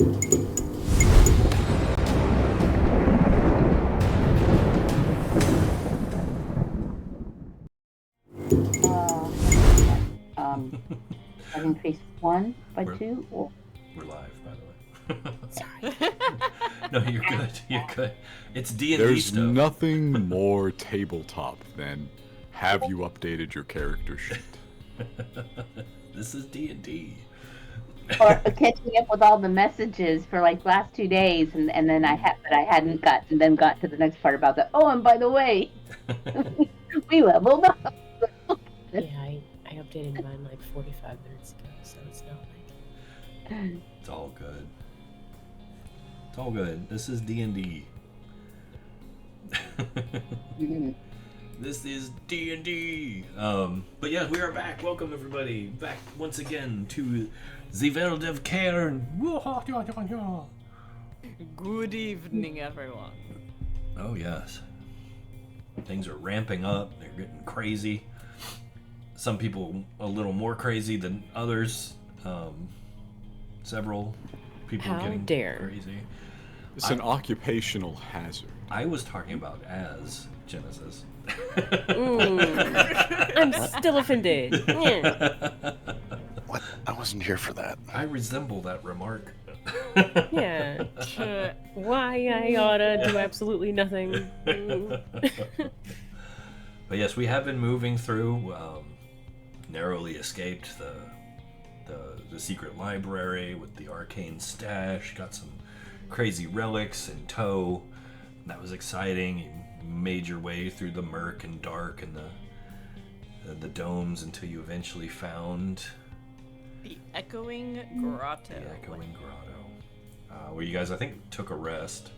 I've increased 1 by 2. Or... We're live, by the way. Sorry. No, you're good. You're good. It's D&D There's stuff. nothing more tabletop than have you updated your character sheet. This is D&D. Or catching up with all the messages for like last 2 days, and then I hadn't got to the next part about the. Oh, and by the way, we leveled up. Yeah, I updated mine like 45 minutes ago, so it's not like... It's all good. It's all good. This is D&D. This is D&D. But yeah, we are back. Welcome everybody back once again to the world of Cairne. Good evening, everyone. Oh yes. Things are ramping up. They're getting crazy. Some people a little more crazy than others. Several people getting crazy. It's an occupational hazard. I was talking about as Genesis. I'm still offended. What? I wasn't here for that. I resemble that remark. Yeah. Why I oughta do absolutely nothing. But yes, we have been moving through. Narrowly escaped the secret library with the arcane stash. Got some crazy relics in tow. That was exciting. You made your way through the murk and dark and the domes until you eventually found The Echoing Grotto. the Echoing Grotto. Where you guys, I think, took a rest.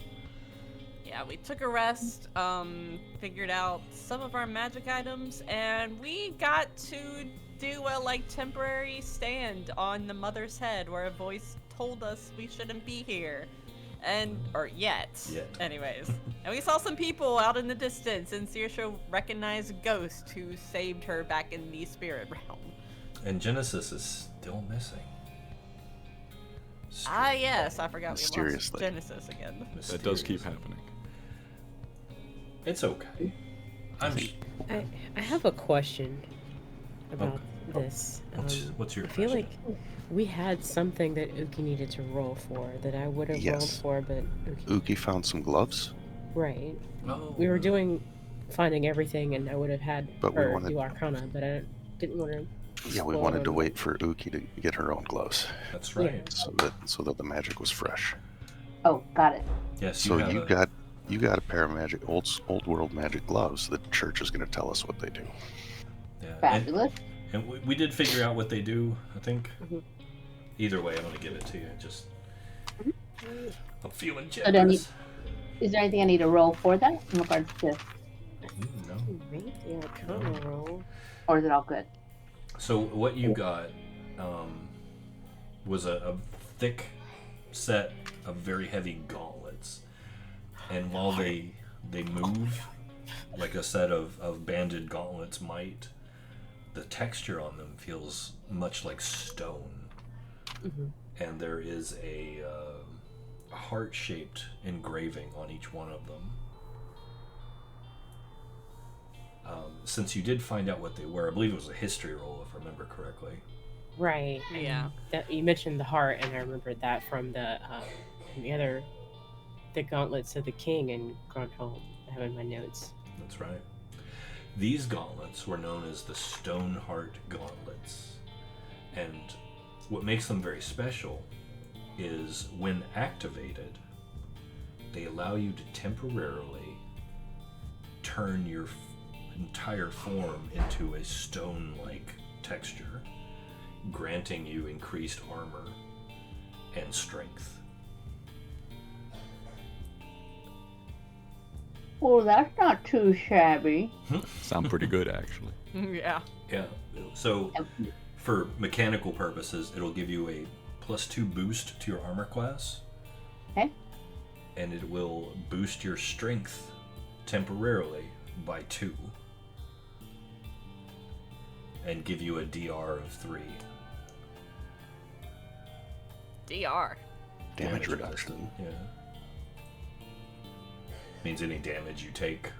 Yeah, we took a rest, figured out some of our magic items, and we got to do a temporary stand on the mother's head where a voice told us we shouldn't be here. Or yet. Anyways. And we saw some people out in the distance, and Saoirse recognized a ghost who saved her back in the spirit realm. And Genesis is still missing. Yes, I forgot we lost Mysteriously. Genesis again. That does keep happening. It's okay. I have a question about this. What's your I feel question? like we had something that Uki needed to roll for that I would have rolled Yes. for, but Uki found some gloves, right. Oh, We were finding everything, and I would have had But we her wanted- do Arcana, but I didn't want to. yeah, we wanted to wait for Uki to get her own gloves, That's right. Yeah. so that the magic was fresh. Oh, got it. Yes, So have you got a pair of magic old world magic gloves. The church is going to tell us what they do. yeah. Fabulous. And we did figure out what they do, I think. Mhm. Either way, I'm going to give it to you. Just, I'm feeling then generous. Is there anything I need to roll for that in regards to, No. Right? Yeah, Arcana roll. or is it all good? So what you got was a thick set of very heavy gauntlets. And while they move like a set of banded gauntlets might, the texture on them feels much like stone. Mhm. And there is a heart-shaped engraving on each one of them. Since you did find out what they were, I believe it was a history roll, if I remember correctly. Right. Yeah. That you mentioned the heart, and I remembered that from the gauntlets of the king in Grandholm. I have in my notes. That's right. These gauntlets were known as the Stoneheart Gauntlets. And what makes them very special is when activated, they allow you to temporarily turn your entire form into a stone-like texture, granting you increased armor and strength. Oh, that's not too shabby. Sound pretty good, actually. Yeah. Yeah, so for mechanical purposes, it'll give you a +2 boost to your armor class. Okay. And it will boost your strength temporarily by 2. And give you a DR of 3. DR. Damage reduction. Yeah. Means any damage you take.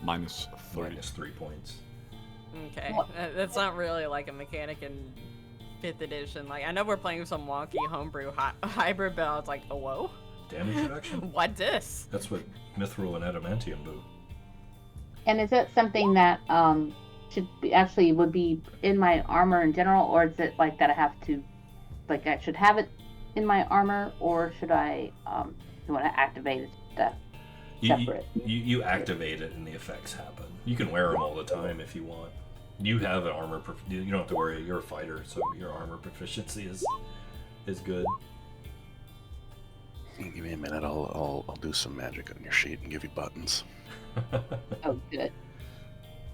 Minus 30. Minus 3 points. Okay, that's not really like a mechanic in 5th edition. Like, I know we're playing some wonky homebrew hybrid, but I was like, oh, whoa. Damage reduction? What this? That's what mithril and adamantium do. And is it something that should be, actually would be in my armor in general, or is it like that I have to, like I should have it in my armor, or should I want to activate it separate? You activate it and the effects happen. You can wear them all the time if you want. You have an armor. You don't have to worry. You're a fighter, so your armor proficiency is good. Give me a minute. I'll do some magic on your sheet and give you buttons. Oh, good.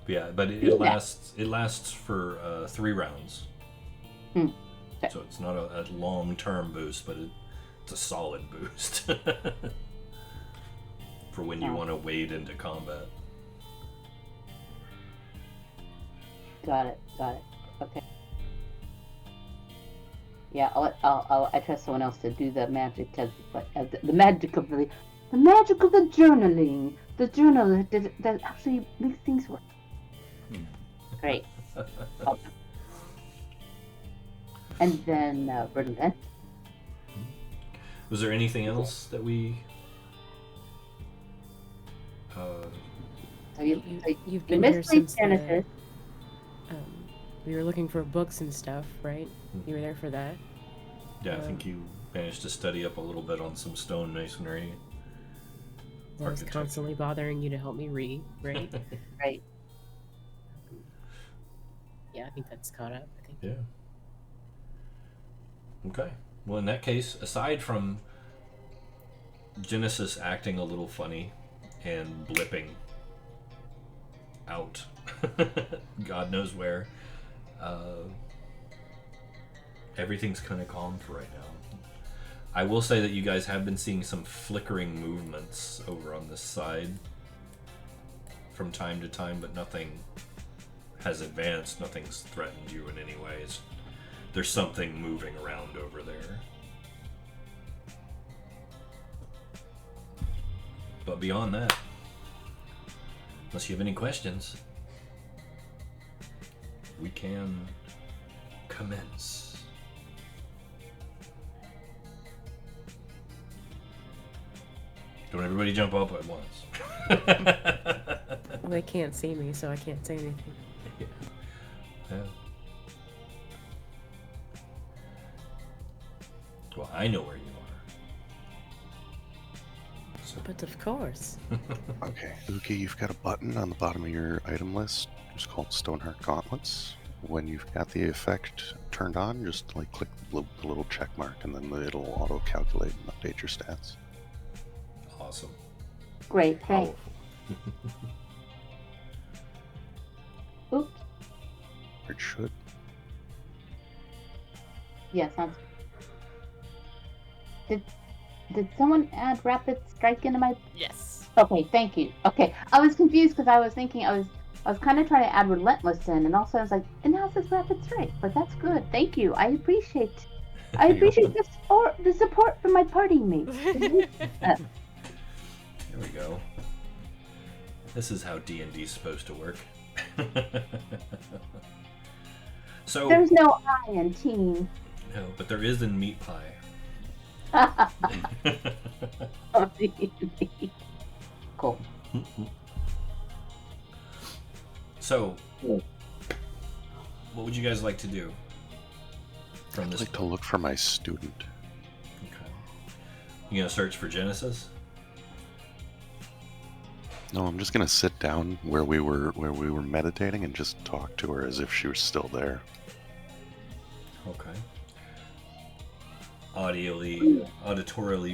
Yeah, but it lasts for 3 rounds. Okay. So it's not a long-term boost, but it's a solid boost for when you want to wade into combat. Got it. Okay. Yeah, I trust someone else to do the magic, because the magic of the journaling, the journal that actually makes things work. Great. And then Bernadette. Was there anything else that we? So You've been here since Genesis. We were looking for books and stuff, right? You were there for that. Yeah, I think you managed to study up a little bit on some stone masonry. I was constantly bothering you to help me read, right? Right. Yeah, I think that's caught up. I think. Yeah. Okay. Well, in that case, aside from Genesis acting a little funny and blipping out, God knows where, everything's kind of calm for right now. I will say that you guys have been seeing some flickering movements over on this side from time to time, but nothing has advanced. Nothing's threatened you in any way. There's something moving around over there. But beyond that, unless you have any questions, we can commence. Don't everybody jump up at once. Well, they can't see me, so I can't say anything. Yeah. Well, I know where you are. So. But of course. Okay, Uki, you've got a button on the bottom of your item list. It's called Stoneheart Gauntlets. When you've got the effect turned on, just like click the little check mark, and then it'll auto-calculate and update your stats. Awesome. Great, thanks. Oops. It should. Yeah, sounds. Did someone add rapid strike into my? Yes. Okay, thank you. Okay, I was confused because I was thinking I was kind of trying to add relentless in, and also I was like, and now it says rapid strike, but that's good. Thank you. I appreciate the support from my party mates. There we go. This is how D&D's supposed to work. So there's no I in team. No, but there is in meat pie. Cool. So, what would you guys like to do? I'd like to look for my student. Okay. You gonna search for Genesis? No, I'm just gonna sit down where we were meditating and just talk to her as if she was still there. Okay. Auditorily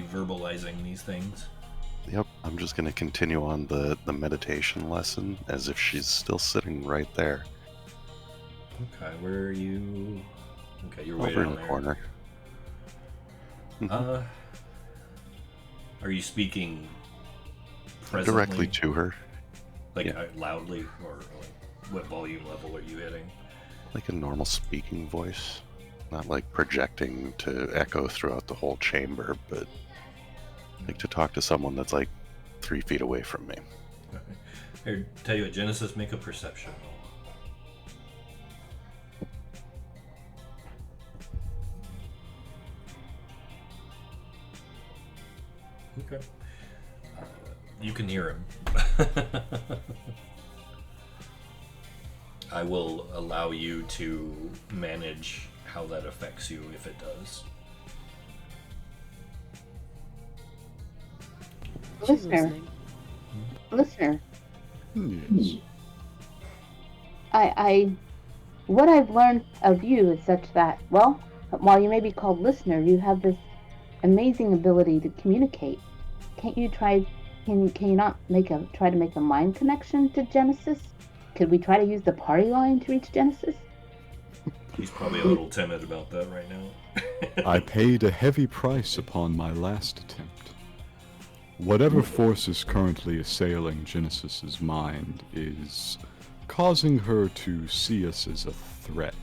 verbalizing these things. Yep, I'm just gonna continue on the meditation lesson as if she's still sitting right there. Okay, where are you? Okay, you're way Over down in the there. corner. Are you speaking presently? Directly to her. Like Yeah. loudly, or like what volume level are you hitting? Like a normal speaking voice. Not like projecting to echo throughout the whole chamber, but like to talk to someone that's like 3 feet away from me. Okay. Here, tell you what, Genesis, make a perception roll. Okay. You can hear him. I will allow you to manage how that affects you if it does. She's Listener, listening. Yes. what I've learned of you is such that, well, while you may be called listener, you have this amazing ability to communicate. Can't you try? Can you not try to make a mind connection to Genesis? Could we try to use the party line to reach Genesis? He's probably a little timid about that right now. I paid a heavy price upon my last attempt. Whatever force is currently assailing Genesis's mind is causing her to see us as a threat,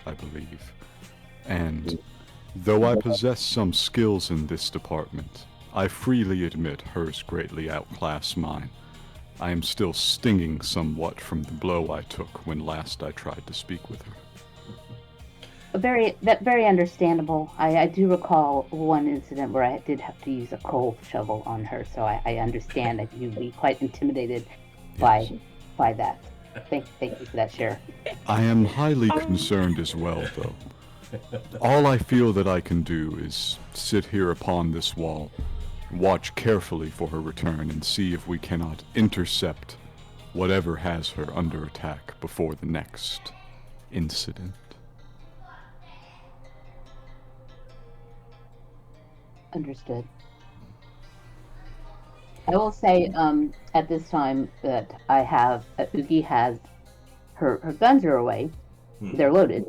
I believe. And though I possess some skills in this department, I freely admit hers greatly outclass mine. I am still stinging somewhat from the blow I took when last I tried to speak with her. Very understandable. I do recall one incident where I did have to use a coal shovel on her, so I understand that you'd be quite intimidated by that. Thank you for that share. I am highly concerned as well, though. All I feel that I can do is sit here upon this wall, watch carefully for her return, and see if we cannot intercept whatever has her under attack before the next incident. Understood. I will say, at this time that I have, Uki has, her guns are away. They're loaded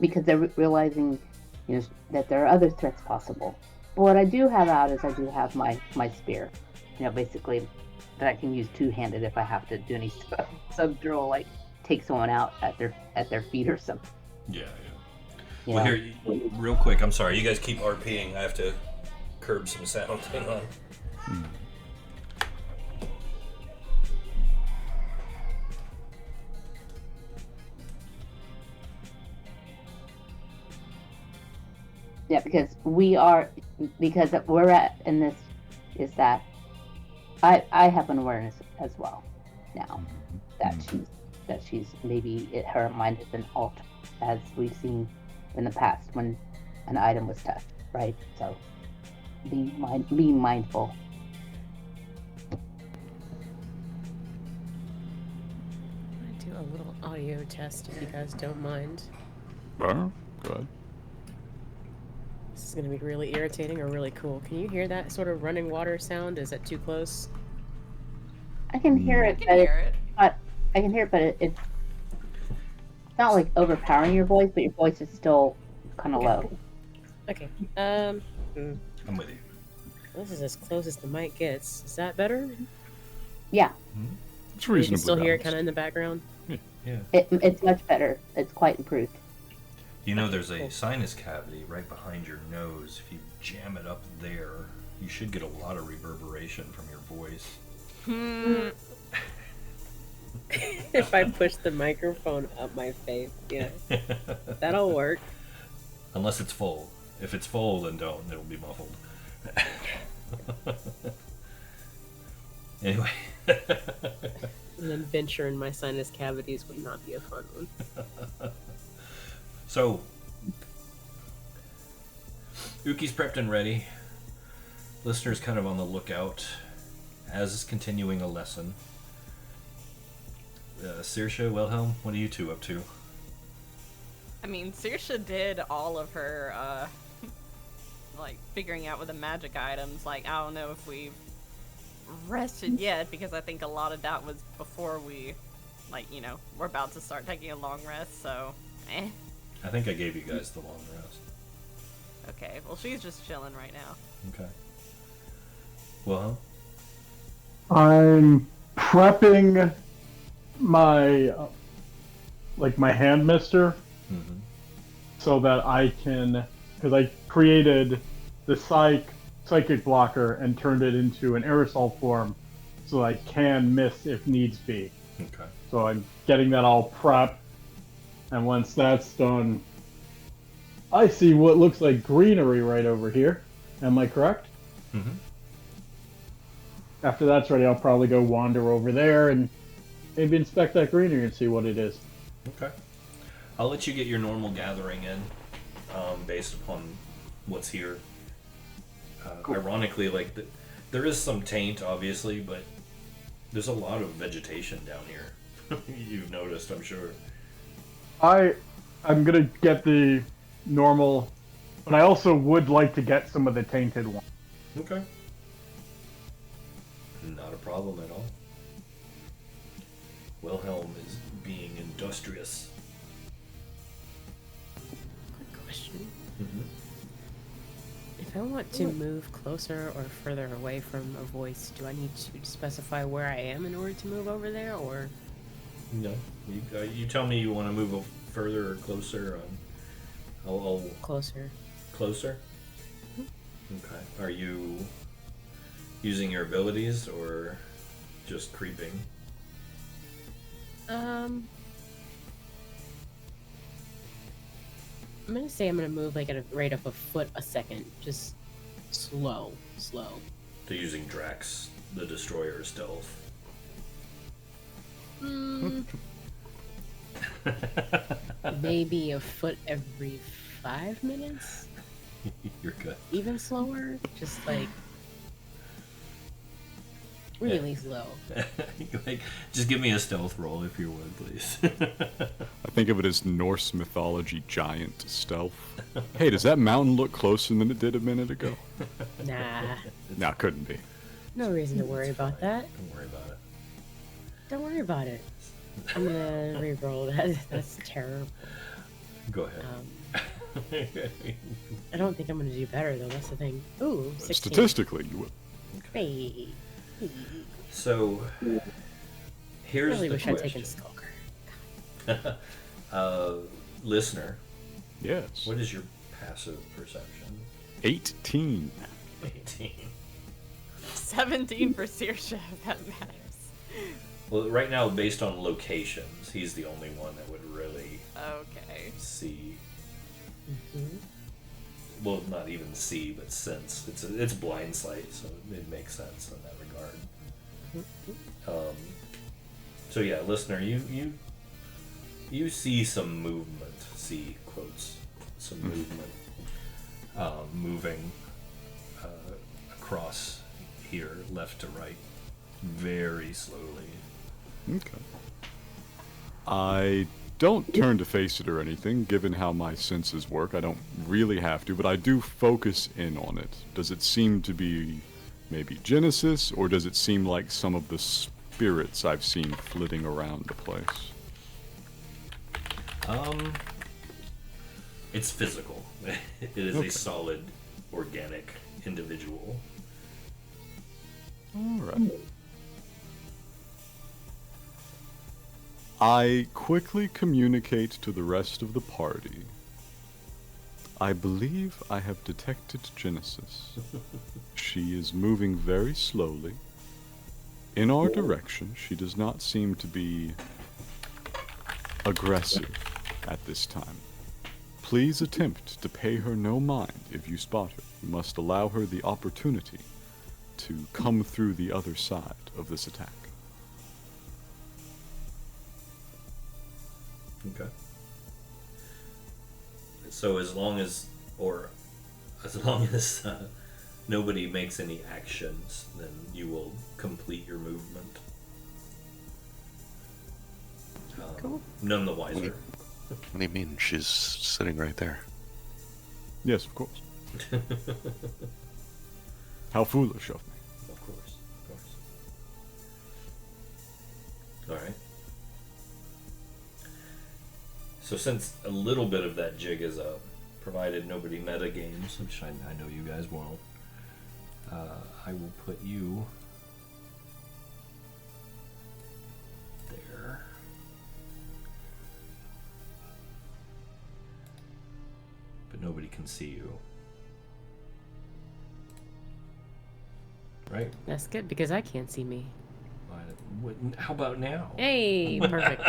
because they're realizing, that there are other threats possible. But what I do have out is I do have my spear, basically that I can use two-handed if I have to do any sub-drill, like take someone out at their feet or something. Yeah. Well, here, real quick, I'm sorry. You guys keep RPing. I have to curb some sound. Hang on. Yeah, because we're at in this is that I have an awareness as well now that she's maybe her mind has been altered, as we've seen in the past when an item was touched, right? So be mindful. I'm gonna do a little audio test if you guys don't mind. Go ahead. This is gonna be really irritating or really cool. Can you hear that sort of running water sound? Is that too close? I can hear it, but it's not like overpowering your voice, but your voice is still kind of low. Okay. I'm with you. This is as close as the mic gets. Is that better? Yeah, It's You reasonably can still hear it balanced. kind of in the background. Yeah. it's much better. It's quite improved. There's a sinus cavity right behind your nose. If you jam it up there, you should get a lot of reverberation from your voice. If I push the microphone up my face, yeah, that'll work. Unless it's full. If it's full, then don't. It'll be muffled. Anyway. An adventure in my sinus cavities would not be a fun one. So, Uki's prepped and ready. Listener's kind of on the lookout, as is continuing a lesson. Saoirse, Wilhelm, what are you two up to? I mean, Saoirse did all of her, figuring out with the magic items. I don't know if we've rested yet, because I think a lot of that was before we, we're about to start taking a long rest, so, I think I gave you guys the long rest. Okay, well, she's just chilling right now. Okay. Wilhelm? I'm prepping my my hand mister. Mm-hmm. so that I can, because I created the psychic blocker and turned it into an aerosol form, so I can miss if needs be. Okay. So I'm getting that all prepped, and once that's done, I see what looks like greenery right over here. Am I correct? Mm-hmm. After that's ready, I'll probably go wander over there and maybe inspect that greenery and see what it is. Okay. I'll let you get your normal gathering in, based upon what's here. Cool. Ironically, there is some taint, obviously, but there's a lot of vegetation down here. You've noticed, I'm sure. I'm gonna get the normal, but I also would like to get some of the tainted one. Okay. Not a problem at all. Wilhelm is being industrious. Quick question. Mm-hmm. If I want to move closer or further away from a voice, do I need to specify where I am in order to move over there, or? No. You tell me you want to move further or closer. I'll Closer. Closer? Okay. Are you using your abilities or just creeping? I'm gonna say I'm gonna move like at a rate of a foot a second. Just slow. So using Drax, the Destroyer stealth. Maybe a foot every 5 minutes? You're good. Even slower? Just like really slow. Just give me a stealth roll if you would, please. I think of it as Norse mythology giant stealth. Hey, does that mountain look closer than it did a minute ago? Nah. Nah, couldn't be. No reason to worry about that. Don't worry about it. Don't worry about it. I'm gonna re-roll that. That's terrible. Go ahead. I don't think I'm gonna do better though. That's the thing. Ooh, 16. Statistically, you would. Hey. So, here's Really the wish I'd taken question. Listener, Yes. what is your passive perception? 18. 18. 17 for Saoirse, if that matters. Well, right now, based on locations, he's the only one that would really Okay. see. Mm-hmm. Well, not even see, but sense. It's blind sight, so it makes sense in that regard. So yeah, listener, you see some movement. See quotes, some movement, moving across here, left to right, very slowly. Okay. I don't turn to face it or anything, given how my senses work. I don't really have to, but I do focus in on it. Does it seem to be maybe Genesis, or does it seem like some of the spirits I've seen flitting around the place? It's physical. It is Okay. a solid, organic individual. Alright. I quickly communicate to the rest of the party. I believe I have detected Genesis. She is moving very slowly. In our direction, she does not seem to be aggressive at this time. Please attempt to pay her no mind if you spot her. You must allow her the opportunity to come through the other side of this attack. Okay. So as long as nobody makes any actions, then you will complete your movement. Cool. None the wiser. What do you mean? She's sitting right there. Yes, of course. How foolish of me. Of course. Alright. So since a little bit of that jig is up, provided nobody meta games, which I know you guys won't, I will put you there. can see you. Right? That's good because I can't see me. How about now? Hey, perfect.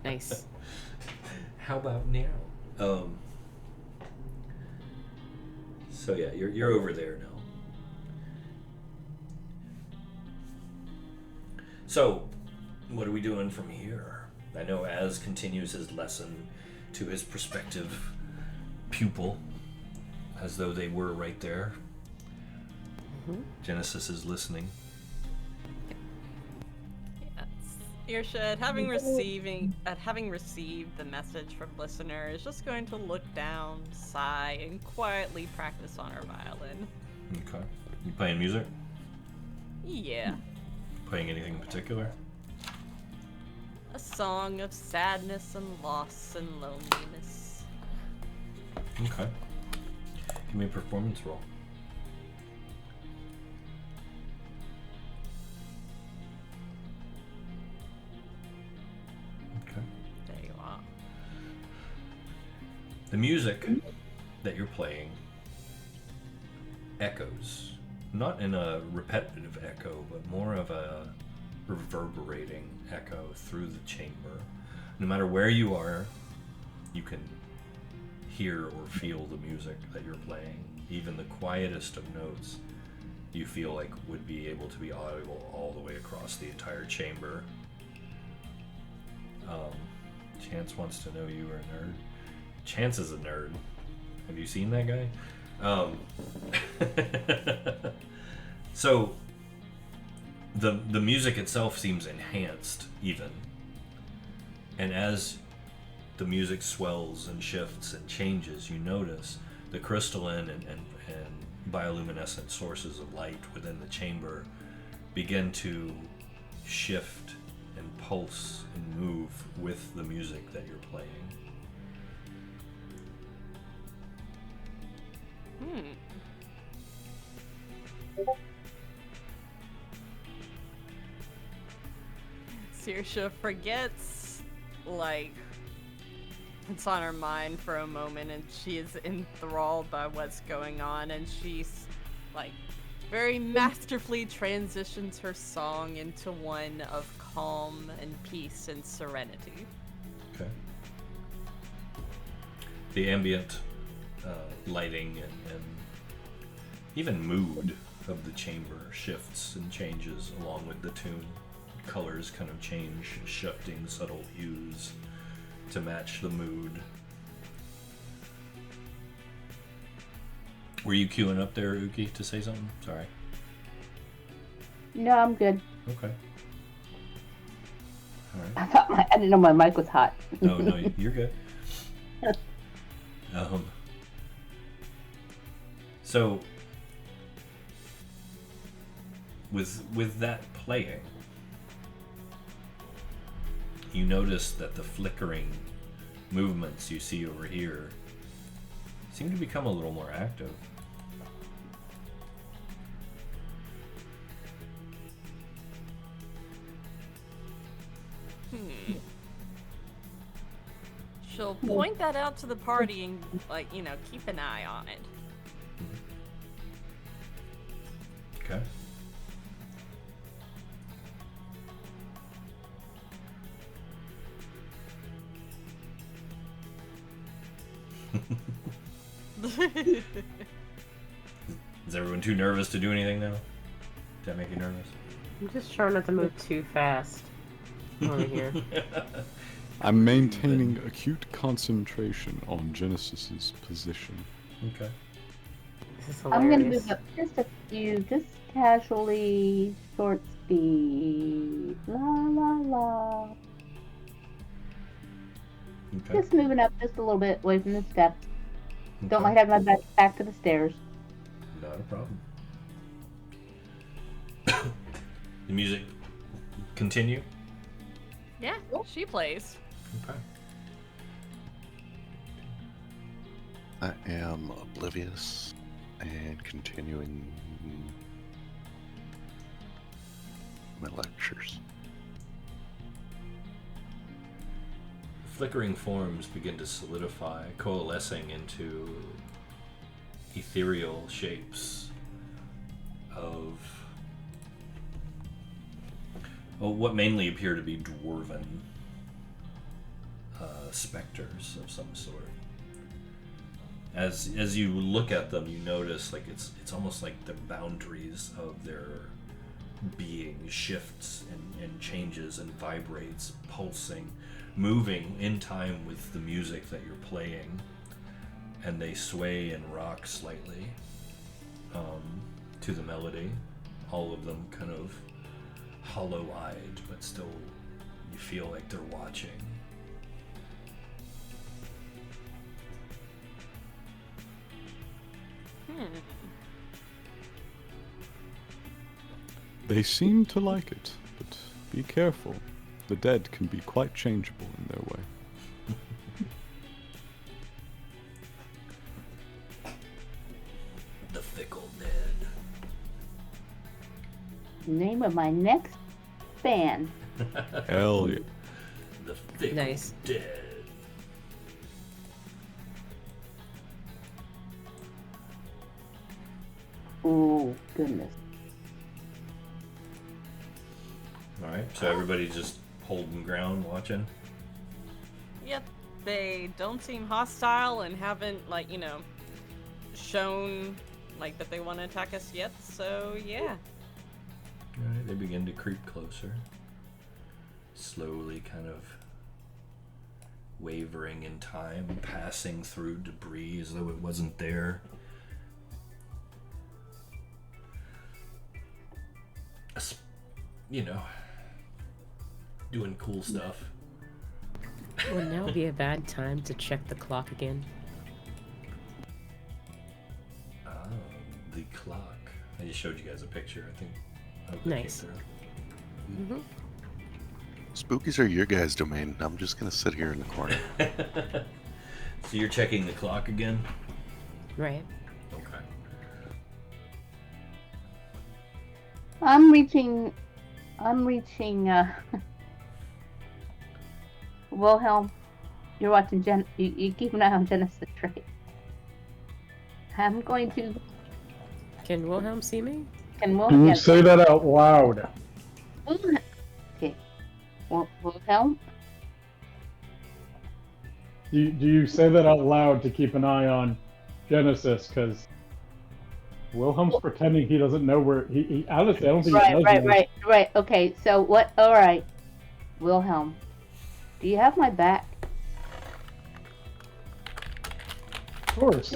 Nice. How about now? So yeah, you're over there now. So, what are we doing from here? I know Az continues his lesson to his prospective pupil, as though they were right there. Mm-hmm. Genesis is listening. Irsha, having received the message from listener, is just going to look down, sigh, and quietly practice on her violin. Okay. You playing music? Yeah. Playing anything in particular? A song of sadness and loss and loneliness. Okay. Give me a performance roll. Okay. There you are. The music that you're playing echoes, not in a repetitive echo, but more of a reverberating echo through the chamber. No matter where you are, you can hear or feel the music that you're playing. Even the quietest of notes you feel like would be able to be audible all the way across the entire chamber. Chance wants to know you are a nerd. Chance is a nerd. Have you seen that guy? So the music itself seems enhanced even, and as the music swells and shifts and changes, you notice the crystalline and bioluminescent sources of light within the chamber begin to shift and pulse and move with the music that you're playing. Saoirse forgets, like, it's on her mind for a moment, and she is enthralled by what's going on, and she's, like, very masterfully transitions her song into one of calm and peace and serenity. Okay. The ambient lighting and even mood of the chamber shifts and changes along with the tune. Colors kind of change, shifting subtle hues to match the mood. Were you queuing up there, Uki, to say something? Sorry. No, I'm good. Okay. All right. I didn't know my mic was hot. No, you're good. So, with that playing, you notice that the flickering movements you see over here seem to become a little more active. She'll point that out to the party and, like, you know, keep an eye on it. Okay. Is everyone too nervous to do anything now? Does that make you nervous? I'm just trying not to move too fast over here. I'm maintaining acute concentration on Genesis's position. Okay. This is I'm gonna hilarious. move up just a few, just casually, short speed. La la la. Okay. Just moving up just a little bit away from the steps. Don't Okay. like having my back to the stairs. Not a problem. The music continue? Yeah, she plays. Okay. I am oblivious and continuing my lectures. Flickering forms begin to solidify, coalescing into ethereal shapes of what mainly appear to be dwarven specters of some sort. As you look at them, you notice like it's almost like the boundaries of their being shifts and changes and vibrates, pulsing, moving in time with the music that you're playing, and they sway and rock slightly to the melody. All of them kind of hollow-eyed, but still you feel like they're watching. They seem to like it, but be careful. The dead can be quite changeable in their way. The fickle dead. Name of my next band. Hell yeah. The fickle Nice. dead. Oh, goodness. Alright, so everybody just holding ground, watching? Yep, they don't seem hostile and haven't, like, shown, like, that they want to attack us yet, so yeah. Alright, they begin to creep closer. Slowly kind of wavering in time, passing through debris as though it wasn't there. Doing cool stuff. Would now be a bad time to check the clock again? The clock. I just showed you guys a picture, I think. I hope that came Nice. through. Spookies are your guys' domain. I'm just gonna sit here in the corner. So you're checking the clock again? Right. Okay. I'm reaching, Wilhelm, you're watching you keep an eye on Genesis, right? I'm going to, Can Wilhelm see me? Can you say that out loud? Okay. Wilhelm? Do you say that out loud to keep an eye on Genesis? Because Wilhelm's pretending he doesn't know where he honestly, I don't think he knows. Right. Okay, so what? All right, Wilhelm, do you have my back? Of course.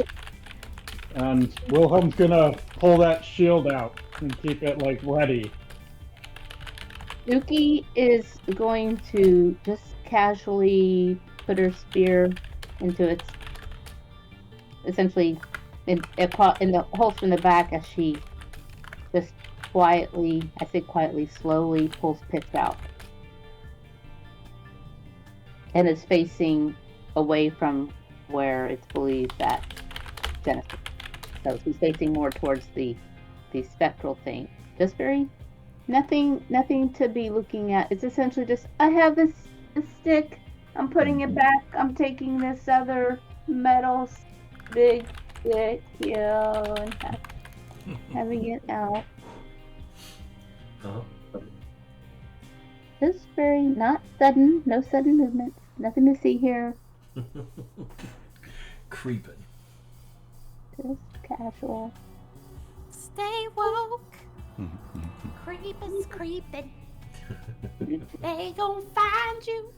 And Wilhelm's gonna pull that shield out and keep it like ready. Uki is going to just casually put her spear into its, essentially, in the holster in the back as she just quietly, I say quietly, slowly pulls pitch out. And it's facing away from where it's believed that Genesis. So she's facing more towards the spectral thing. Just very nothing to be looking at. It's essentially just, I have this stick. I'm putting it back. I'm taking this other metal big stick, and having it out. Uh-huh. Just very not sudden. No sudden movements. Nothing to see here. Creeping. Just casual. Stay woke. Creepers creeping. They gon' find you.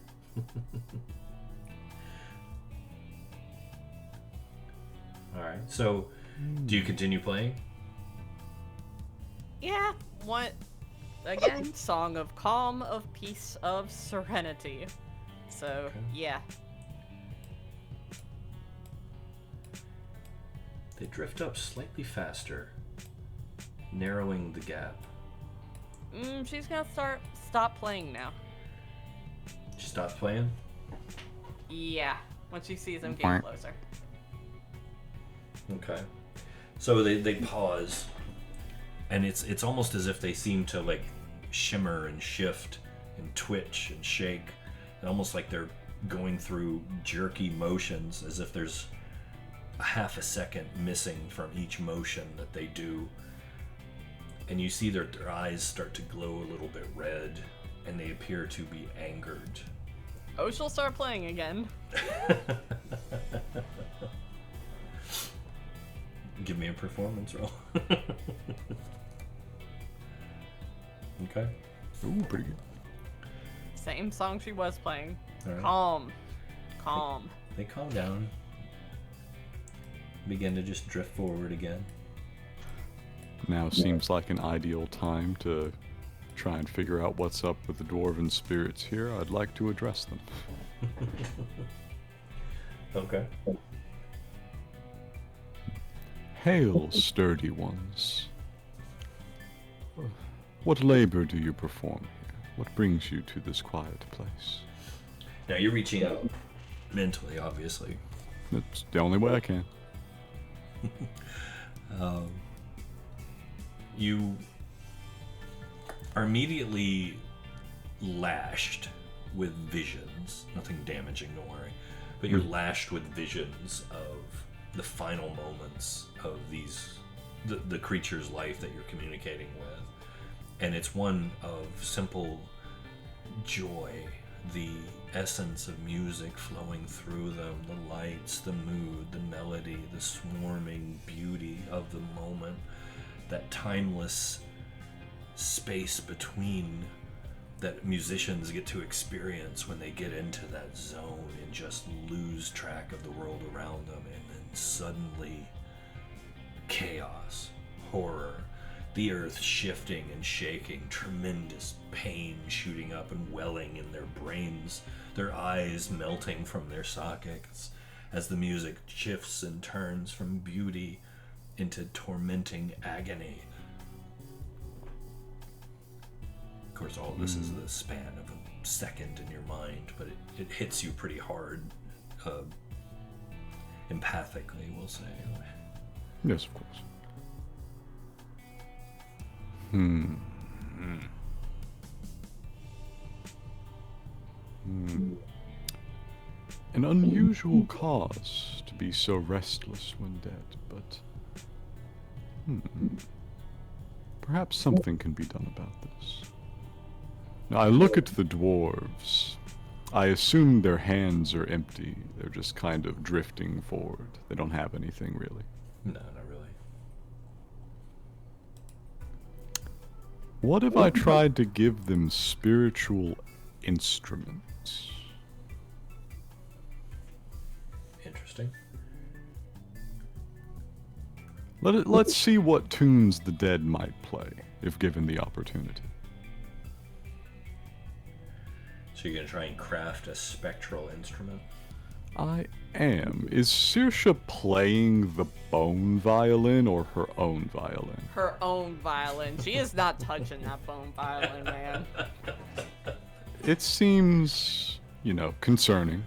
Alright, so do you continue playing? Yeah, what? Again, Song of Calm, of Peace, of Serenity. So, Okay. yeah. They drift up slightly faster, narrowing the gap. She's gonna stop playing now. She stops playing? Yeah, when she sees them getting closer. Okay. So they pause, and it's almost as if they seem to like shimmer and shift and twitch and shake, and almost like they're going through jerky motions, as if there's a half a second missing from each motion that they do. And you see their eyes start to glow a little bit red, and they appear to be angered. Oh, she'll start playing again. Give me a performance roll. Okay. Ooh, pretty good. Same song she was playing. All right. Calm. Calm. They calm down. Begin to just drift forward again. Now seems like an ideal time to try and figure out what's up with the dwarven spirits here. I'd like to address them. Okay. Hail, sturdy ones. What labor do you perform here? What brings you to this quiet place? Now you're reaching out mentally, obviously. That's the only way I can. You are immediately lashed with visions. Nothing damaging, don't worry. But you're lashed with visions of the final moments of the creature's life that you're communicating with. And it's one of simple joy, the essence of music flowing through them, the lights, the mood, the melody, the swarming beauty of the moment, that timeless space between that musicians get to experience when they get into that zone and just lose track of the world around them, and then suddenly chaos, horror, the earth shifting and shaking, tremendous pain shooting up and welling in their brains, their eyes melting from their sockets as the music shifts and turns from beauty into tormenting agony. Of course, all of this is the span of a second in your mind, but it hits you pretty hard, empathically, we'll say. Yes, of course. An unusual cause to be so restless when dead, but perhaps something can be done about this. Now, I look at the dwarves. I assume their hands are empty. They're just kind of drifting forward. They don't have anything really. No, not really. What if I tried to give them spiritual instruments? Interesting. Let's see what tunes the dead might play, if given the opportunity. So you're going to try and craft a spectral instrument? I am. Is Saoirse playing the bone violin or her own violin? Her own violin. She is not touching that bone violin, man. It seems, concerning,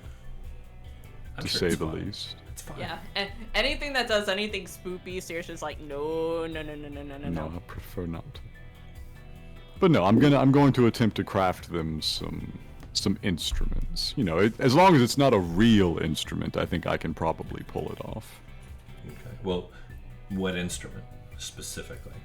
I'm to sure say it's the fine. least. It's fine. Yeah, and anything that does anything spoopy, Saoirse's like, no. No, I prefer not to. But no, I'm going to attempt to craft them some instruments. As long as it's not a real instrument, I think I can probably pull it off. Okay. Well, what instrument specifically?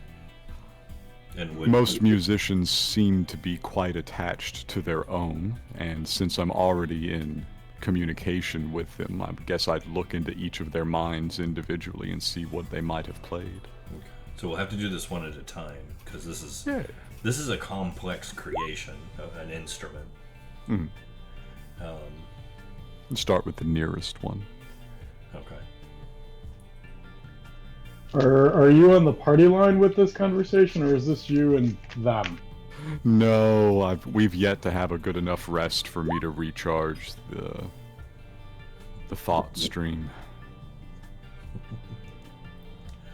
And Most musicians seem to be quite attached to their own, and since I'm already in communication with them, I guess I'd look into each of their minds individually and see what they might have played. Okay. So we'll have to do this one at a time, because this is a complex creation of an instrument. Start with the nearest one. Okay. Are you on the party line with this conversation, or is this you and them? No, we've yet to have a good enough rest for me to recharge the thought stream.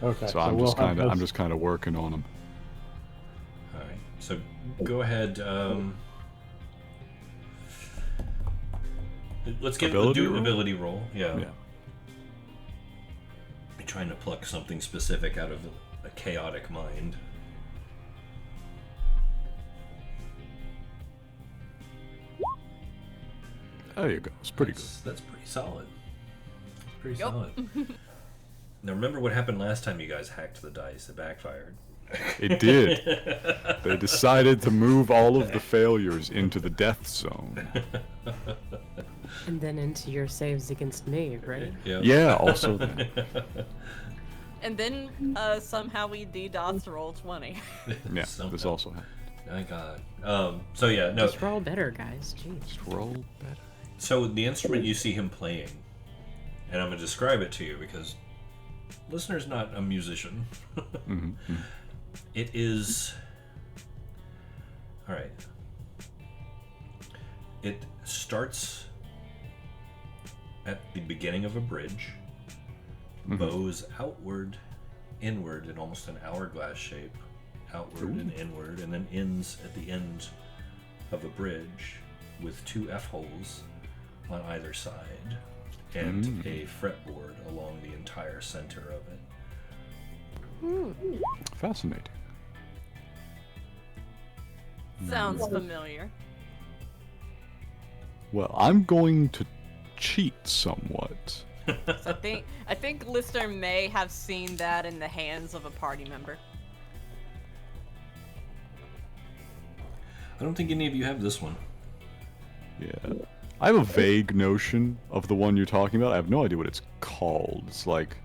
Okay. So I'm just kind of working on them. All right. So go ahead. Let's do ability roll. Yeah. I'm trying to pluck something specific out of a chaotic mind. There you go. It's pretty good. That's pretty solid. Pretty Yep. solid. Now remember what happened last time you guys hacked the dice. It backfired. It did. They decided to move all of the failures into the death zone. And then into your saves against me, right? Yep. Yeah, also that. And then somehow we DDoS roll 20. Yeah, Somehow. this also happened. My God. So yeah, no. Just roll better, guys. Jeez. Just roll better. So the instrument you see him playing, and I'm gonna describe it to you because listener's not a musician. Mm-hmm. It is. All right. It starts at the beginning of a bridge, bows outward, inward in almost an hourglass shape, outward and inward, and then ends at the end of a bridge with 2 F-holes on either side and a fretboard along the entire center of it. Fascinating. Sounds familiar. Well, I'm going to cheat somewhat. So I think listener may have seen that in the hands of a party member. I don't think any of you have this one. Yeah. I have a vague notion of the one you're talking about. I have no idea what it's called. It's like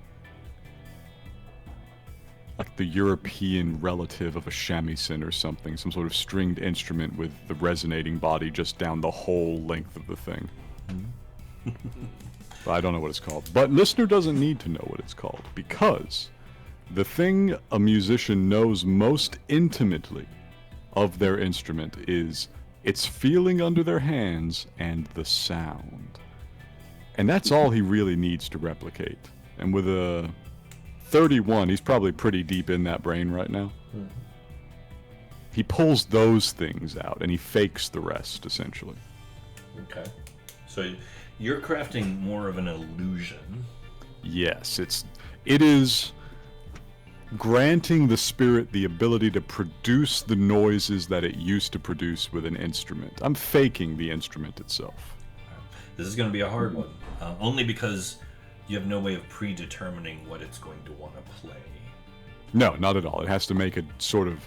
the European relative of a shamisen or something. Some sort of stringed instrument with the resonating body just down the whole length of the thing. But I don't know what it's called. But listener doesn't need to know what it's called, because the thing a musician knows most intimately of their instrument is its feeling under their hands and the sound. And that's all he really needs to replicate. And with a 31, he's probably pretty deep in that brain right now. He pulls those things out and he fakes the rest, essentially. Okay. So you're crafting more of an illusion. Yes, it is granting the spirit the ability to produce the noises that it used to produce with an instrument. I'm faking the instrument itself. This is going to be a hard one, only because you have no way of predetermining what it's going to want to play. No, not at all. It has to make a sort of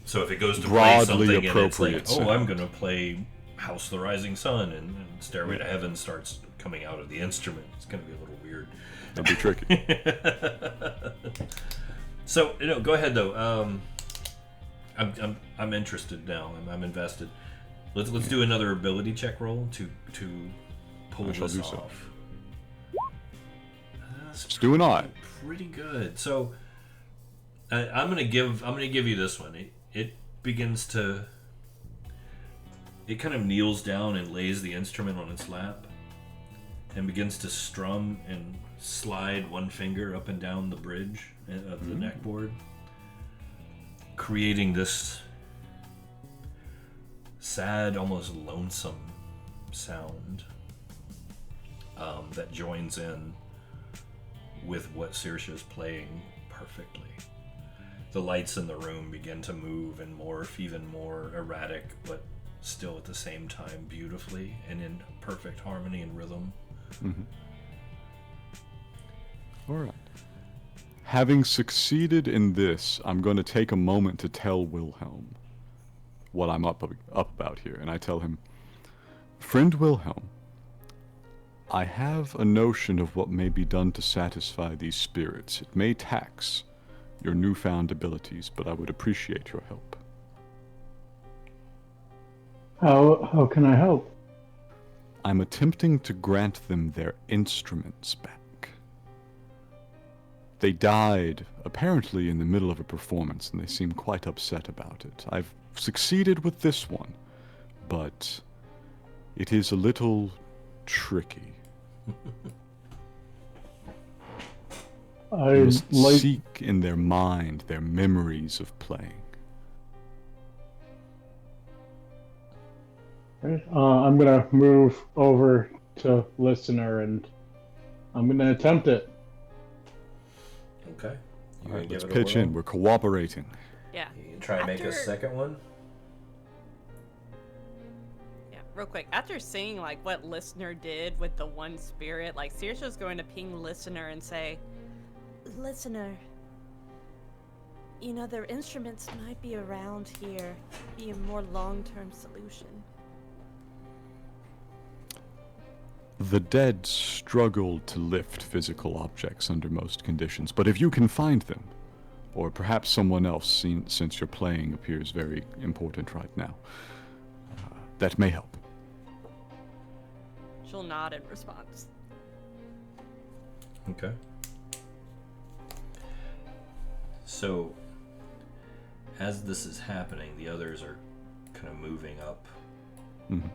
So if it goes to play broadly something and it's like, appropriate oh, I'm sound. going to play House of the Rising Sun, and Stairway to Heaven starts coming out of the instrument, it's going to be a little weird. That'd be tricky. So, go ahead though. I'm interested now. I'm invested. Let's do another ability check roll to pull I shall this do so. off. Let's do an eye. Pretty good. So I'm gonna give you this one. It begins to. It kind of kneels down and lays the instrument on its lap, and begins to strum and slide one finger up and down the bridge of the neckboard, creating this sad, almost lonesome sound that joins in with what Saoirse is playing perfectly. The lights in the room begin to move and morph even more erratic, but still at the same time beautifully and in perfect harmony and rhythm. All right. Having succeeded in this, I'm going to take a moment to tell Wilhelm what I'm up about here. And I tell him, Friend Wilhelm, I have a notion of what may be done to satisfy these spirits. It may tax your newfound abilities, but I would appreciate your help. How can I help? I'm attempting to grant them their instruments back. They died, apparently in the middle of a performance, and they seem quite upset about it. I've succeeded with this one, but it is a little tricky. I You must like. seek in their mind their memories of playing. I'm gonna move over to listener and I'm gonna attempt it. Okay. You All right, gonna let's give it a pitch in. whirl? We're cooperating. Yeah. You can try and make a After- second one. Yeah, real quick. After seeing like what listener did with the one spirit, like Saoirse's going to ping listener and say, Listener, you know, their instruments might be around here, be a more long-term solution. The dead struggle to lift physical objects under most conditions, but if you can find them, or perhaps someone else, since your playing appears very important right now, that may help. She'll nod in response. Okay. So, as this is happening, the others are kind of moving up. Mm-hmm.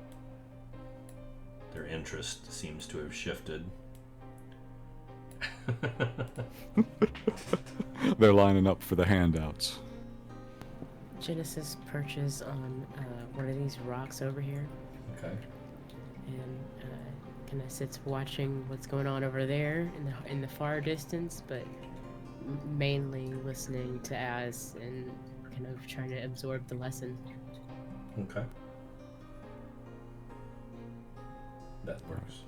Their interest seems to have shifted. They're lining up for the handouts. Genesis perches on one of these rocks over here Okay. and kind of sits watching what's going on over there in the far distance, but mainly listening to Az and kind of trying to absorb the lesson. Okay. That works.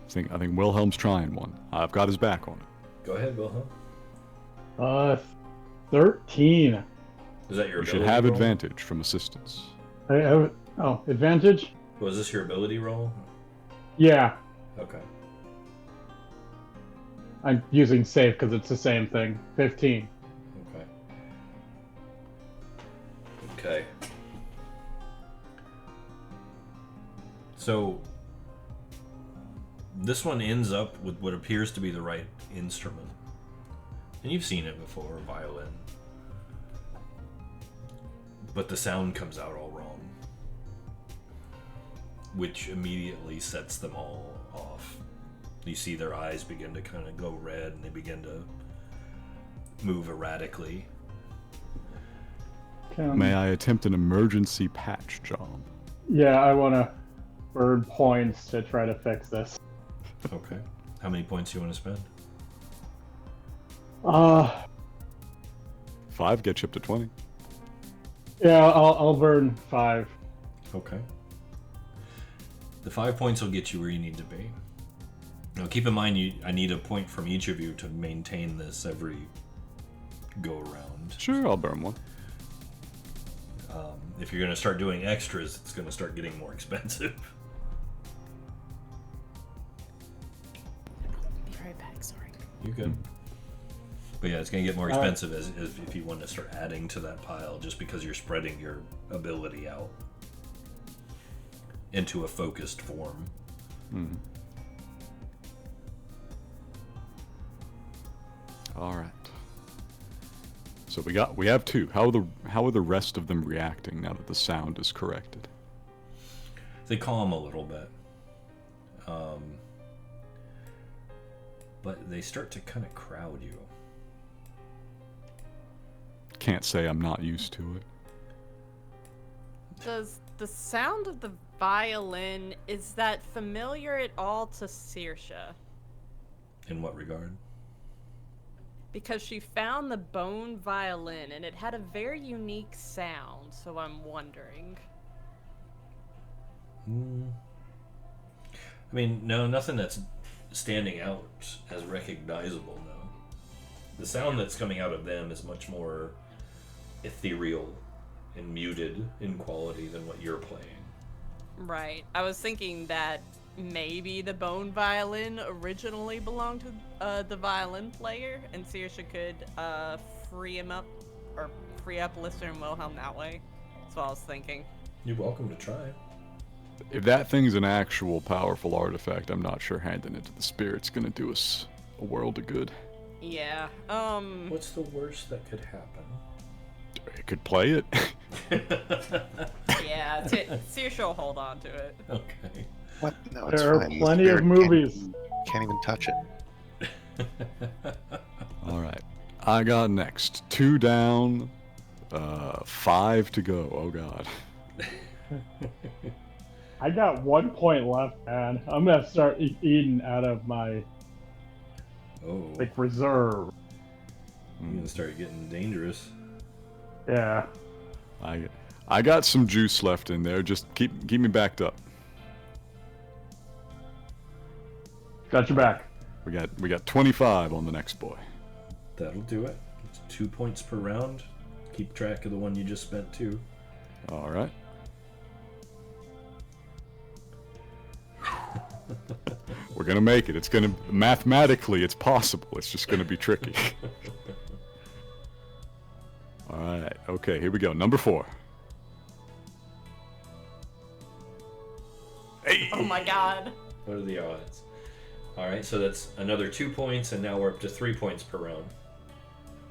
I think Wilhelm's trying one. I've got his back on it. Go ahead, Wilhelm. 13. Is that your You ability should have roll? advantage from assistance. I have, advantage? Was this your ability roll? Yeah, Okay. I'm using safe because it's the same thing. 15. Okay. Okay. So, this one ends up with what appears to be the right instrument. And you've seen it before, violin. But the sound comes out all wrong. Which immediately sets them all off. You see their eyes begin to kind of go red and they begin to move erratically. May I attempt an emergency patch job? Yeah, I want to burn points to try to fix this. Okay. How many points do you want to spend? 5 gets you up to 20. Yeah, I'll burn 5. Okay. The 5 points will get you where you need to be. Now keep in mind, I need a point from each of you to maintain this every go around. Sure, I'll burn one. If you're going to start doing extras, it's going to start getting more expensive. Be right back, sorry. You're good. But yeah, it's going to get more expensive as if you want to start adding to that pile, just because you're spreading your ability out into a focused form. Mm-hmm. All right. So we have 2. How are the rest of them reacting now that the sound is corrected? They calm a little bit. But they start to kind of crowd you. Can't say I'm not used to it. Does the sound of the violin, is that familiar at all to Saoirse? In what regard? Because she found the bone violin and it had a very unique sound, so I'm wondering. I mean, no, nothing that's standing out as recognizable, no. The sound that's coming out of them is much more ethereal and muted in quality than what you're playing. Right. I was thinking that maybe the bone violin originally belonged to the violin player, and Saoirse could free up Lister and Wilhelm that way. That's what I was thinking. You're welcome to try. If that thing's an actual powerful artifact, I'm not sure handing it to the spirit's gonna do us a world of good. Yeah. What's the worst that could happen? I could play it. Yeah. Saoirse will hold on to it. Okay. What? No, it's There are fine. The plenty of spirit movies. Can't even touch it. All right. I got next. 2 down, 5 to go. Oh god. I got 1 point left, man. I'm gonna start eating out of my Oh, reserve. you're gonna start getting dangerous. Yeah. I got some juice left in there. Just keep me backed up. Got your back. We got 25 on the next boy. That'll do it. It's 2 points per round. Keep track of the one you just spent too. All right. We're gonna make it. It's gonna mathematically, it's possible. It's just gonna be tricky. All right. Okay. Here we go. Number 4. Hey. Oh my god. What are the odds? All right, so that's another 2 points, and now we're up to 3 points per round.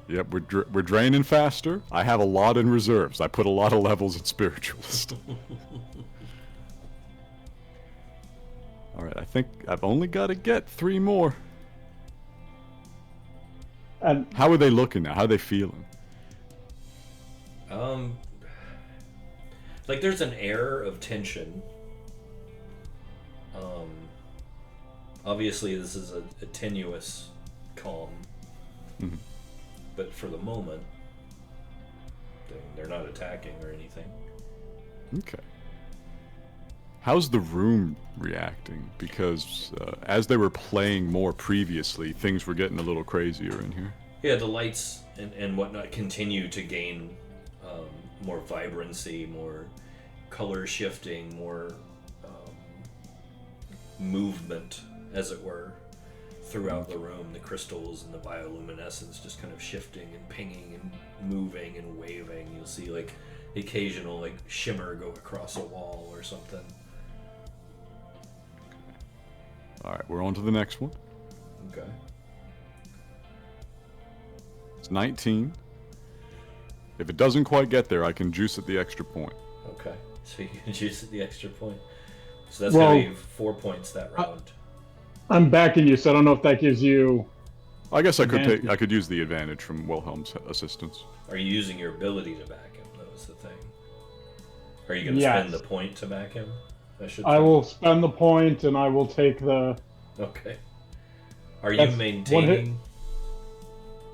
Yep. We're draining faster. I have a lot in reserves. I put a lot of levels in spiritualist. All right. I think I've only got to get 3 more. And How are they looking now? How are they feeling? Like there's an air of tension. Obviously this is a tenuous calm, but for the moment, they're not attacking or anything. Okay. How's the room reacting? Because as they were playing more previously, things were getting a little crazier in here. Yeah, the lights and whatnot continue to gain more vibrancy, more color shifting, more movement, as it were, throughout the room. The crystals and the bioluminescence just kind of shifting and pinging and moving and waving. You'll see like the occasional like shimmer go across a wall or something. All right, we're on to the next one. Okay. It's 19. If it doesn't quite get there, I can juice it the extra point. Okay. So you can juice it the extra point. So that's Well, gonna be 4 points that round. I'm backing you, so I don't know if that gives you. I guess I Advantage. could use the advantage from Wilhelm's assistance. Are you using your ability to back him? That was the thing. Are you gonna Yes. spend the point to back him? I say. will spend the point, and I will take the. Okay. Are you That's one maintaining?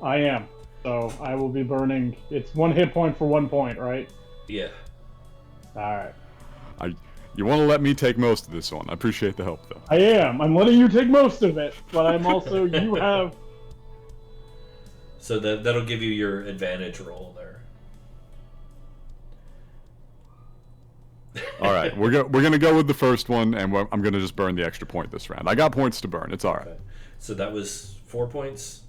I am. So I will be burning. It's 1 hit point for 1 point, right? Yeah. All right. You want to let me take most of this one. I appreciate the help, though. I am. I'm letting you take most of it, but I'm also. You have. So that'll give you your advantage roll there. All right, we're gonna go with the first one, and I'm gonna just burn the extra point this round. I got points to burn. It's all right. Okay. So that was 4 points,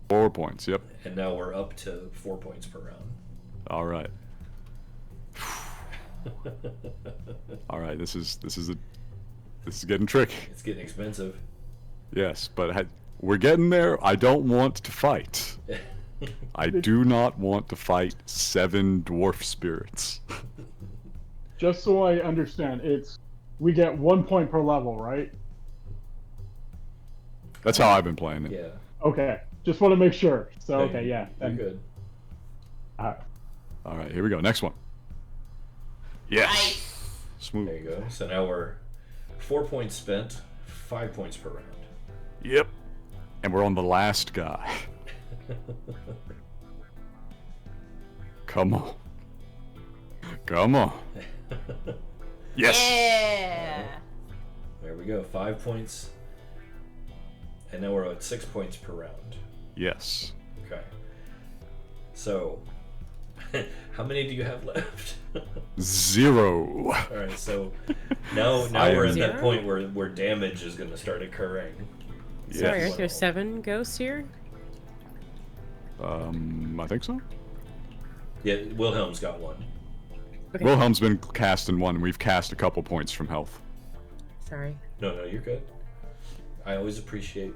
4 points. Yep. and now we're up to 4 points per round. All right. All right. This is getting tricky. It's getting expensive. Yes, but we're getting there. I don't want to fight. I do not want to fight 7 dwarf spirits. Just so I understand, we get 1 point per level, right? That's how I've been playing it. Yeah. Okay. Just want to make sure. So Hey, okay, yeah. You're Then, good. All right, here we go. Next one. Yes. Nice. Smooth. There you go. So now we're 4 points spent, 5 points per round. Yep. And we're on the last guy. Come on. Come on. Yes. Yeah. There we go. 5 points. And now we're at 6 points per round. Yes. Okay. So, how many do you have left? 0. All right. So now I we're am- at that Zero? point where damage is going to start occurring. Sorry, Yes. aren't there 7 ghosts here? I think so. Yeah, Wilhelm's got one. Okay. Wilhelm's been cast in 1, and we've cast a couple points from health. Sorry. No, you're good. I always appreciate.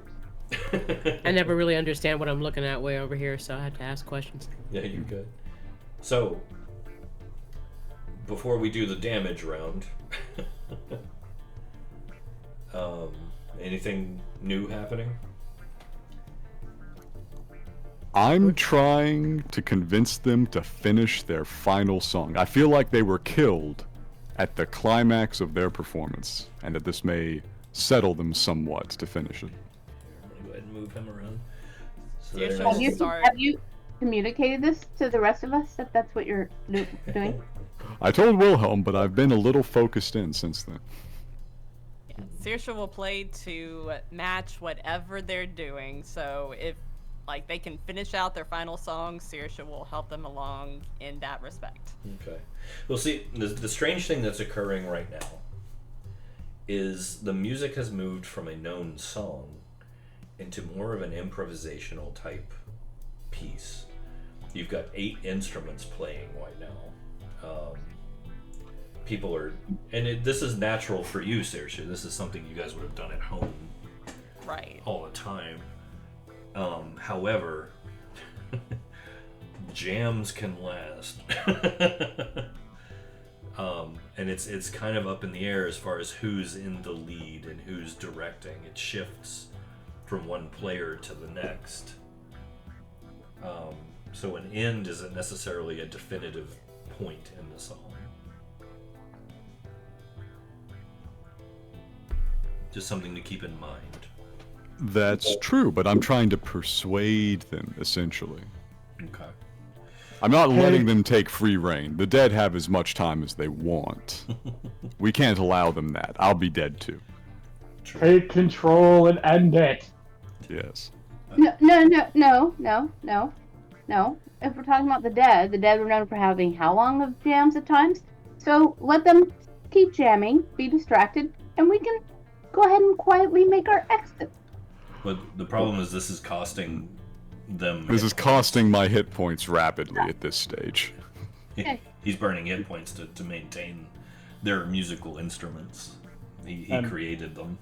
I never really understand what I'm looking at way over here, so I have to ask questions. Yeah, you're good. So, before we do the damage round, anything new happening? I'm trying to convince them to finish their final song. I feel like they were killed at the climax of their performance, and that this may settle them somewhat to finish it. I'm gonna go ahead and move him around. So Yeah, they're sure. nice Have Have you, start. have you communicated this to the rest of us, if that's what you're doing? I told Wilhelm, but I've been a little focused in since then. Saoirse will play to match whatever they're doing. So if like they can finish out their final song, Saoirse will help them along in that respect. Okay. Well, see, the strange thing that's occurring right now is the music has moved from a known song into more of an improvisational type piece. You've got 8 instruments playing right now. People are, and this is natural for you, Saoirse. This is something you guys would have done at home, Right. all the time. However, jams can last. And it's kind of up in the air as far as who's in the lead and who's directing. It shifts from one player to the next. So an end isn't necessarily a definitive point in the song. Just something to keep in mind. That's true, but I'm trying to persuade them, essentially. Okay. I'm not letting them take free reign. The dead have as much time as they want. We can't allow them that. I'll be dead too. Take control and end it. Yes. No. If we're talking about the dead were known for having how long of jams at times? So let them keep jamming, be distracted, and we can go ahead and quietly make our exit. But the problem is this is costing them. This is costing my hit points rapidly at this stage. He's burning hit points to maintain their musical instruments. He created them.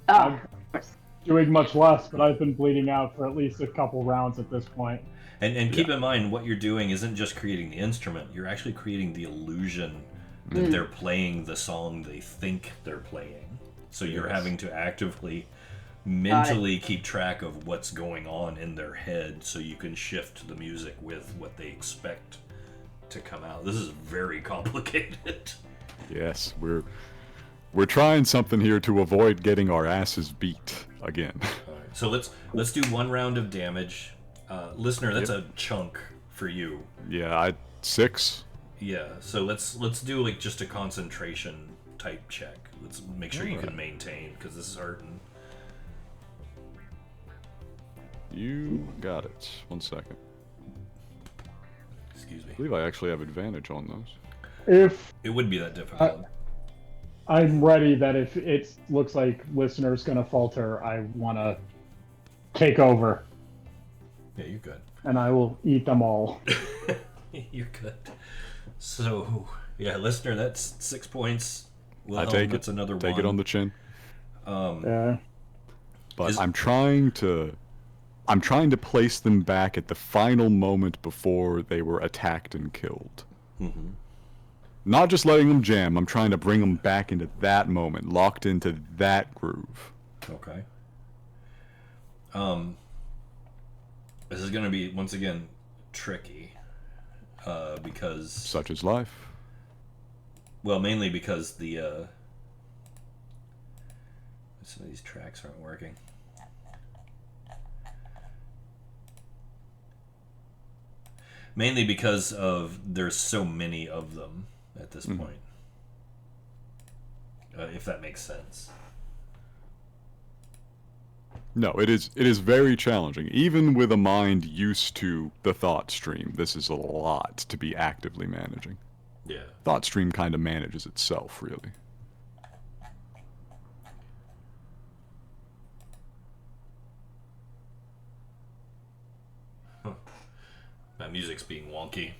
Oh, of course. Doing much less, but I've been bleeding out for at least a couple rounds at this point. And keep in mind, what you're doing isn't just creating the instrument. You're actually creating the illusion that they're playing the song they think they're playing. So you're having to actively, mentally keep track of what's going on in their head so you can shift the music with what they expect to come out. This is very complicated. Yes, we're trying something here to avoid getting our asses beat again. All right, so let's do 1 round of damage. Listener, that's a chunk for you. Yeah, 6. Yeah, so let's do like just a concentration type check. Let's make sure you can maintain, because this is hurting. You got it. 1 second. Excuse me. I believe I actually have advantage on those. If It would be that difficult. I'm ready that if it looks like listeners gonna falter, I wanna take over Yeah, you're good. and I will eat them all. You're good. So, yeah, listener, that's 6 points. Wilhelm, I take that's it. another Take 1. it on the chin. Yeah. But I'm trying to place them back at the final moment before they were attacked and killed. Mm-hmm. Not just letting them jam. I'm trying to bring them back into that moment, locked into that groove. Okay. This is going to be, once again, tricky. Because... Such is life. Well, mainly because the, some of these tracks aren't working. Mainly because of there's so many of them at this point. If that makes sense. No, it is very challenging. Even with a mind used to the thought stream, this is a lot to be actively managing. Yeah. Thought stream kind of manages itself, really. Huh. My music's being wonky.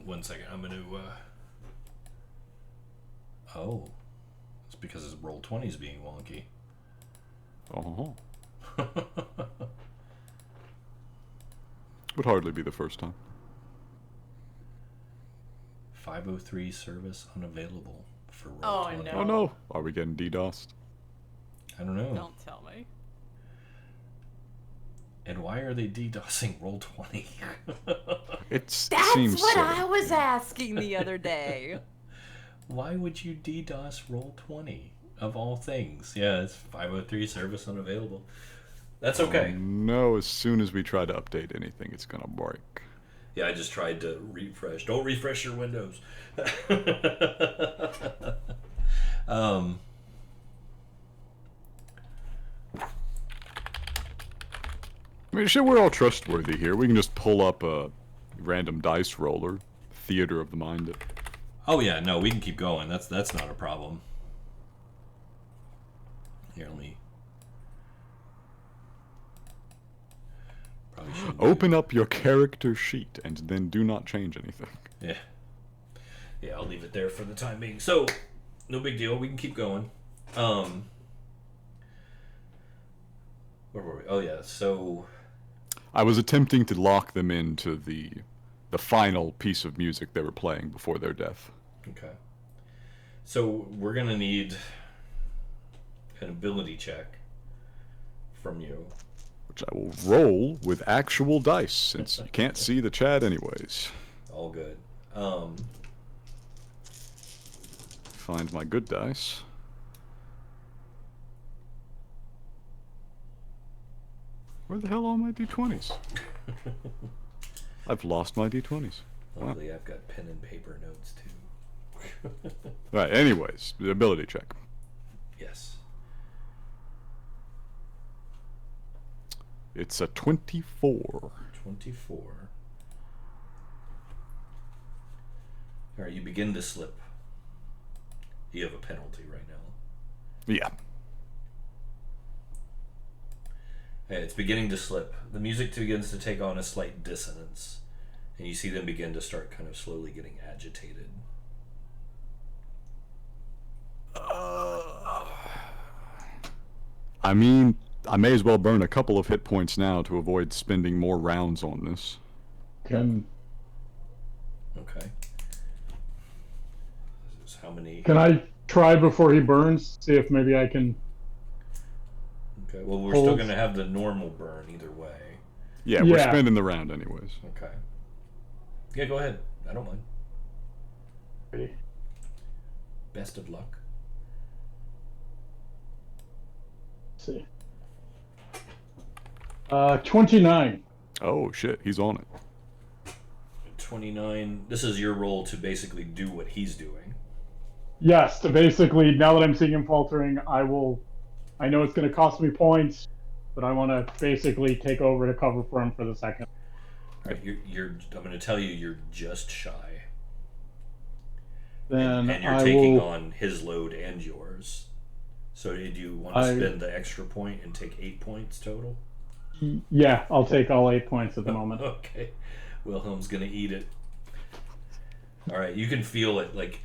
1 second, I'm gonna, Oh. It's because his Roll20's being wonky. Oh. Would hardly be the first time. 503 service unavailable for Roll20. Oh, no. Oh no! Are we getting DDoSed? I don't know. Don't tell me. And why are they DDoSing Roll20? It That's seems what silly. I was asking the other day. Why would you DDoS Roll20 of all things? Yeah, it's 503 service unavailable. That's okay. No, as soon as we try to update anything, it's gonna break. Yeah, I just tried to refresh. Don't refresh your Windows. I mean, shit, we're all trustworthy here. We can just pull up a random dice roller. Theater of the mind. Oh yeah, no, we can keep going. That's not a problem. Here, let me. Probably shouldn't. Open up your character sheet and then do not change anything. Yeah. Yeah, I'll leave it there for the time being. So, no big deal. We can keep going. Where were we? Oh yeah. So. I was attempting to lock them into the final piece of music they were playing before their death. Okay. So we're gonna need an ability check from you. Which I will roll with actual dice, since you can't see the chat anyways. All good. Find my good dice. Where the hell are my d20s? I've lost my d20s. Luckily, I've got pen and paper notes too. Right, anyways, the ability check. Yes. It's a 24. 24. Alright, you begin to slip. You have a penalty right now. Yeah. Okay, it's beginning to slip. The music begins to take on a slight dissonance. And you see them begin to start kind of slowly getting agitated. I mean, I may as well burn a couple of hit points now to avoid spending more rounds on this. Can Okay. This is how many... I try before he burns? See if maybe I can. Okay, well, we're still going to have the normal burn either way. Yeah, we're Yeah. spending the round anyways. Okay. Yeah, go ahead. I don't mind. Ready? Best of luck. Let's see. 29. Oh shit, he's on it. 29. This is your role to basically do what he's doing. Yes, to basically, now that I'm seeing him faltering, I know it's going to cost me points, but I want to basically take over to cover for him for the second. All right, I'm going to tell you, you're just shy. Then And you're taking on his load and yours. So do you want to spend the extra point and take 8 points total? Yeah, I'll take all 8 points at the moment. Okay. Wilhelm's going to eat it. All right, you can feel it. Like,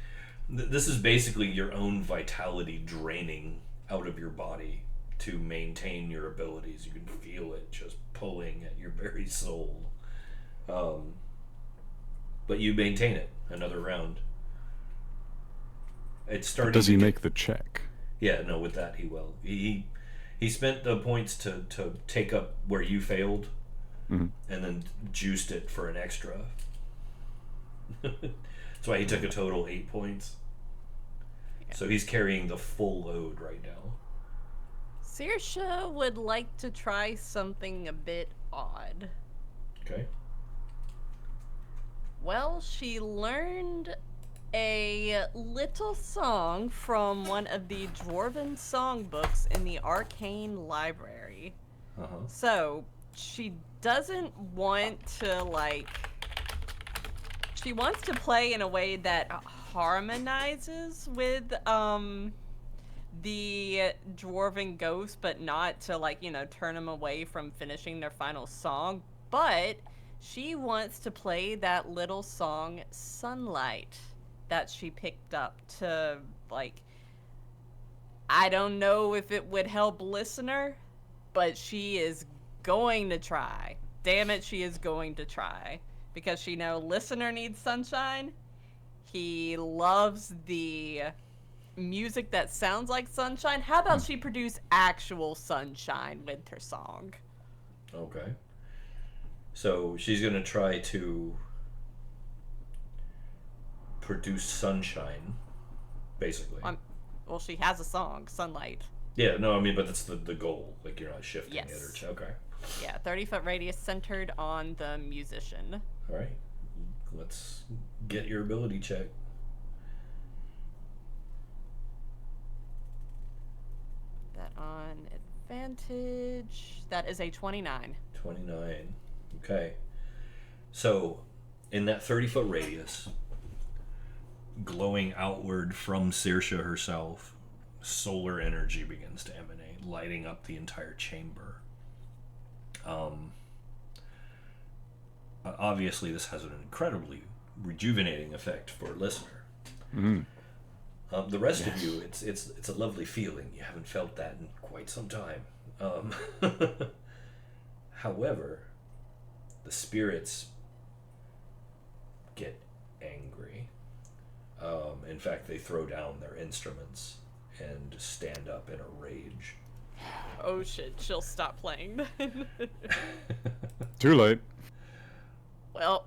this is basically your own vitality draining out of your body to maintain your abilities. You can feel it just pulling at your very soul. But you maintain it another round. It's starting. Does he make the check? Yeah, no, with that he will. He spent the points to take up where you failed, and then juiced it for an extra. That's why he took a total 8 points. So he's carrying the full load right now. Saoirse would like to try something a bit odd. Okay. Well, she learned a little song from one of the Dwarven songbooks in the Arcane Library. Uh-huh. So, she doesn't want to, she wants to play in a way that harmonizes with, the Dwarven ghost, but not to, turn them away from finishing their final song. But she wants to play that little song, Sunlight, that she picked up to, I don't know if it would help listener, but she is going to try. Damn it, she is going to try. Because she knows listener needs sunshine. He loves the music that sounds like sunshine. How about she produce actual sunshine with her song? Okay. So she's going to try to produce sunshine, basically. Well, she has a song, Sunlight. Yeah, no, I mean, but that's the goal. Like, you're not shifting Yes. it or... Okay. Yeah, 30-foot radius centered on the musician. All right. Let's get your ability check. That on advantage. That is a 29. 29. Okay. So, in that 30-foot radius, glowing outward from Saoirse herself, solar energy begins to emanate, lighting up the entire chamber. Obviously, this has an incredibly rejuvenating effect for a listener. Mm. The rest of you, it's a lovely feeling. You haven't felt that in quite some time. However, the spirits get angry. In fact, they throw down their instruments and stand up in a rage. Oh shit, she'll stop playing then. Too late. Well,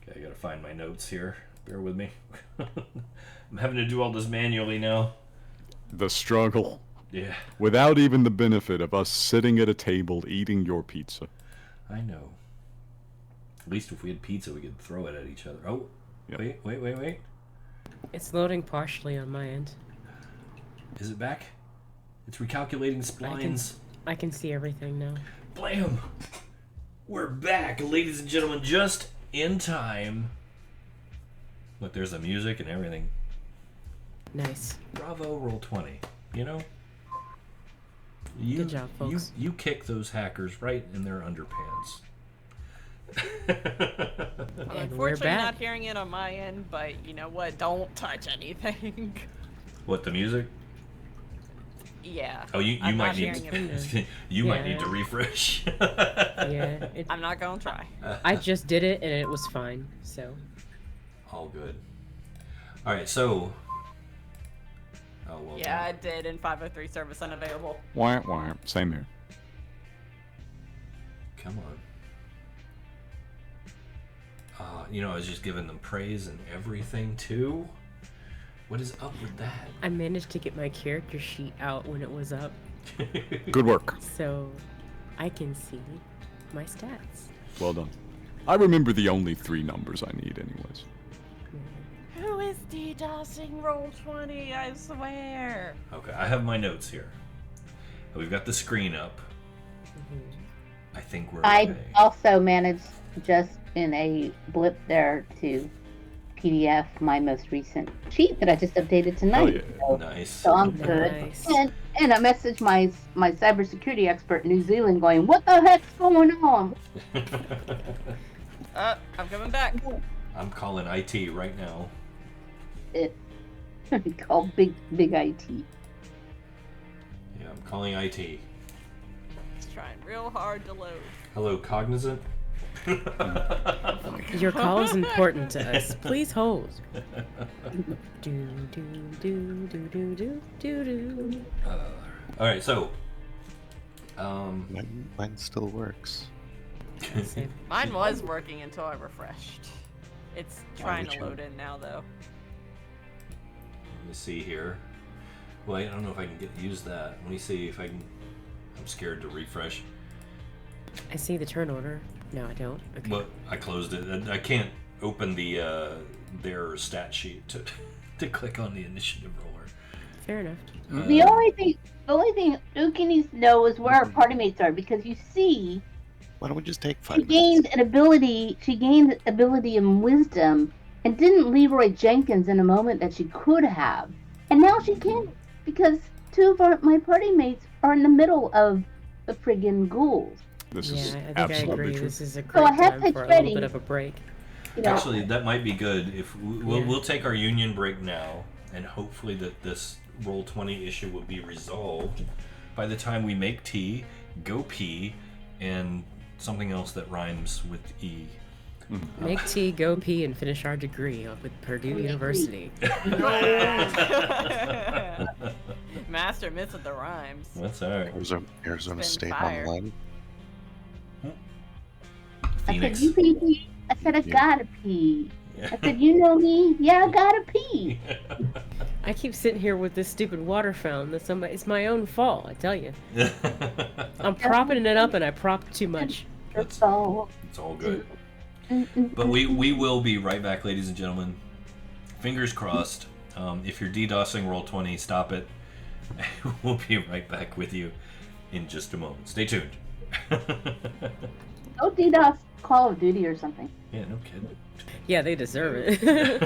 Okay, I gotta find my notes here. Bear with me. I'm having to do all this manually now. The struggle. Yeah, Without even the benefit of us sitting at a table eating your pizza. I know. At least if we had pizza, we could throw it at each other. Oh, Yep. wait. It's loading partially on my end. Is it back? It's recalculating splines. I can see everything now. Blam! We're back, ladies and gentlemen, just in time. Look, there's the music and everything. Nice. Bravo, roll 20. You know? Good job, folks. You kick those hackers right in their underpants. I'm And unfortunately we're back. not hearing it on my end, but you know what? Don't touch anything. What, the music? Yeah. Oh, you I'm might not need hearing it. to, you might Yeah. need to refresh. Yeah, I'm not gonna try. I just did it and it was fine. So All good. All right, so. Oh well. Yeah, I did in 503 service unavailable. Wah, wah. Same here. Come on. You know, I was just giving them praise and everything too. What is up with that? I managed to get my character sheet out when it was up, Good work. so I can see my stats. Well done. I remember the only 3 numbers I need anyways. Who is DDoSing roll 20? I swear. Okay, I have my notes here. We've got the screen up. I think we're I okay. also managed just in a blip there to PDF my most recent sheet that I just updated tonight. Oh, Nice. So I'm good. Nice. And I messaged my cybersecurity expert in New Zealand going, what the heck's going on? I'm coming back. I'm calling IT right now. It called big IT. Yeah, I'm calling IT. It's trying real hard to load. Hello, Cognizant? Your call is important to us. Please hold. Do do do do do do do do. All right, so. Mine still works. Same. Mine was working until I refreshed. It's trying would to you? load in now, though. Let me see here. Well, I don't know if I can use that. Let me see if I can. I'm scared to refresh. I see the turn order. No, I don't. Okay. But I closed it. I can't open the their stat sheet to click on the initiative roller. Fair enough. The only thing Uki needs to know is where our party mates are, because you see, Why don't we just take 5 she minutes? gained ability and wisdom, and didn't Leroy Jenkins in a moment that she could have, and now she can't because 2 of my party mates are in the middle of the friggin' ghouls. This Yeah, is I think I absolutely agree. true. This is a So I great have time pitch for a ready. little bit of a break. You know, Actually, that might be good. If we'll, Yeah. we'll take our union break now, and hopefully that this roll 20 issue will be resolved by the time we make tea, go pee, and something else that rhymes with E. Make tea, go pee, and finish our degree with Purdue University. Master miss with the rhymes. That's all right. Arizona Spin State fire. online. I Phoenix. said, you pee. I said, I Yeah. gotta pee. Yeah. I said, you know me? Yeah, I gotta pee. I keep sitting here with this stupid water fountain. It's my own fault, I tell you. I'm propping it up and I prop too much. That's all. It's all good. But we will be right back, ladies and gentlemen. Fingers crossed. If you're DDoSing roll 20, stop it. We'll be right back with you in just a moment. Stay tuned. Go DDoS Call of Duty or something. Yeah, no kidding. Yeah, they deserve it.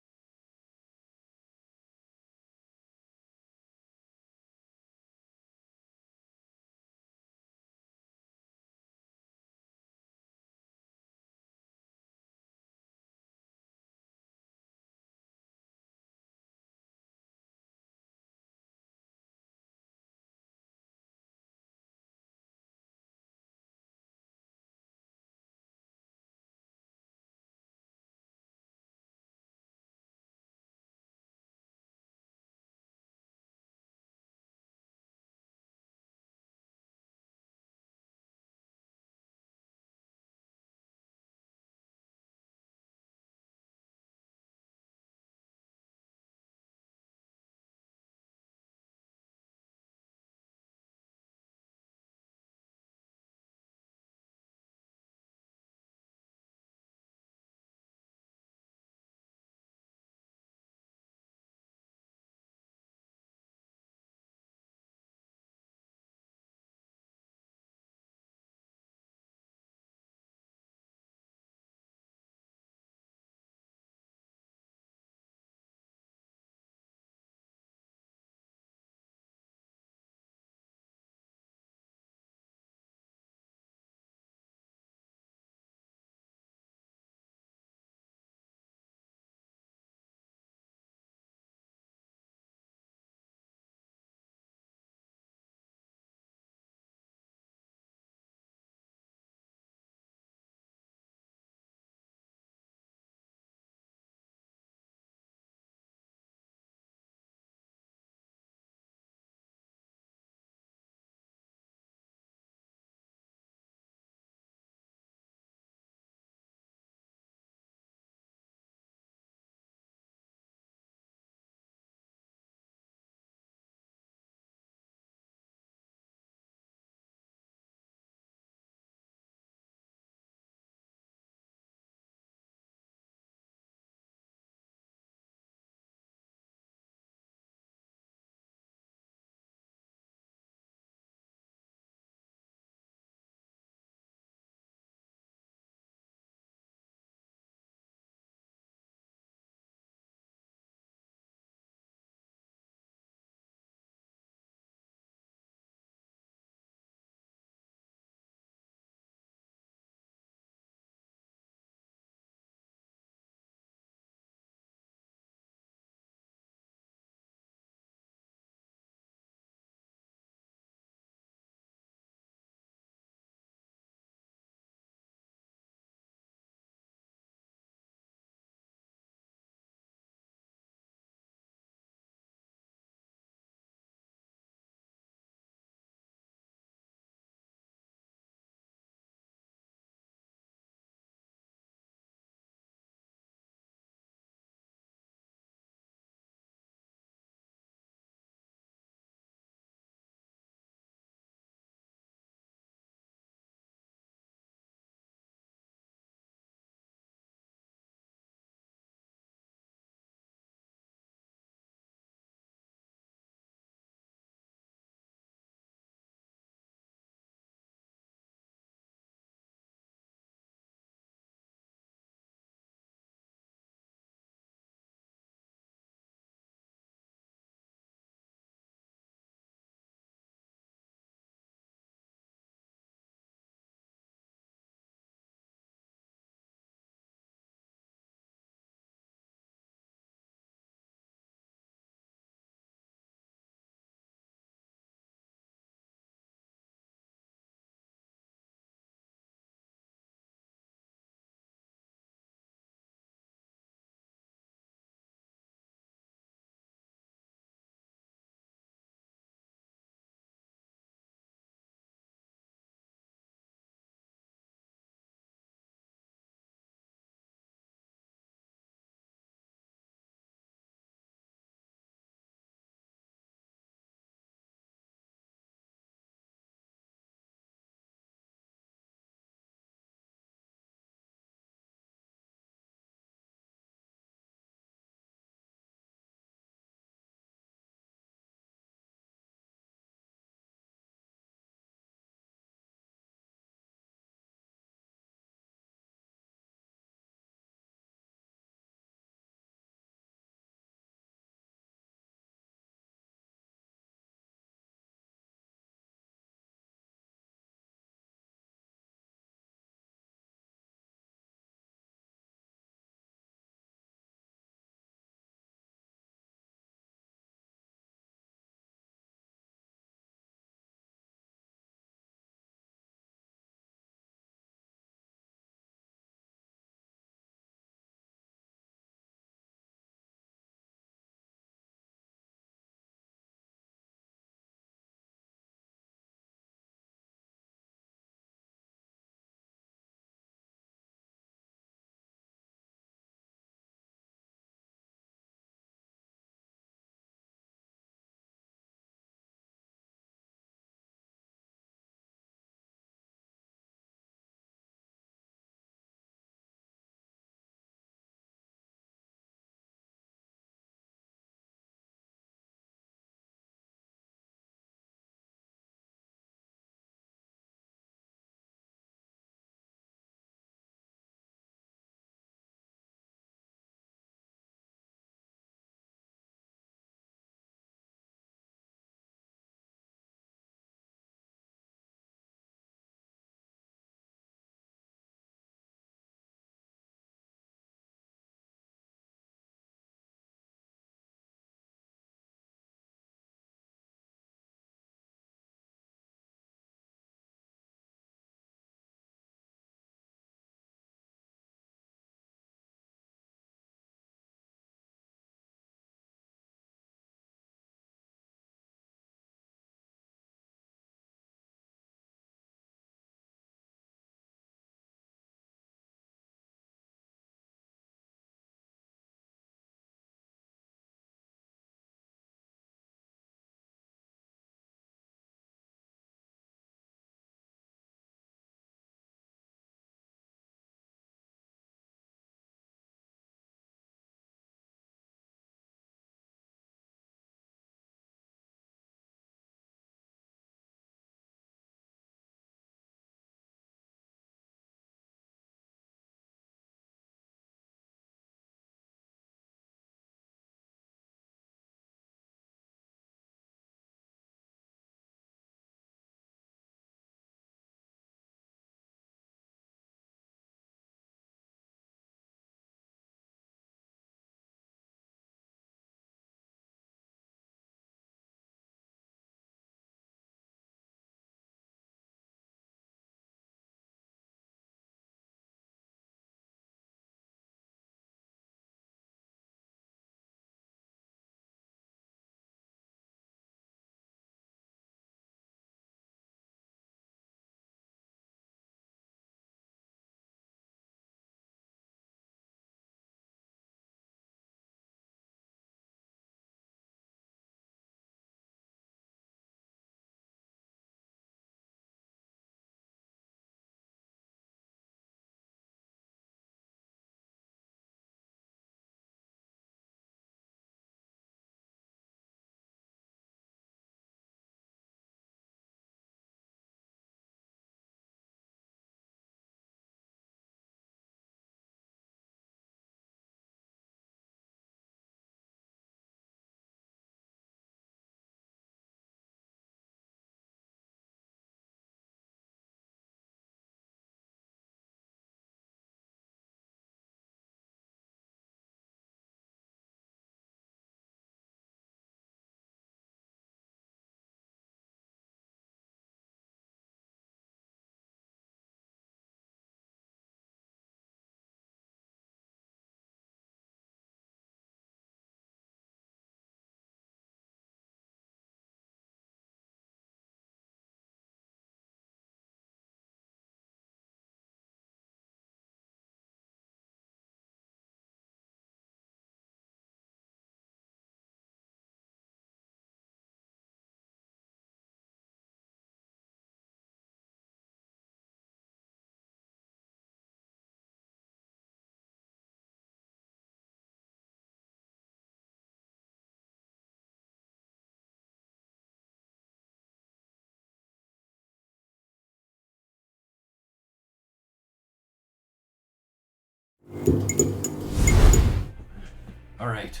All right.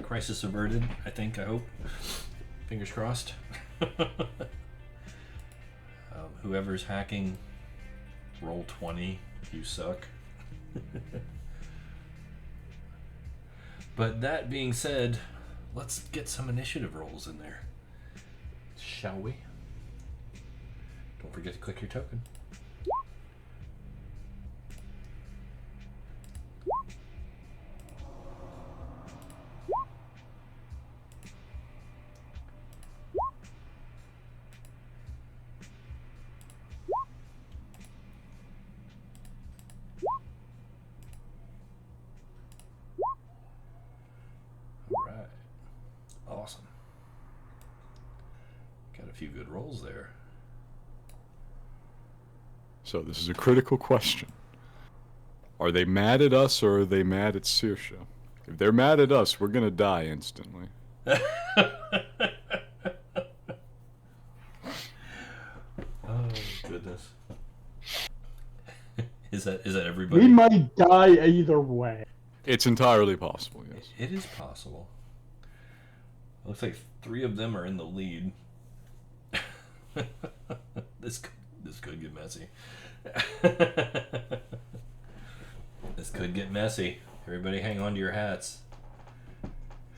Crisis averted, I think, I hope. Fingers crossed. Whoever's hacking, roll 20. You suck. But that being said, let's get some initiative rolls in there. Shall we? Don't forget to click your token. Alright. Awesome. Got a few good rolls there. So this is a critical question. Are they mad at us or are they mad at Saoirse? If they're mad at us, we're gonna die instantly. Oh goodness. Is that everybody? We might die either way. It's entirely possible, yes. It is possible. Looks like 3 of them are in the lead. This could get messy. This could get messy. Everybody hang on to your hats.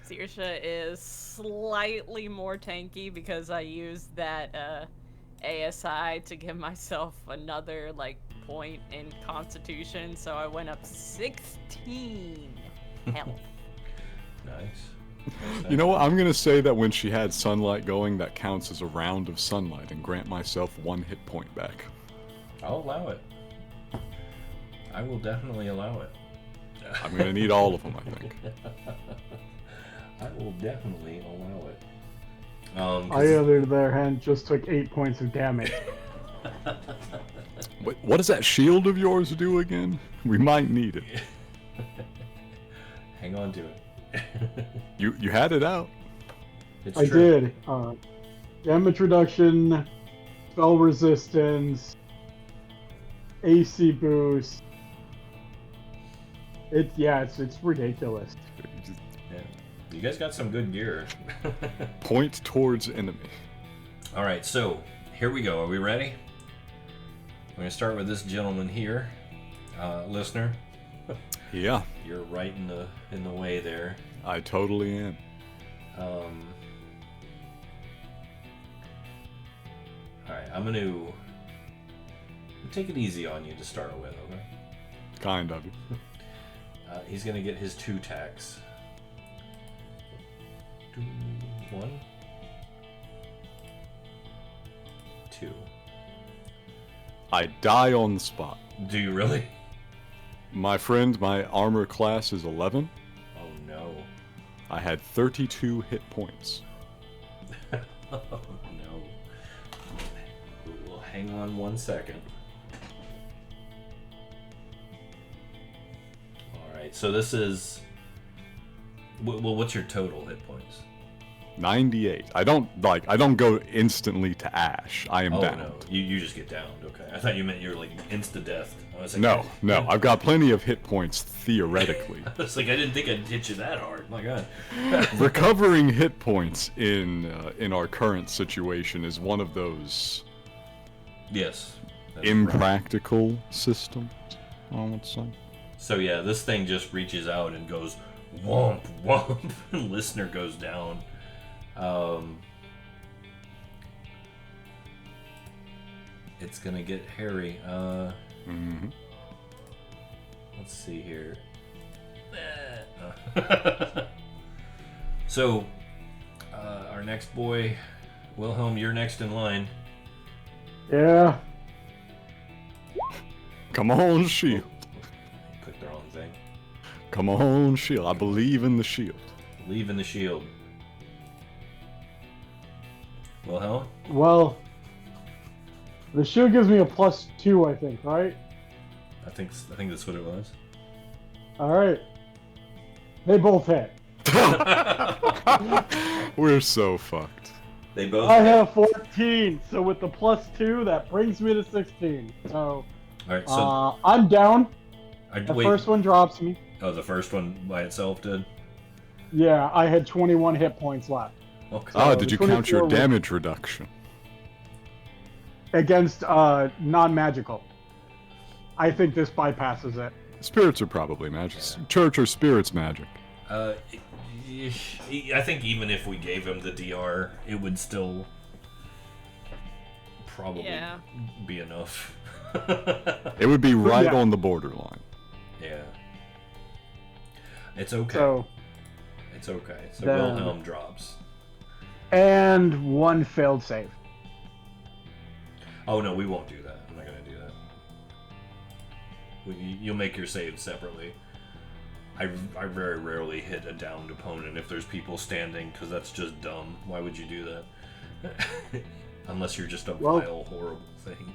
Saoirse is slightly more tanky because I used that ASI to give myself another point in Constitution, so I went up 16 health. Nice. You know what? I'm gonna say that when she had sunlight going, that counts as a round of sunlight and grant myself 1 hit point back. I'll allow it. I will definitely allow it. I'm gonna need all of them, I think. I will definitely allow it. I, on the other hand, just took 8 points of damage. Wait, what does that shield of yours do again? We might need it. Hang on to it. You had it out. It's I true. did. Damage reduction, spell resistance, AC boost. It's ridiculous. Yeah. You guys got some good gear. Point towards enemy. All right, so here we go. Are we ready? I'm going to start with this gentleman here, listener. Yeah, You're right in the way there. I totally am. All right, I'm going to take it easy on you to start with, okay? Kind of. He's going to get his 2 attacks. 1, 2. I die on the spot. Do you really? My friend, my armor class is 11. Oh no. I had 32 hit points. Oh no. We'll hang on 1 second. Alright, so this is... Well, what's your total hit points? 98. I don't go instantly to ash. I am down. No, you just get downed. Okay, I thought you meant you're insta-death. I was like, No, I've got plenty of hit points theoretically. I was like, I didn't think I'd hit you that hard. My God. Recovering hit points in our current situation is one of those Yes. That's impractical systems, I would say. So yeah, this thing just reaches out and goes womp womp, and listener goes down. It's gonna get hairy. Let's see here. So, our next boy, Wilhelm, you're next in line. Yeah. Come on, shield. Clicked the wrong thing. Come on, shield. I believe in the shield. Leave in the shield. Wilhelm? Well, the shield gives me a +2, I think, right? I think that's what it was. Alright. They both hit. We're so fucked. They both. I have 14, so with the +2, that brings me to 16. So, All right, so I'm down. The first one drops me. Oh, the first one by itself did? Yeah, I had 21 hit points left. Okay. Did you count your damage reduction? Against non-magical. I think this bypasses it. Spirits are probably magic. Church or spirits magic. I think even if we gave him the DR, it would still probably be enough. It would be right on the borderline. Yeah. It's okay. So, it's okay. So Wilhelm drops. And one failed save. Oh no, we won't do that. I'm not gonna do that. You'll make your save separately. I very rarely hit a downed opponent if there's people standing, because that's just dumb. Why would you do that? Unless you're just a vile, horrible thing.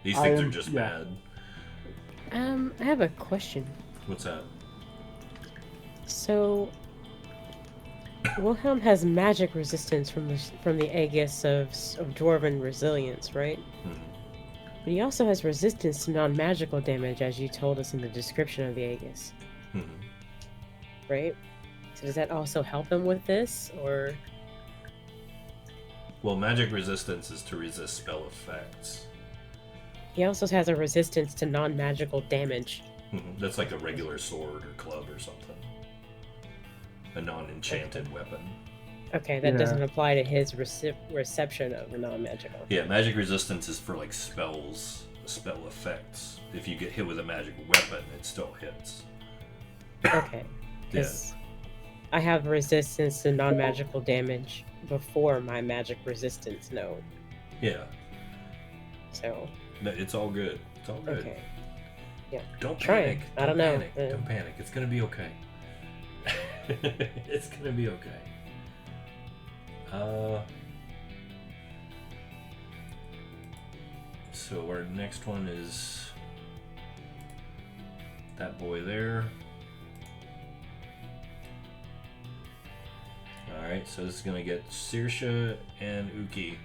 These things are just bad. I have a question. What's that? So, Wilhelm has magic resistance from the Aegis of Dwarven Resilience, right? Mm-hmm. But he also has resistance to non-magical damage, as you told us in the description of the Aegis. Mm-hmm. Right? So does that also help him with this, or...? Well, magic resistance is to resist spell effects. He also has a resistance to non-magical damage. Mm-hmm. That's like a regular sword or club or something. A non-enchanted weapon. Okay, that doesn't apply to his reception of the non-magical. Yeah, magic resistance is for like spells, spell effects. If you get hit with a magic weapon, it still hits. Okay. Because I have resistance to non-magical damage before my magic resistance node. Yeah. So. It's all good. It's all good. Okay. Yeah. Don't panic. panic. I don't know. Don't panic. It's gonna be okay. It's gonna be okay. So our next one is that boy there. Alright, so this is gonna get Saoirse and Uki.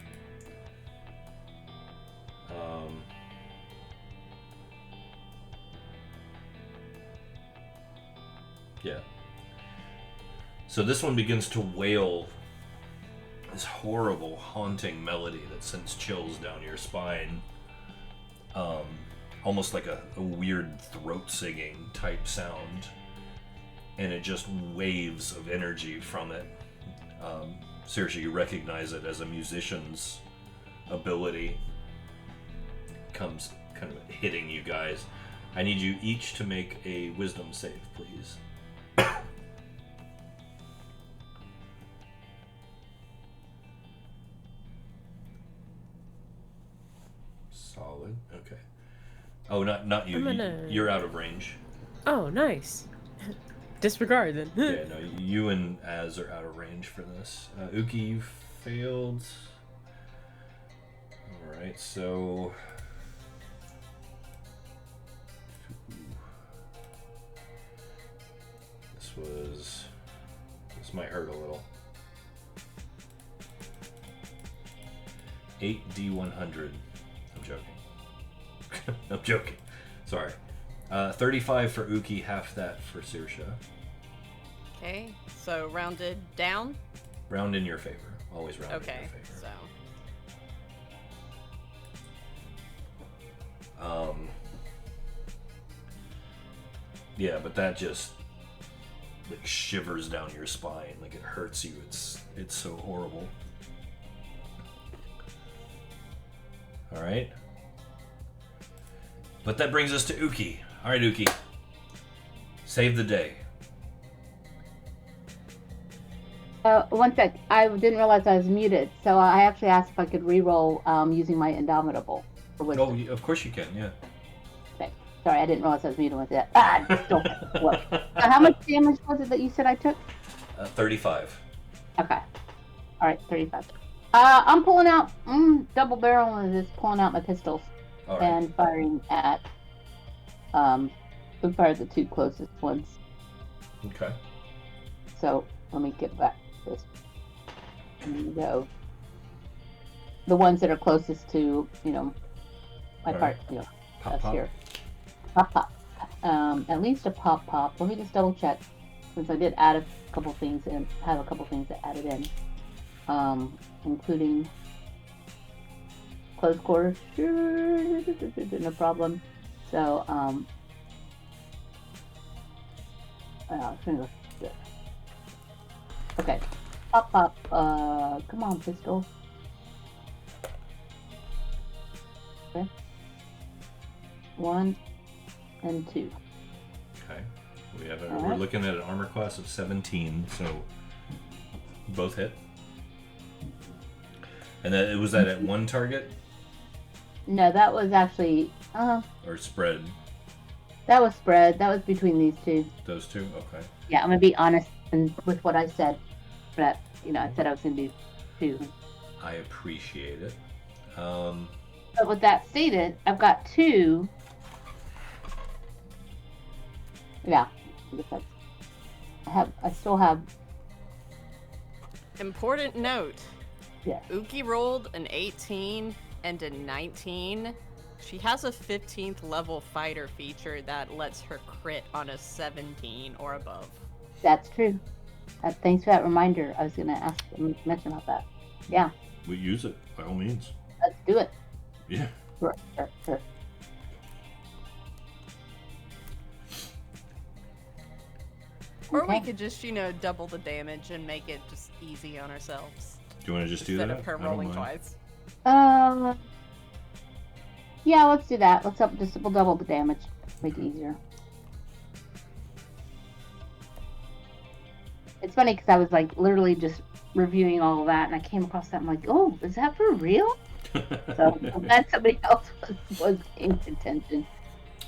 Yeah. So this one begins to wail this horrible, haunting melody that sends chills down your spine. Almost like a weird throat singing type sound. And it just waves of energy from it. Seriously, you recognize it as a musician's ability. Comes kind of hitting you guys. I need you each to make a wisdom save, please. Solid. Okay. Oh, not you. You're out of range. Oh, nice. Disregard then. Yeah, no, you and Az are out of range for this. Uki, you failed. Alright, so... This might hurt a little. 8d100. I'm joking. I'm joking. Sorry. 35 for Uki, half that for Saoirse. Okay, so rounded down? Round in your favor. Always round in your favor. So. Yeah, but that just like shivers down your spine, like it hurts you. It's so horrible. All right. But that brings us to Uki. All right, Uki. Save the day. One sec. I didn't realize I was muted, so I actually asked if I could reroll using my Indomitable for wisdom. Oh, of course you can. Yeah. Okay. Sorry, I didn't realize I was muted with that. Don't. Well, so how much damage was it that you said I took? 35. Okay. All right, 35. I'm pulling out, double barrel and just pulling out my pistols and firing at, fire the two closest ones. Okay. So let me get back to this. There you go. The ones that are closest to, my part, Pop, us pop. here. At least a pop. Let me just double check, since I did add a couple things in. Have a couple things that added in, including close quarters. No problem. So okay, pop. Come on, pistol. Okay. 1 and 2. Okay. We have All we're right. looking at an armor class of 17, so both hit. And then was that at one target No, that was actually or spread? that was spread. That was between these two. Those two? Okay. Yeah, I'm gonna be honest with what I said. But I said I was gonna do 2. I appreciate it. But with that stated, I've got 2. Yeah, I guess I still have. Important note. Yeah. Uki rolled an 18 and a 19. She has a 15th level fighter feature that lets her crit on a 17 or above. That's true. Thanks for that reminder. I was gonna mention about that. Yeah, We use it by all means. let's do it. Yeah. Sure. Or we Okay. could just, double the damage and make it just easy on ourselves. Do you want to just do Instead that? of her I don't rolling mind. twice. Yeah, let's do that. We'll double the damage. Make it easier. It's funny because I was like literally just reviewing all of that, and I came across that. I'm like, oh, is that for real? So I'm glad somebody else was paying attention.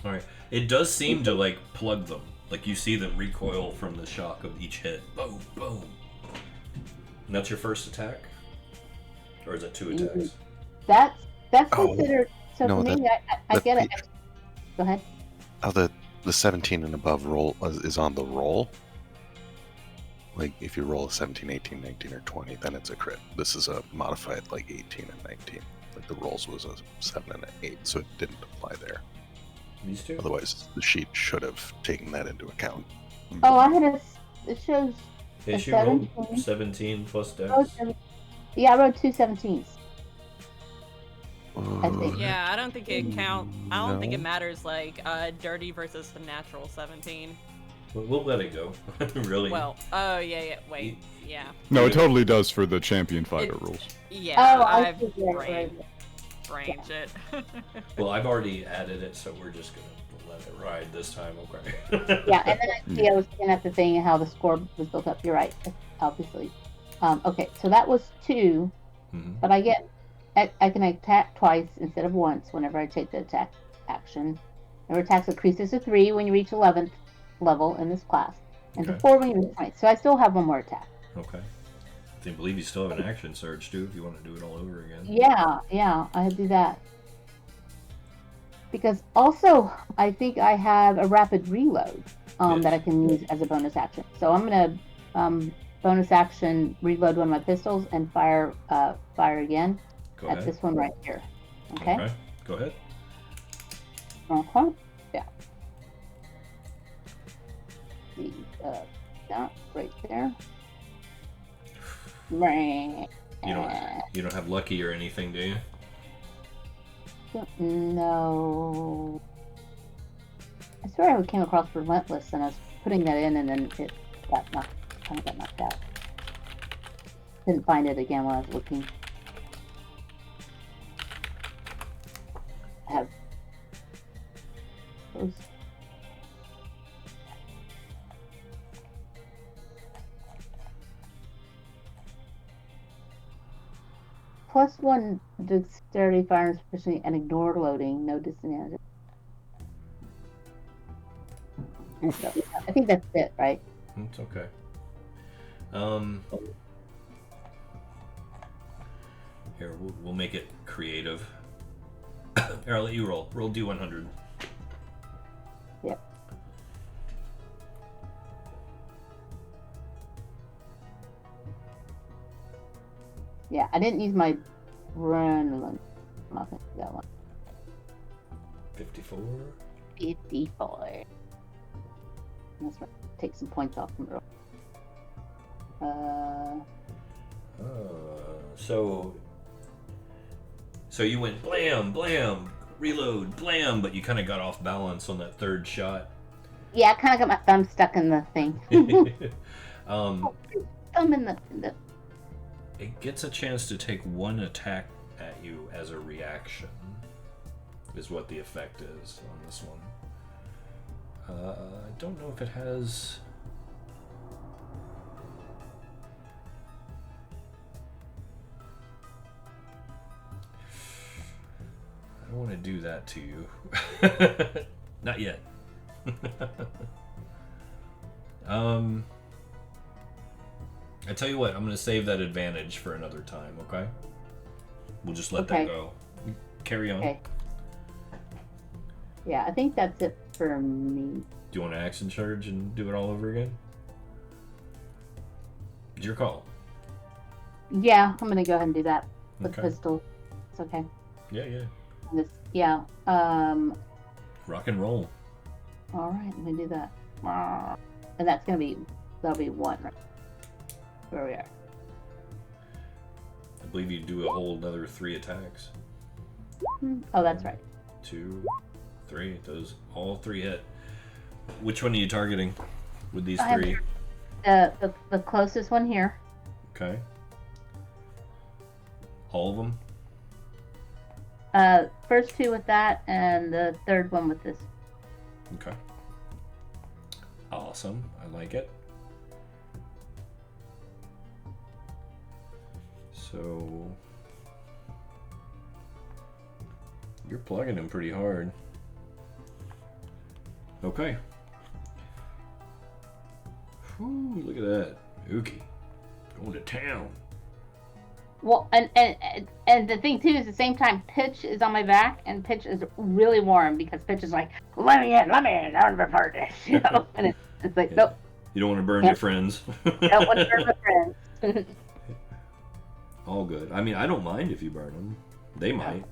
All right. It does seem to like plug them. Like you see them recoil from the shock of each hit. Boom, boom. And that's your first attack, or is it 2 attacks? That's Oh, considered. So no, for me, I that get it. feature- Go ahead. Oh, the 17 and above roll is on the roll. Like if you roll a 17, 18, 19, or 20, then it's a crit. This is a modified like 18 and 19. Like the rolls was a 7 and an 8, so it didn't apply there. These two? Otherwise, the sheet should have taken that into account. Oh, I had it shows. Yeah, a she rolled 17. 17 plus dex. Yeah, I wrote 2 17s. I think. Yeah, I don't think it count. I don't think it No. matters like dirty versus the natural 17. We'll let it go. Really? Well, oh yeah, wait, yeah. No, it totally does for the champion fighter rules. Yeah, Oh, I I've see. Right. brained it. Well, I've already added it, so we're just gonna let it ride this time. Okay. Yeah, and then I was looking at the thing and how the score was built up. You're right, obviously. Okay, so that was 2, Mhm. but I can attack twice instead of once whenever I take the attack action. Number of attacks increases to 3 when you reach 11th level in this class, and to Okay. 4 when you reach 20. So I still have 1 more attack. Okay. I believe you still have an action surge too, if you want to do it all over again. Yeah, I do that. Because also, I think I have a rapid reload Yes. that I can use as a bonus action. So I'm gonna bonus action reload one of my pistols and fire again Go at ahead. this one right here. Okay. Go ahead. Uh-huh. Yeah. See, that right there. Right. You don't have lucky or anything, do you? No. I swear I came across Relentless and I was putting that in and then it got knocked out. Didn't find it again when I was looking. I have those. +1 dexterity, fire, and proficiency, and ignore loading. No disadvantage. Oof. So, I think that's it, right? It's okay. Here, we'll make it creative. Here, I'll let you roll. Roll D100. Yep. Yeah, I didn't use my adrenaline. I'm not gonna do that one. 54. 54. Let's take some points off from So you went blam, blam, reload, blam, but you kind of got off balance on that third shot. Yeah, I kind of got my thumb stuck in the thing. Thumb in the. It gets a chance to take one attack at you as a reaction, is what the effect is on this one. I don't know if it has... I don't want to do that to you. Not yet. I tell you what, I'm going to save that advantage for another time, okay? We'll just let that go. Carry on. Okay. Yeah, I think that's it for me. Do you want to action charge and do it all over again? It's your call. Yeah, I'm going to go ahead and do that with Okay. pistol. It's okay. Yeah. Rock and roll. All right, let me do that. And that'll be 1, right? Where we are. I believe you do a whole another 3 attacks. Oh, that's right. 2, 3. Those all 3 hit. Which one are you targeting with these 3? The closest one here. Okay. All of them? First 2 with that, and the third one with this. Okay. Awesome. I like it. So you're plugging him pretty hard. Okay. Whew, look at that. Uki. Going to town. Well, and the thing too is, at the same time, Pitch is on my back, and Pitch is really warm because Pitch is like, let me in, I want to be part of this, you know. And it's like, nope. You don't want to burn your friends. Don't want to burn my friends. All good. I mean, I don't mind if you burn them. They might.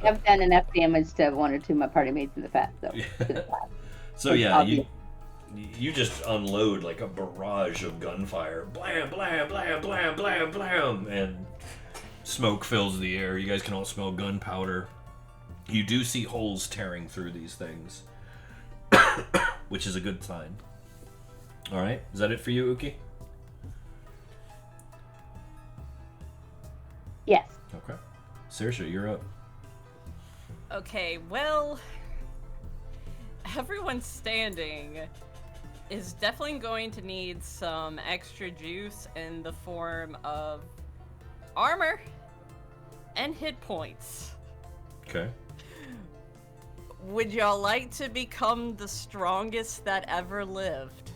I've done enough damage to 1 or 2 of my party mates in the past, so. So yeah, you just unload like a barrage of gunfire. Blam, blam, blam, blam, blam, blam, and smoke fills the air. You guys can all smell gunpowder. You do see holes tearing through these things, which is a good sign. All right, is that it for you, Uki? Yes. Okay. Saoirse, you're up. Okay, well, everyone standing is definitely going to need some extra juice in the form of armor and hit points. Okay. Would y'all like to become the strongest that ever lived?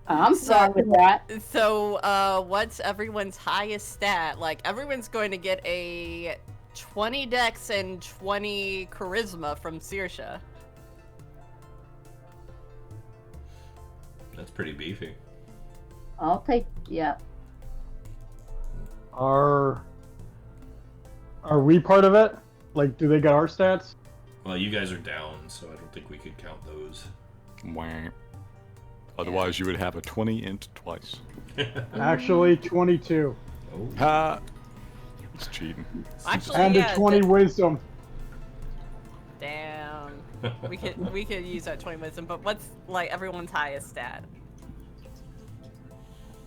I'm sorry with that. So, what's everyone's highest stat? Like, everyone's going to get a 20 dex and 20 charisma from Saoirse. That's pretty beefy. I'll take, yeah. Are we part of it? Like, do they get our stats? Well, you guys are down, so I don't think we could count those. Wah. Otherwise, you would have a 20 int twice. Actually, 22. Oh. Ha! It's cheating. Actually, And yeah, a 20 wisdom. Damn. We could use that 20 wisdom, but what's like everyone's highest stat?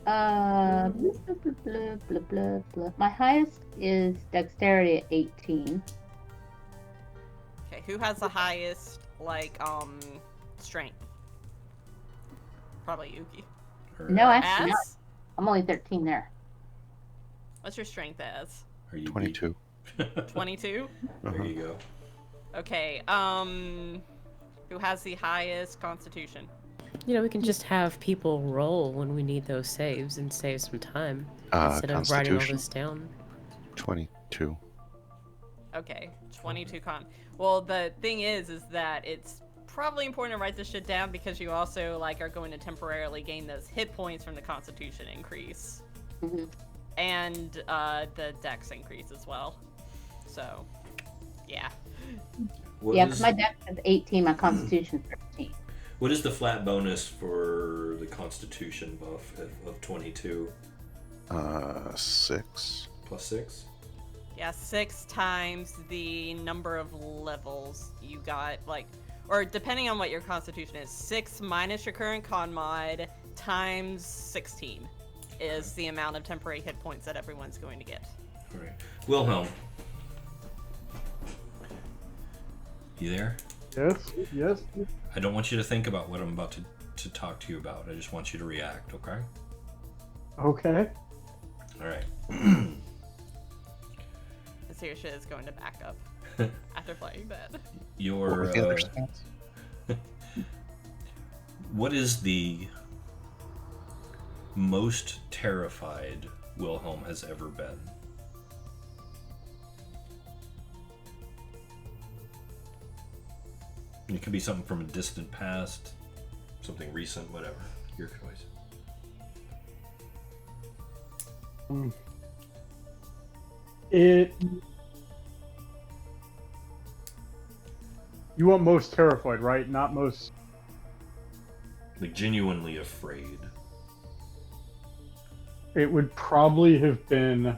Blah, blah, blah, blah, blah, blah. My highest is dexterity at 18. Okay, who has the highest strength? Probably Uki. No, actually not. Az? I'm only 13 there. What's your strength as? Are you 22. 22? There you go. Okay, who has the highest constitution? You know, we can just have people roll when we need those saves and save some time instead of writing all Constitution. this down. 22. Okay, 22 con. Well, the thing is that it's probably important to write this shit down because you also are going to temporarily gain those hit points from the constitution increase. Mm-hmm. and the dex increase as well. So, yeah. What Yeah, is- because my dex is 18, my constitution 13. What is the flat bonus for the Constitution buff of 22 6. plus 6? Yeah, 6 times the number of levels you got, like, or depending on what your constitution is, 6 minus your current con mod times 16 is the amount of temporary hit points that everyone's going to get. All right. Wilhelm. You there? Yes. I don't want you to think about what I'm about to talk to you about. I just want you to react, okay? Okay. All right. Saoirse is going to back up after playing that. What Your were the other stats? what is the most terrified Wilhelm has ever been? It could be something from a distant past, something recent, whatever. Your choice. You want most terrified, right? Not most. Like genuinely afraid. It would probably have been.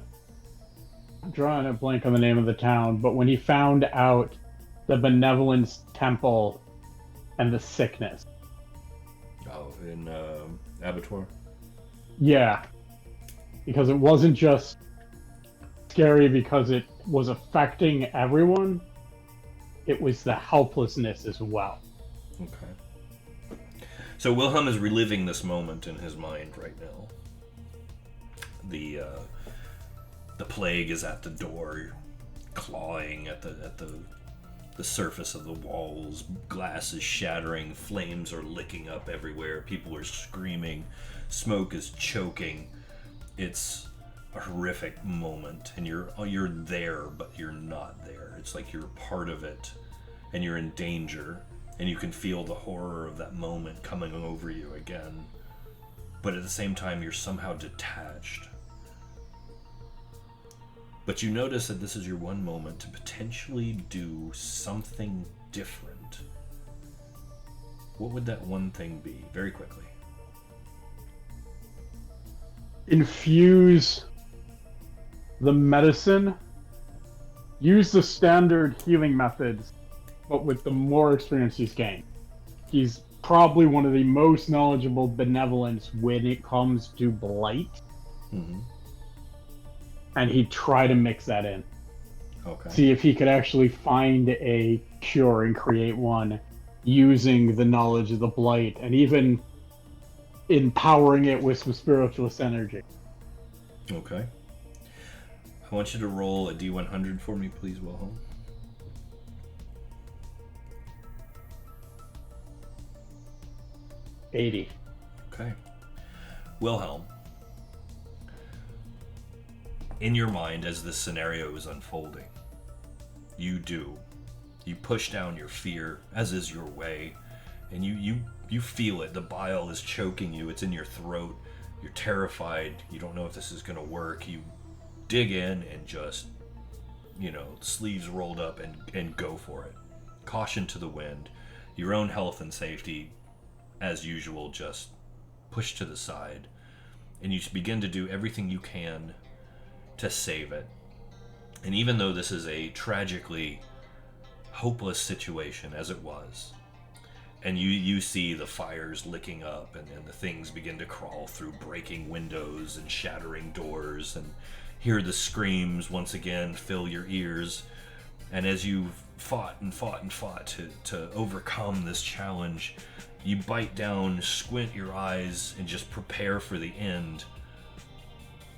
I'm drawing a blank on the name of the town, but when he found out the Benevolence Temple and the sickness. Oh, in Abattoir? Yeah. Because it wasn't just scary because it was affecting everyone, it was the helplessness as well. Okay. So Wilhelm is reliving this moment in his mind right now. The plague is at the door, clawing at the surface of the walls. Glass is shattering. Flames are licking up everywhere. People are screaming. Smoke is choking. It's a horrific moment, and you're there, but you're not there. It's like you're part of it, and you're in danger, and you can feel the horror of that moment coming over you again. But at the same time, you're somehow detached. But you notice that this is your one moment to potentially do something different. What would that one thing be? Very quickly. Infuse the medicine. Use the standard healing methods, but with the more experience he's gained. He's probably one of the most knowledgeable benevolents when it comes to blight. Mm-hmm. And he'd try to mix that in. Okay. See if he could actually find a cure and create one using the knowledge of the blight and even empowering it with some spiritualist energy. Okay. I want you to roll a D100 for me, please, Wilhelm. $80. Okay. Wilhelm, in your mind as this scenario is unfolding, you push down your fear, as is your way, and you feel it. The bile is choking you. It's in your throat. You're terrified. You don't know if this is going to work. You dig in and just, sleeves rolled up and go for it. Caution to the wind. Your own health and safety, as usual, just pushed to the side. And you begin to do everything you can to save it. And even though this is a tragically hopeless situation, as it was, and you see the fires licking up and the things begin to crawl through breaking windows and shattering doors, and hear the screams once again fill your ears, and as you've fought and fought and fought to overcome this challenge, you bite down, squint your eyes, and just prepare for the end,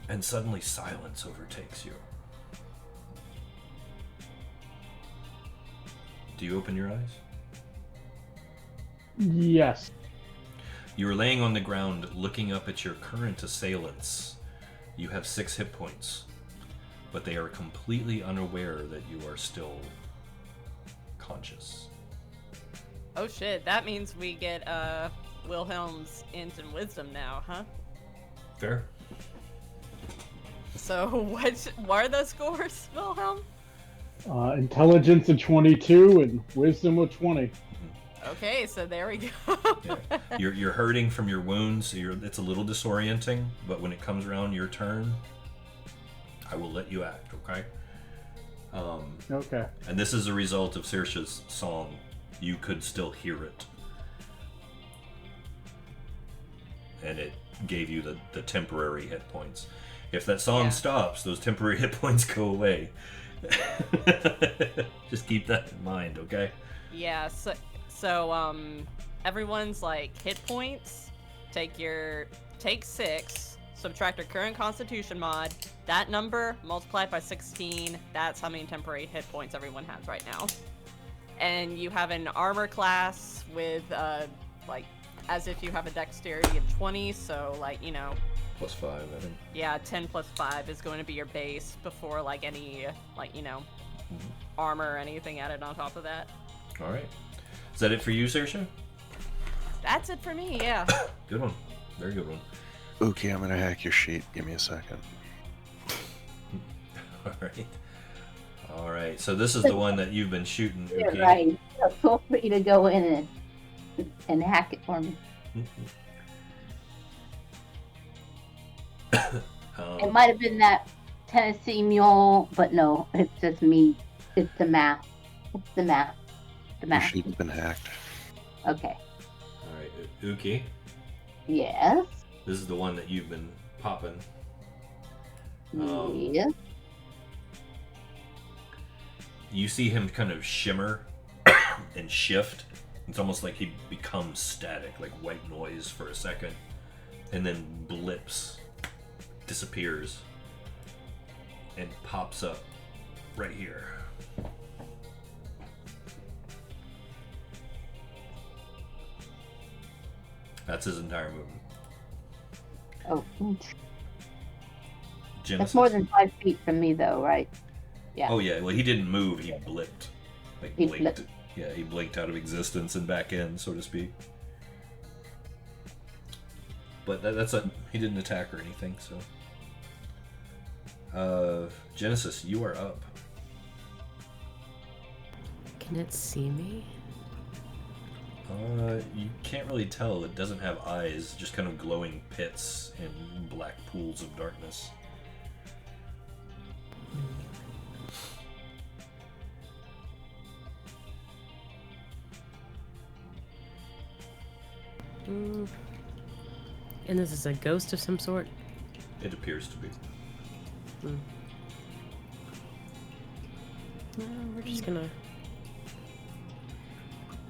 and suddenly silence overtakes you. Do you open your eyes? Yes. You are laying on the ground looking up at your current assailants. You have 6 hit points, but they are completely unaware that you are still conscious. Oh shit, that means we get Wilhelm's int and wisdom now, huh? Fair. So what are those scores, Wilhelm? Intelligence of 22 and wisdom of 20. Okay, so there we go. Yeah. You're hurting from your wounds, so it's a little disorienting, but when it comes around your turn, I will let you act, okay? Okay. And this is a result of Saoirse's song. You could still hear it. And it gave you the temporary hit points. If that song stops, those temporary hit points go away. Just keep that in mind, okay? Yeah, so everyone's like hit points, take 6, subtract your current constitution mod, that number multiplied by 16, that's how many temporary hit points everyone has right now. And you have an armor class with like as if you have a dexterity of 20, so like, you know, +5, I think. yeah, 10 plus 5 is going to be your base before like any like, you know, armor or anything added on top of that. All right. Is that it for you, Saoirse? That's it for me, yeah. Good one. Very good one. Uki, I'm gonna hack your sheet. Give me a second. All right. So this is the one that you've been shooting, You're Uki. right. So feel free to go in and hack it for me. It might have been that Tennessee mule, but no, it's just me. It's the math. It's the math. The Your math. sheet's been hacked. Okay. All right, Uki. Yes. This is the one that you've been popping. Yes. You see him kind of shimmer and shift. It's almost like he becomes static, like white noise for a second, and then blips, disappears, and pops up right here. That's his entire movement. Oh, Genesis. that's more than 5 feet from me, though, right? Yeah. Oh yeah, well he didn't move, he blipped. Like He blinked. blipped. Yeah, he blinked out of existence and back in, so to speak. But he didn't attack or anything, so. Genesis, you are up. Can it see me? You can't really tell. It doesn't have eyes, just kind of glowing pits and black pools of darkness. And this is a ghost of some sort? It appears to be. We're just gonna...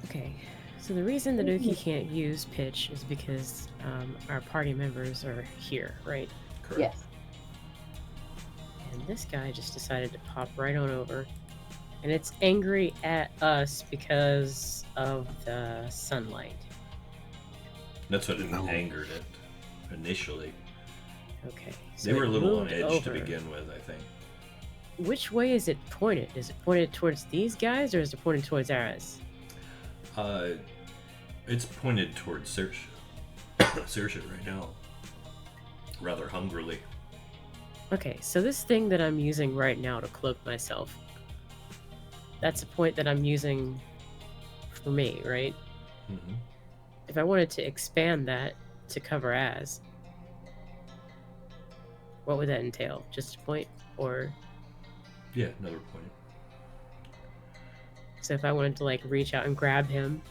Okay, so the reason that Uki can't use pitch is because our party members are here, right? Correct. Yes. And this guy just decided to pop right on over. And it's angry at us because of the sunlight. That's what No. angered it initially. Okay. They were a it little on moved edge to over. begin with, I think. Which way is it pointed? Is it pointed towards these guys or is it pointed towards ours? It's pointed towards Saoirse. Saoirse right now. Rather hungrily. Okay, so this thing that I'm using right now to cloak myself, that's a point that I'm using for me, right? Mm-hmm. If I wanted to expand that to cover as, what would that entail? Just a point? Or Yeah, another point. so if I wanted to like reach out and grab him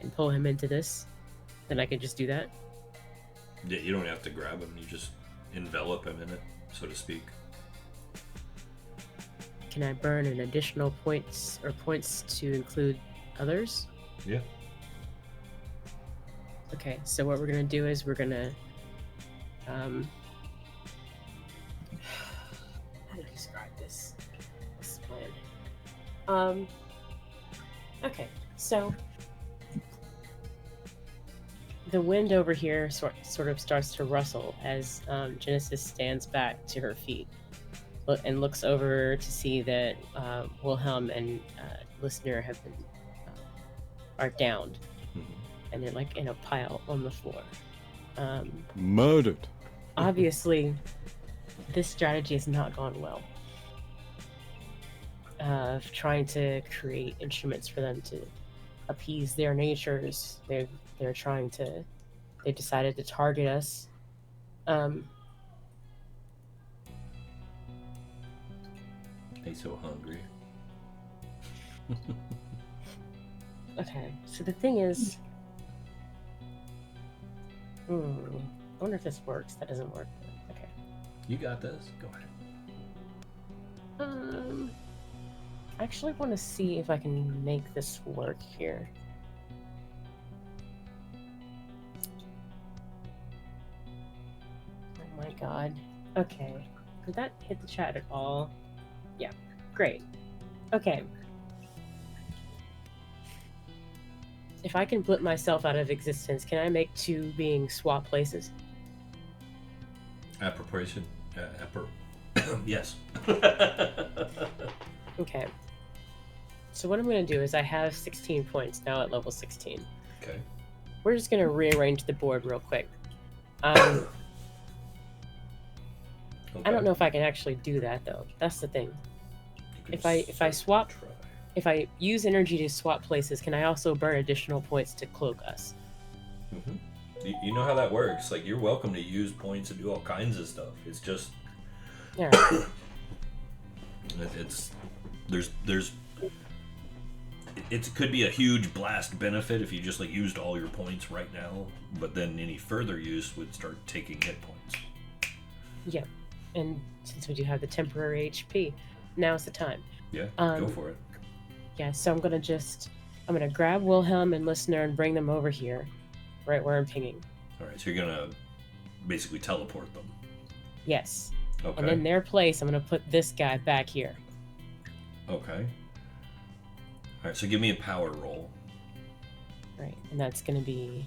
and pull him into this, then I could just do that? Yeah, you don't have to grab him, you just envelop him in it, so to speak. Can I burn an additional points or points to include others? Yeah. Okay, so what we're gonna do is we're gonna how do I describe this plan? Okay, so the wind over here sort of starts to rustle as Genesis stands back to her feet and looks over to see that Wilhelm and Listener have been are downed. And they're like in a pile on the floor. Murdered. Obviously, this strategy has not gone well. Of trying to create instruments for them to appease their natures. They decided to target us. They so hungry. Okay, so the thing is, I wonder if this works. That doesn't work. Okay. You got this. Go ahead. I actually want to see if I can make this work here. Oh my god. Okay. Did that hit the chat at all? Yeah. Great. Okay. If I can blip myself out of existence, can I make two beings swap places? Appropriation. Yes. Okay. So what I'm going to do is I have 16 points now at level 16. Okay. We're just going to rearrange the board real quick. Okay. I don't know if I can actually do that though. That's the thing. If I swap, Try. if I use energy to swap places, can I also burn additional points to cloak us? Mm-hmm. You know how that works. Like, you're welcome to use points and do all kinds of stuff. It's just Yeah. it could be a huge blast benefit if you just like used all your points right now, but then any further use would start taking hit points. Yep. And since we do have the temporary HP, now's the time. Yeah, go for it. Yeah, so I'm gonna grab Wilhelm and Listener and bring them over here, right where I'm pinging. All right, so you're gonna basically teleport them. Yes. Okay. And in their place, I'm gonna put this guy back here. Okay. All right, so give me a power roll. Right, and that's gonna be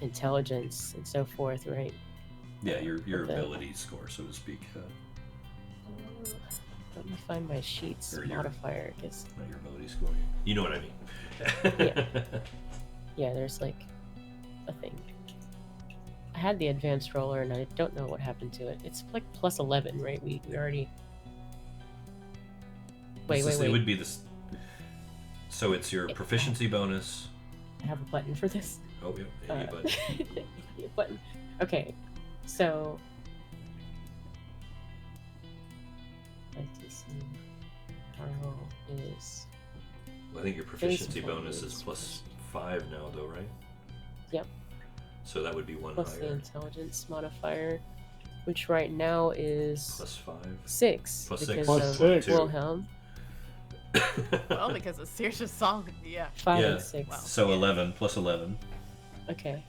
intelligence and so forth, right? Yeah, your Okay. ability score, so to speak. Let me find my sheets Or your- modifier, because Not your ability score. You know what I mean. yeah, there's like a thing. I had the advanced roller, and I don't know what happened to it. It's like plus 11, right? We already. Wait. It would be this. So it's your proficiency bonus. I have a button for this. Oh, yeah, but Yeah, button. Okay, so. ITC power is. I think your proficiency Base bonus is plus 5 now, though, right? Yep. So that would be one Plus the higher. intelligence modifier, which right now is Plus 5. 6. Plus because 6. Plus of 6. Wilhelm. Well, because of Saoirse's song, yeah. 5 Yeah. and 6. Wow. So 11 plus 11. Okay.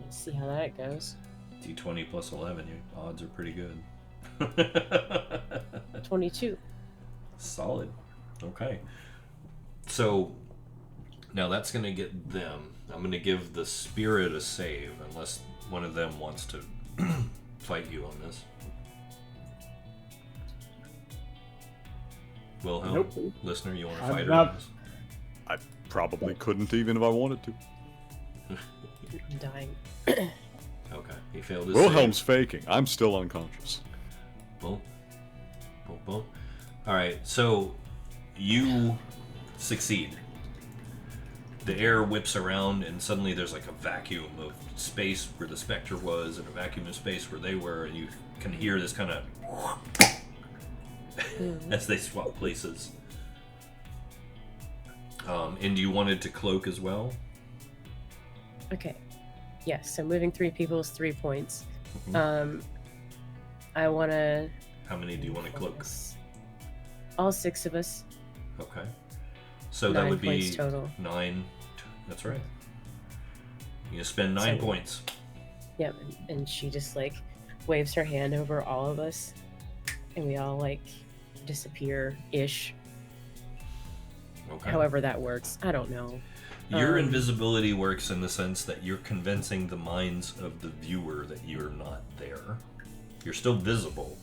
Let's see how that goes. D20 plus 11. Your odds are pretty good. 22. Solid. Okay. So now that's going to get them. I'm going to give the spirit a save unless one of them wants to fight you on this. Wilhelm, Nope. listener, you want to I'm fight her not- on this? I probably couldn't even if I wanted to. I'm dying. Okay, he failed his Wilhelm's faking. I'm still unconscious. Boom. Boom, boom. Alright, so you succeed. The air whips around, and suddenly there's like a vacuum of space where the specter was, and a vacuum of space where they were, and you can hear this kind of as they swap places. And you wanted to cloak as well? Okay. Yes, so moving 3 people is 3 points. Mhm. I want to. How many do you want to cloak? All 6 of us. Okay. So that 9 would be points total. 9. That's right. You spend 9 So- points. Yep, and she just like waves her hand over all of us, and we all like disappear-ish. Okay. However that works, I don't know. Your invisibility works in the sense that you're convincing the minds of the viewer that you're not there. You're still visible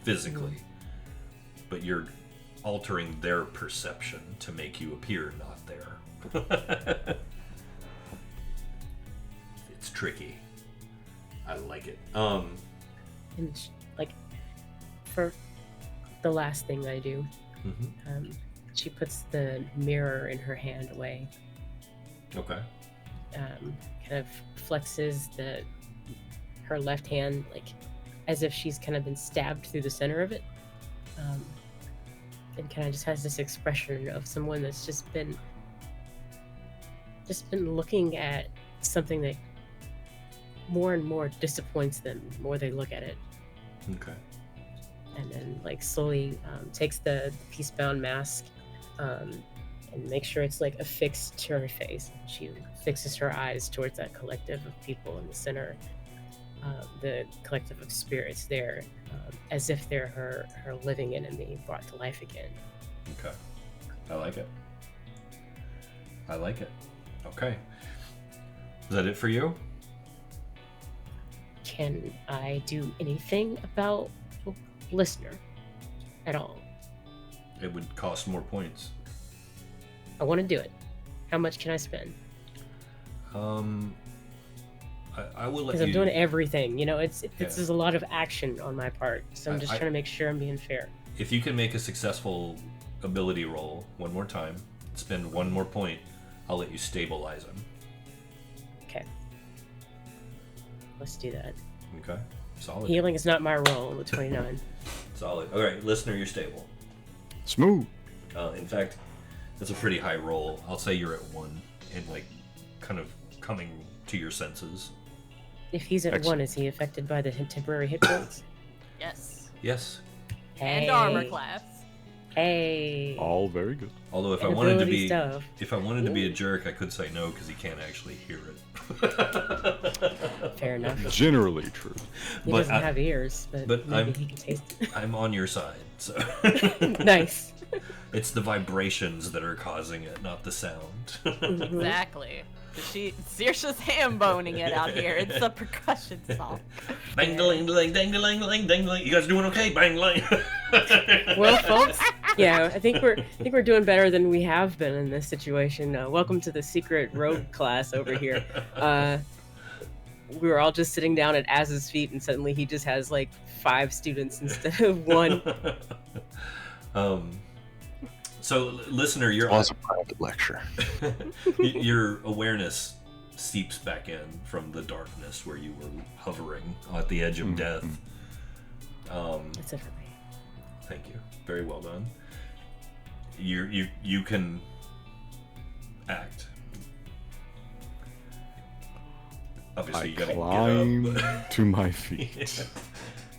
physically, but you're altering their perception to make you appear not there. It's tricky. I like it. And like, for the last thing I do, she puts the mirror in her hand away. Okay. Kind of flexes her left hand, like as if she's kind of been stabbed through the center of it, and kind of just has this expression of someone that's just been looking at something that more and more disappoints them the more they look at it. Okay. And then like slowly takes the piece-bound mask and makes sure it's like affixed to her face. She fixes her eyes towards that collective of people in the center, the collective of spirits there, as if they're her living enemy brought to life again. Okay. I like it. I like it. Okay. Is that it for you? Can I do anything about listener at all? It would cost more points. I want to do it. How much can I spend? I will let Because you... I'm doing everything. You know, this is a lot of action on my part, so I'm just I- trying to make sure I'm being fair. If you can make a successful ability roll one more time, spend one more point, I'll let you stabilize him. Okay. Let's do that. Okay. Solid. Healing is not my role with 29. Solid. All right, listener, you're stable. Smooth. In fact, that's a pretty high roll. I'll say you're at 1 and like kind of coming to your senses. If he's at Excellent. 1, is he affected by the temporary hit points? Yes. Yes. And armor class. Hey. All very good. Although if I And wanted to ability be stuff. if I wanted to be a jerk, I could say no because he can't actually hear it. Fair enough. Generally true. He But doesn't I- have ears, but but maybe I'm- he can taste it. I'm on your side, so Nice. it's the vibrations that are causing it, not the sound. Exactly. Saoirse's ham boning it out here. It's a percussion song. Bang ding ding ding ding ding ding. You guys doing okay? Bang ding. Well, folks, yeah, I think we're doing better than we have been in this situation. Welcome to the secret rogue class over here. We were all just sitting down at Az's feet, and suddenly he just has like 5 students instead of 1. So, listener, It was a private lecture. your awareness seeps back in from the darkness where you were hovering at the edge of death. That's it for me. Thank you. Very well done. You can act. Obviously, I you gotta climb get up. to my feet.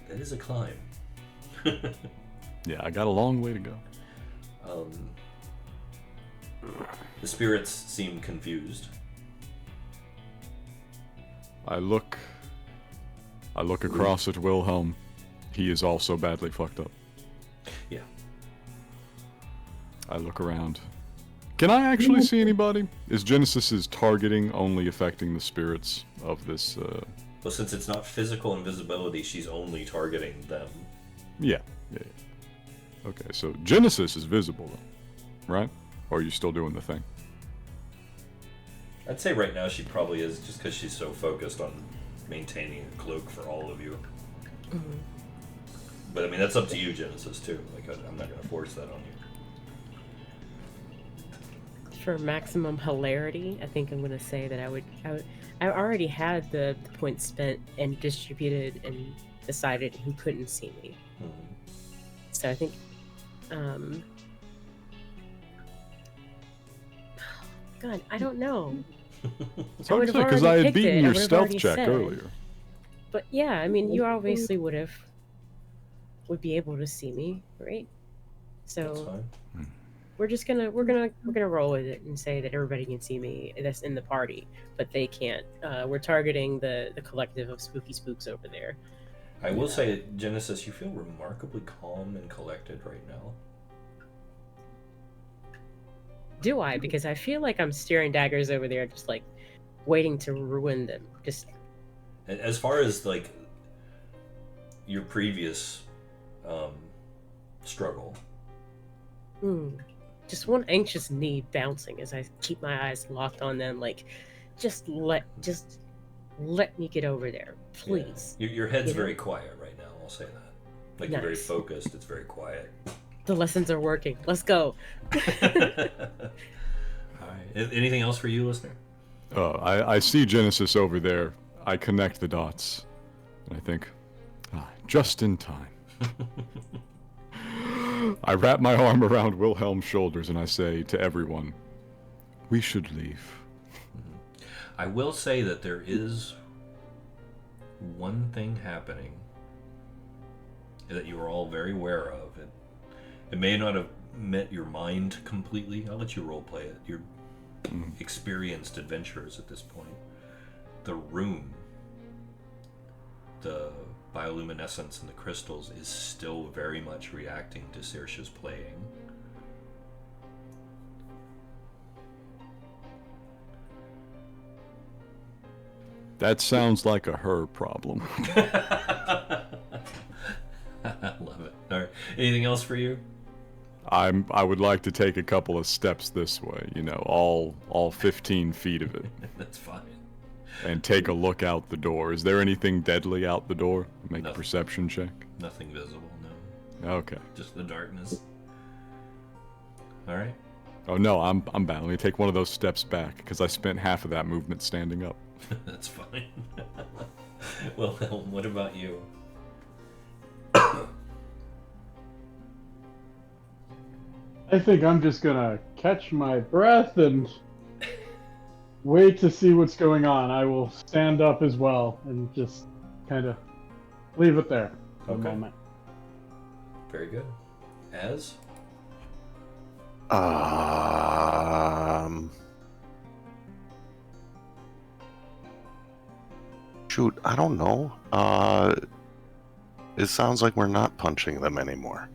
That is a climb. Yeah, I got a long way to go. The spirits seem confused. I look across at Wilhelm. He is also badly fucked up. Yeah. I look around. Can I actually see anybody? Is Genesis's targeting only affecting the spirits of this? Well, since it's not physical invisibility, she's only targeting them. Yeah. Okay, so Genesis is visible, then, right? Or are you still doing the thing? I'd say right now she probably is, just because she's so focused on maintaining a cloak for all of you. Mm-hmm. But I mean, that's up to you, Genesis, too. Like, I'm not going to force that on you. For maximum hilarity, I think I'm going to say that I already had the points spent and distributed and decided who couldn't see me. So I think, God, I don't know. It's hard to would've say because I already had picked it. beaten I your would've stealth already check said. earlier. But yeah, I mean, you obviously would be able to see me, right? That's So fine. we're gonna roll with it and say that everybody can see me. That's in the party, but they can't. We're targeting the collective of spooky spooks over there. I will say, Genesis, you feel remarkably calm and collected right now. Do I? Because I feel like I'm staring daggers over there, just like waiting to ruin them. Just And as far as, like, your previous struggle, just one anxious knee bouncing as I keep my eyes locked on them. Like, just let me get over there, please. Yeah. Your head's You know? very quiet right now, I'll say that. Like, you're very Nice. focused, it's very quiet. The lessons are working. Let's go. Alright. Anything else for you, listener? I see Genesis over there. I connect the dots. And I think, just in time. I wrap my arm around Wilhelm's shoulders and I say to everyone, we should leave. I will say that there is one thing happening that you are all very aware of. It may not have met your mind completely. I'll let you roleplay it. You're experienced adventurers at this point. The room, the bioluminescence and the crystals is still very much reacting to Saoirse's playing. That sounds like a her problem. I love it. All right. Anything else for you? I would like to take a couple of steps this way, all 15 feet of it, That's fine. and take a look out the door. Is there anything deadly out the door? Make Nothing. a perception check. Nothing visible, no. Okay. Just the darkness. All right. Oh no, I'm bound. Let me take one of those steps back because I spent half of that movement standing up. That's fine. Wilhelm, what about you? I think I'm just gonna catch my breath and wait to see what's going on. I will stand up as well and just kind of leave it there for a Okay. moment. Very good. Az? Shoot, I don't know. It sounds like we're not punching them anymore.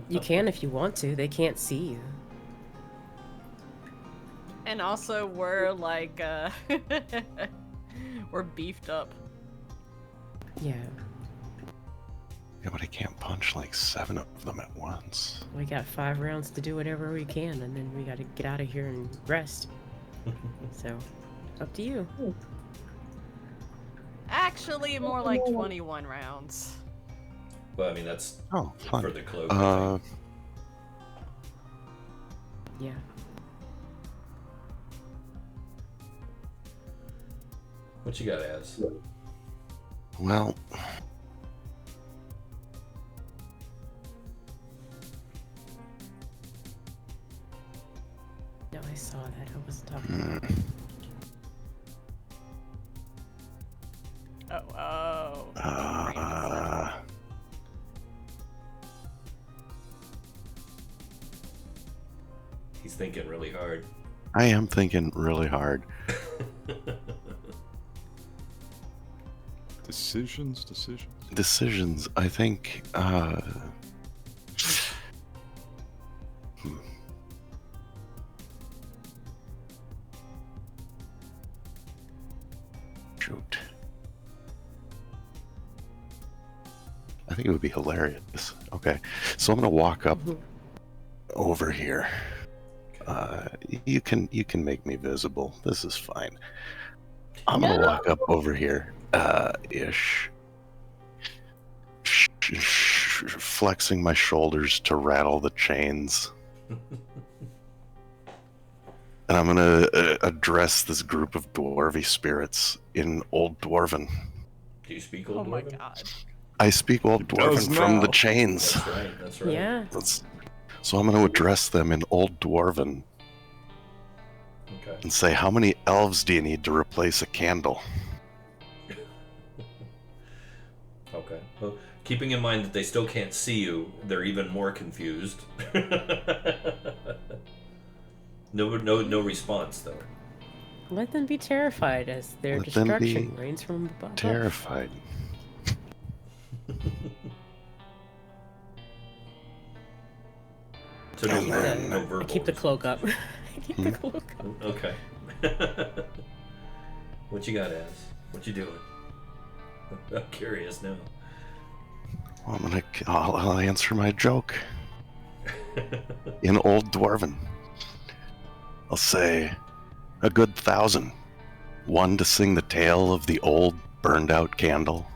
You can if you want to. They can't see you. And also, we're like, we're beefed up. Yeah. Yeah, but I can't punch like 7 of them at once. We got 5 rounds to do whatever we can, and then we gotta get out of here and rest. So, up to you. Actually, more like 21 rounds. Well, I mean, that's Oh, for fun. the cloak. I think. Yeah. What you got, Az? Well, No, I saw that. I wasn't talking about it. Oh. He's thinking really hard. I am thinking really hard. Decisions. Decisions, I think, Shoot. I think it would be hilarious. Okay, so I'm gonna walk up over here. You can make me visible. This is fine. I'm gonna walk up over here, ish, flexing my shoulders to rattle the chains. And I'm gonna address this group of dwarvy spirits in Old Dwarven. Do you speak Old Oh my Dwarven? god. I speak Old does Dwarven from the now. chains. That's right. Yeah. So I'm gonna address them in Old Dwarven Okay. and say, how many elves do you need to replace a candle? Okay. Well, keeping in mind that they still can't see you, they're even more confused. No response though. Let them be terrified as their Let them be destruction reigns from above. Terrified. So And no, then- no I verbal. keep the cloak up. I keep the cloak up. Okay. What you got, Az? What you doing? I'm curious now. Well, I'll answer my joke in Old Dwarven. I'll say a good 1,000. One to sing the tale of the old burned-out candle.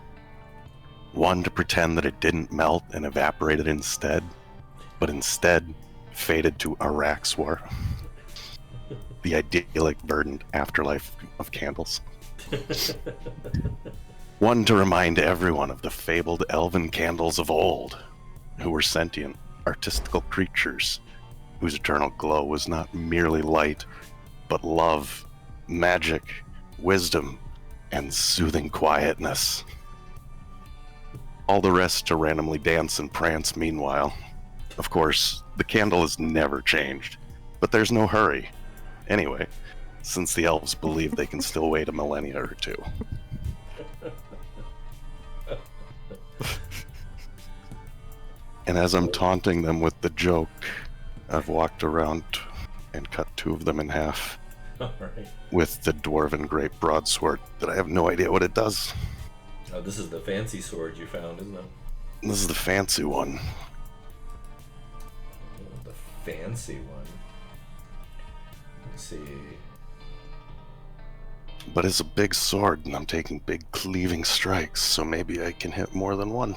One to pretend that it didn't melt and evaporated instead, but instead faded to Araxwar. The idyllic verdant afterlife of candles. One to remind everyone of the fabled elven candles of old, who were sentient, artistical creatures whose eternal glow was not merely light, but love, magic, wisdom, and soothing quietness. All the rest to randomly dance and prance meanwhile. Of course, the candle has never changed, but there's no hurry. Anyway, since the elves believe they can still wait a millennia or two. And as I'm taunting them with the joke, I've walked around and cut two of them in half. Alright. With the dwarven great broadsword that I have no idea what it does. Oh, this is the fancy sword you found, isn't it? This is the fancy one. Oh, the fancy one. Let's see. But it's a big sword and I'm taking big cleaving strikes, so maybe I can hit more than one.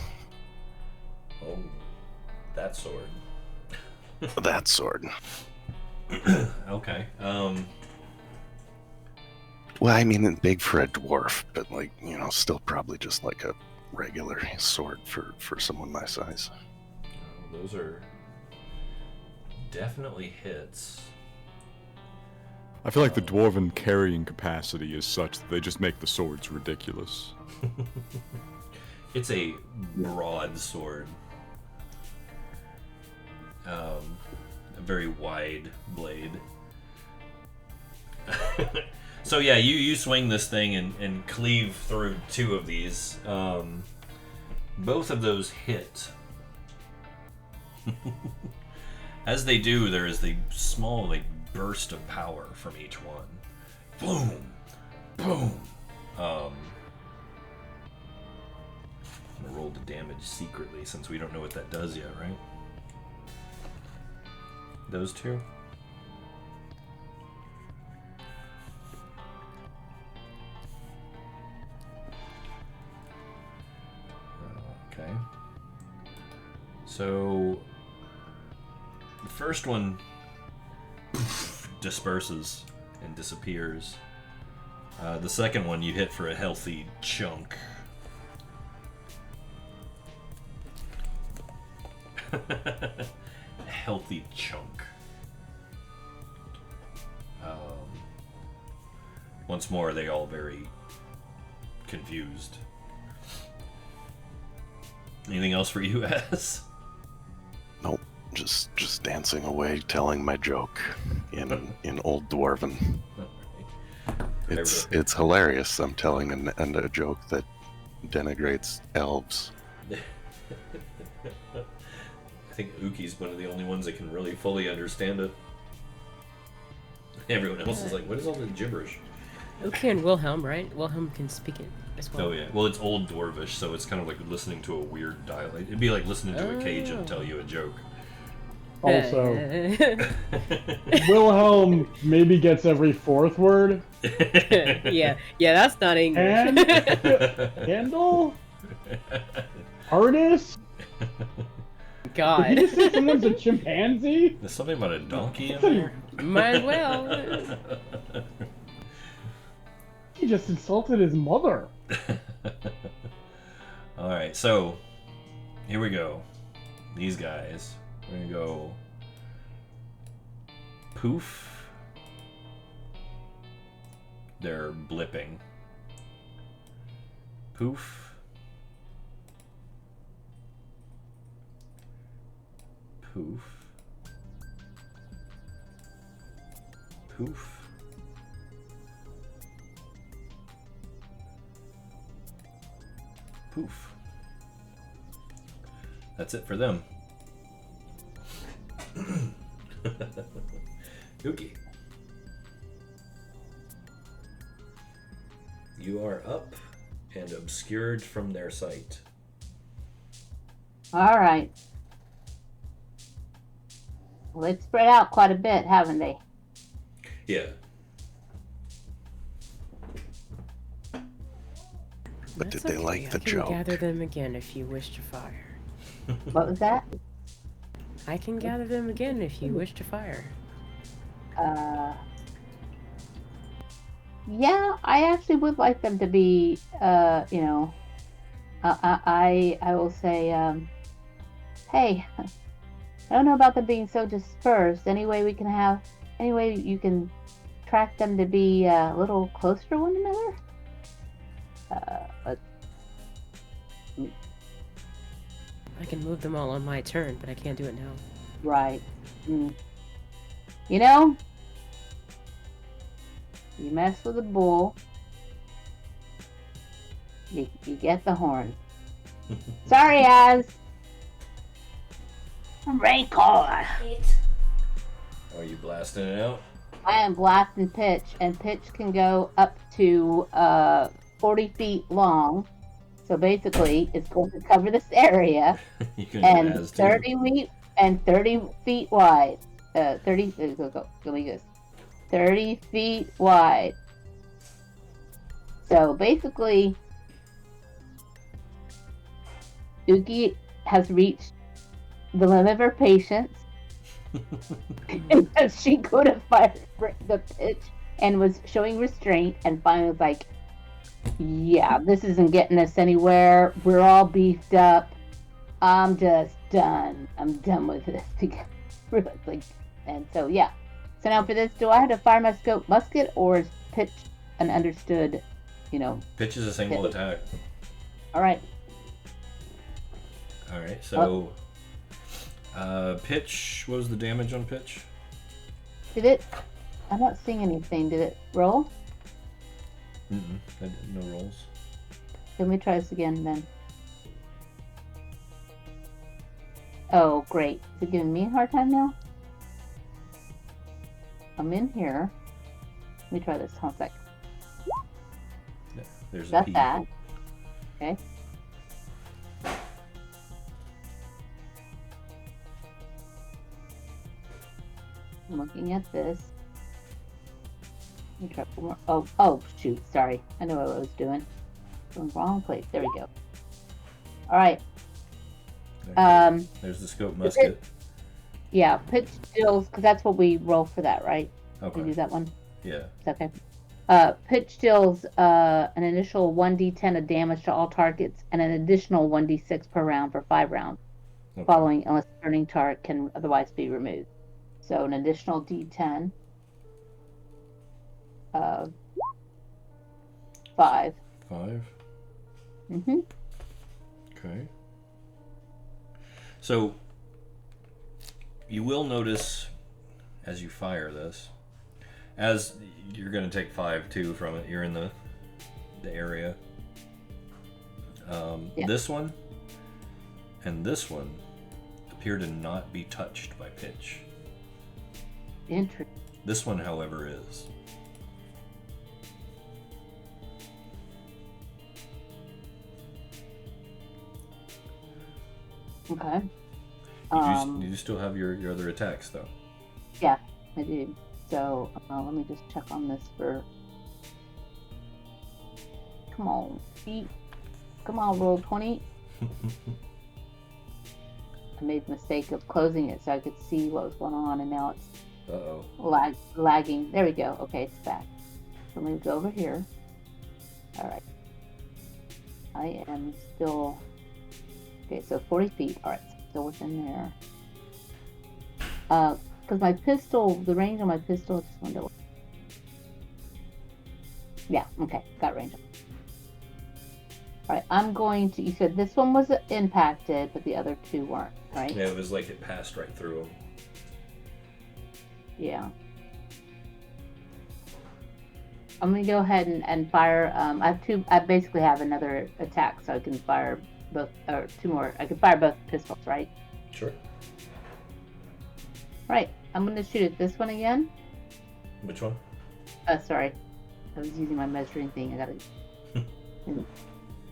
Oh, that sword. That sword. Okay. Well, I mean, it's big for a dwarf, but like, you know, still probably just like a regular sword for someone my size. Those are definitely hits. I feel like the dwarven carrying capacity is such that they just make the swords ridiculous. It's a broad sword. A very wide blade. So yeah, you swing this thing and cleave through two of these. Both of those hit. As they do, there is the small burst of power from each one. Boom! Boom! I'm gonna roll the damage secretly since we don't know what that does yet, right? Those two? Okay. So the first one disperses and disappears. The second one you hit for a healthy chunk. A healthy chunk. Once more, they all very confused. Anything else for you, Az? Nope, just dancing away, telling my joke in Old Dwarven. It's hilarious. I'm telling a joke that denigrates elves. I think Uki's one of the only ones that can really fully understand it. Everyone else is like, what is all the gibberish? Uki and Wilhelm, right? Wilhelm can speak it as well. Oh yeah, well it's Old Dwarvish, so it's kind of like listening to a weird dialect. It'd be like listening to a Cajun tell you a joke. Also, Wilhelm maybe gets every fourth word. yeah, that's not English. Handle? Artist? God. Did he just say someone's a chimpanzee? There's something about a donkey in there? Might as well. He just insulted his mother. Alright, so here we go. These guys. We're gonna go poof. They're blipping. Poof. Poof. Poof. Poof. That's it for them. Uki. You are up and obscured from their sight. All right. Well, they've spread out quite a bit, haven't they? Yeah. But That's did they okay. like the I can joke? gather them again if you wish to fire. What was that? I can gather them again if you wish to fire. Yeah, I actually would like them to be, I will say, hey, I don't know about them being so dispersed. Any way you can track them to be a little closer to one another? I can move them all on my turn, but I can't do it now. Right. Mm. You know, you mess with a bull, you get the horn. Sorry, Az. Rancor. Are you blasting it out? I am blasting pitch, and pitch can go up to 40 feet long. So basically, it's going to cover this area, You can and Az too. 30 feet wide. 30 feet wide. So basically, Uki has reached the limit of her patience. And she could have fired the pitch and was showing restraint, and finally was like, yeah, this isn't getting us anywhere. We're all beefed up. I'm just done. I'm done with this. And so, yeah. So now for this, do I have to fire my scope musket, or is pitch an understood, Pitch is a single hit? attack. All right. All right, so pitch. What was the damage on pitch? Did it? I'm not seeing anything. Did it roll? No rolls. Let me try this again then. Oh, great. Is it giving me a hard time now? I'm in here. Let me try this. Hold on a sec. Yeah, there's a Got P. that. Okay. I'm looking at this. Let me try one more. Oh, shoot. Sorry. I know what I was doing. Wrong place. There we go. All right. There's the scope musket. Yeah, pitch deals, because that's what we roll for that, right? Okay. We do that one? Yeah. Is that okay? Pitch deals an initial 1d10 of damage to all targets and an additional 1d6 per round for 5 rounds, Okay. following unless the burning target can otherwise be removed. So an additional d10 of 5. 5. Mm-hmm. Okay. So you will notice as you fire this, as you're going to take 5 too from it. You're in the area. Yeah. This one and this one appear to not be touched by pitch. Interesting. This one, however, is. Okay. You still have your other attacks, though. Yeah, I do. So let me just check on this for. Come on, feet. Come on, roll 20. I made the mistake of closing it so I could see what was going on, and now it's lagging. There we go. Okay, it's back. So let me go over here. All right. I am still. Okay, so 40 feet. All right, still within there. Because my pistol, the range on my pistol, just wanted to. Yeah. Okay, got range. All right, I'm going to. You said this one was impacted, but the other 2 weren't, right? Yeah, it was like it passed right through them. Yeah. I'm gonna go ahead and fire. I basically have another attack, so I can fire both, or 2 more. I can fire both pistols, right? Sure. Right. I'm gonna shoot at this one again. Which one? Sorry, I was using my measuring thing. I gotta.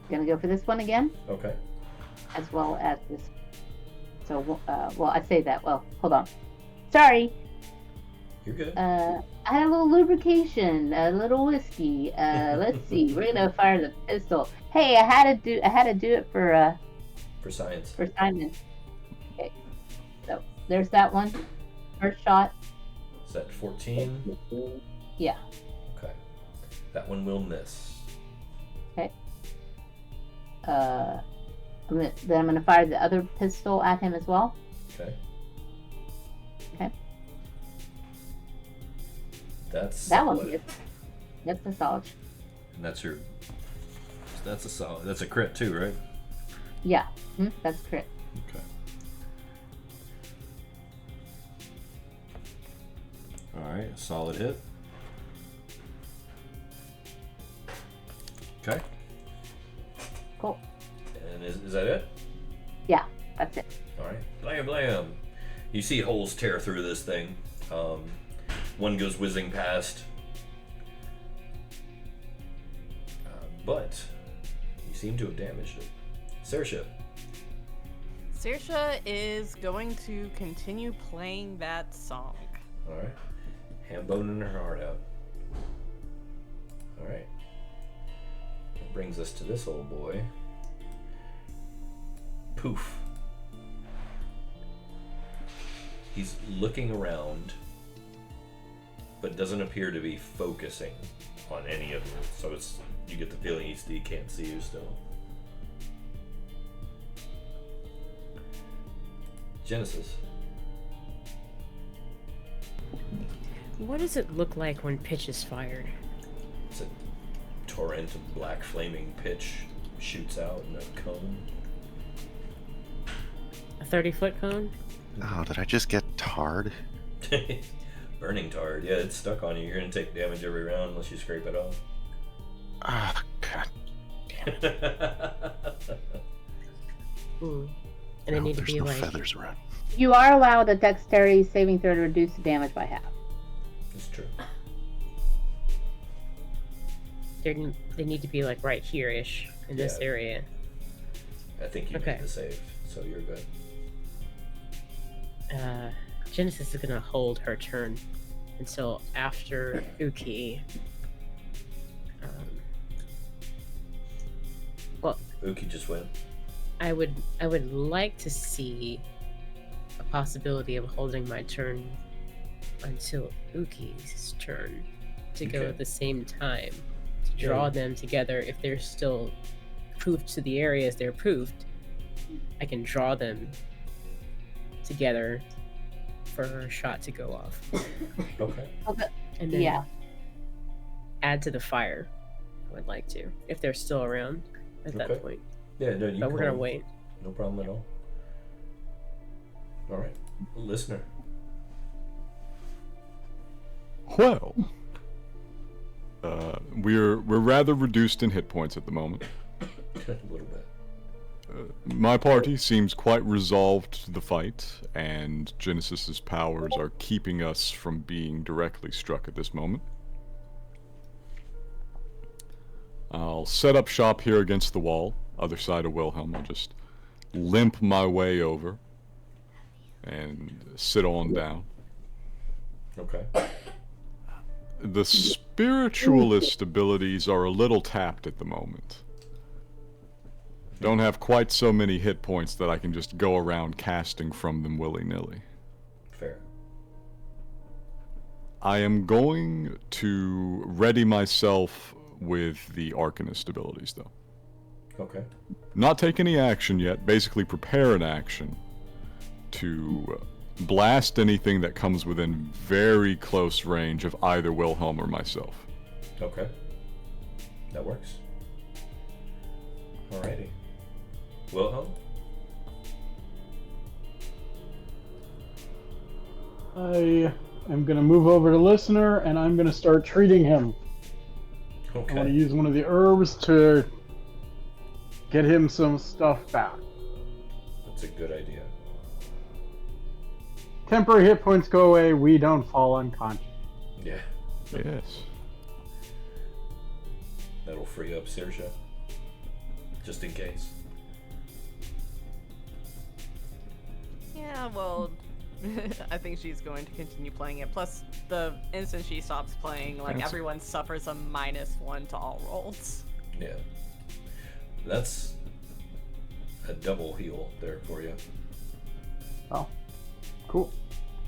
Gonna go for this one again, Okay. as well as this. So, well, I say that. Well, hold on. Sorry. You're good. I had a little lubrication, a little whiskey. Let's see. We're gonna fire the pistol. Hey, I had to do it for science. for Simon. Okay, so there's that one. First shot. Is that 14? Yeah. Okay. That one will miss. Okay. I'm gonna fire the other pistol at him as well. Okay. Okay. That's That one. solid. That's a solid. And that's your. That's a solid. That's a crit too, right? Yeah. That's crit. Okay. All right. Solid hit. Okay. Cool. And is that it? Yeah, that's it. All right. Blam, blam. You see holes tear through this thing. One goes whizzing past. But you seem to have damaged it. Saoirse. Saoirse is going to continue playing that song. All right. Ham boning her heart out. All right. That brings us to this old boy. Poof. He's looking around, but doesn't appear to be focusing on any of you. So you get the feeling he can't see you still. Genesis. What does it look like when pitch is fired? It's a torrent of black flaming pitch shoots out in a cone. A 30-foot cone? Oh, did I just get tarred? Burning tard. Yeah, it's stuck on you. You're gonna take damage every round unless you scrape it off. Ah, God. And I need to There's be no like... feathers around. You are allowed a dexterity saving throw to reduce the damage by half. It's true. They need to be like right here-ish in this Yeah. area. I think you Okay. made the save, so you're good. Genesis is gonna hold her turn until after Uki. Well, Uki just went. I would like to see a possibility of holding my turn until Uki's turn to go Okay. at the same time to draw Yeah. them together. If they're still poofed to the areas they're poofed, I can draw them together for her shot to go off, Okay. Okay. and then Yeah. add to the fire. I would like to, if they're still around at Okay. that point. Yeah, no, you But we're gonna call. wait. No problem at all. All right, listener. Well, we're rather reduced in hit points at the moment. A little bit. My party seems quite resolved to the fight, and Genesis's powers are keeping us from being directly struck at this moment. I'll set up shop here against the wall, other side of Wilhelm. I'll just limp my way over and sit on down. Okay. The spiritualist abilities are a little tapped at the moment. Don't have quite so many hit points that I can just go around casting from them willy-nilly. Fair. I am going to ready myself with the Arcanist abilities, though. Okay. Not take any action yet, basically prepare an action to blast anything that comes within very close range of either Wilhelm or myself. Okay. That works. Alrighty. Wilhelm? I am going to move over to Listener, and I'm going to start treating him. I want to Okay. use one of the herbs to get him some stuff back. That's a good idea. Temporary hit points go away, we don't fall unconscious. Yeah. Yes. That'll free up Saoirse. Just in case. Yeah, well, I think she's going to continue playing it. Plus, the instant she stops playing, like, everyone suffers a -1 to all rolls. Yeah. That's a double heal there for you. Oh, cool.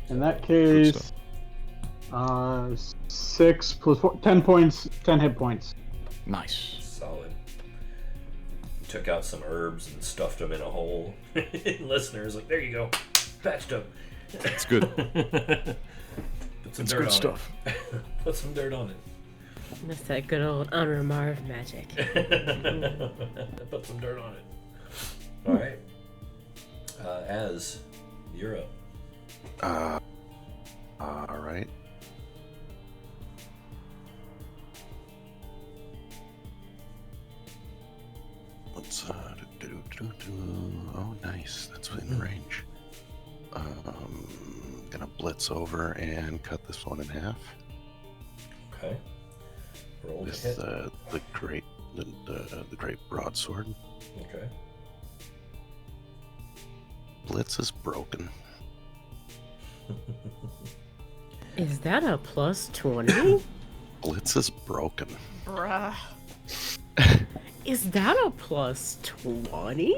In that case, 6 plus 4, 10 points, 10 hit points. Nice. Solid. Took out some herbs and stuffed them in a hole. Listeners, like, there you go. Patched up. That's good. Put some That's dirt good on stuff. it. Put some dirt on it. That's that good old Honor Marv magic. Put some dirt on it. All right. Az, you're up. All right. Let's oh, nice. That's within range. Gonna blitz over and cut this one in half. Okay. Roll to With hit. the great broadsword. Okay. Blitz is broken. Is that a +20? Blitz is broken. Bruh. Is that a +20?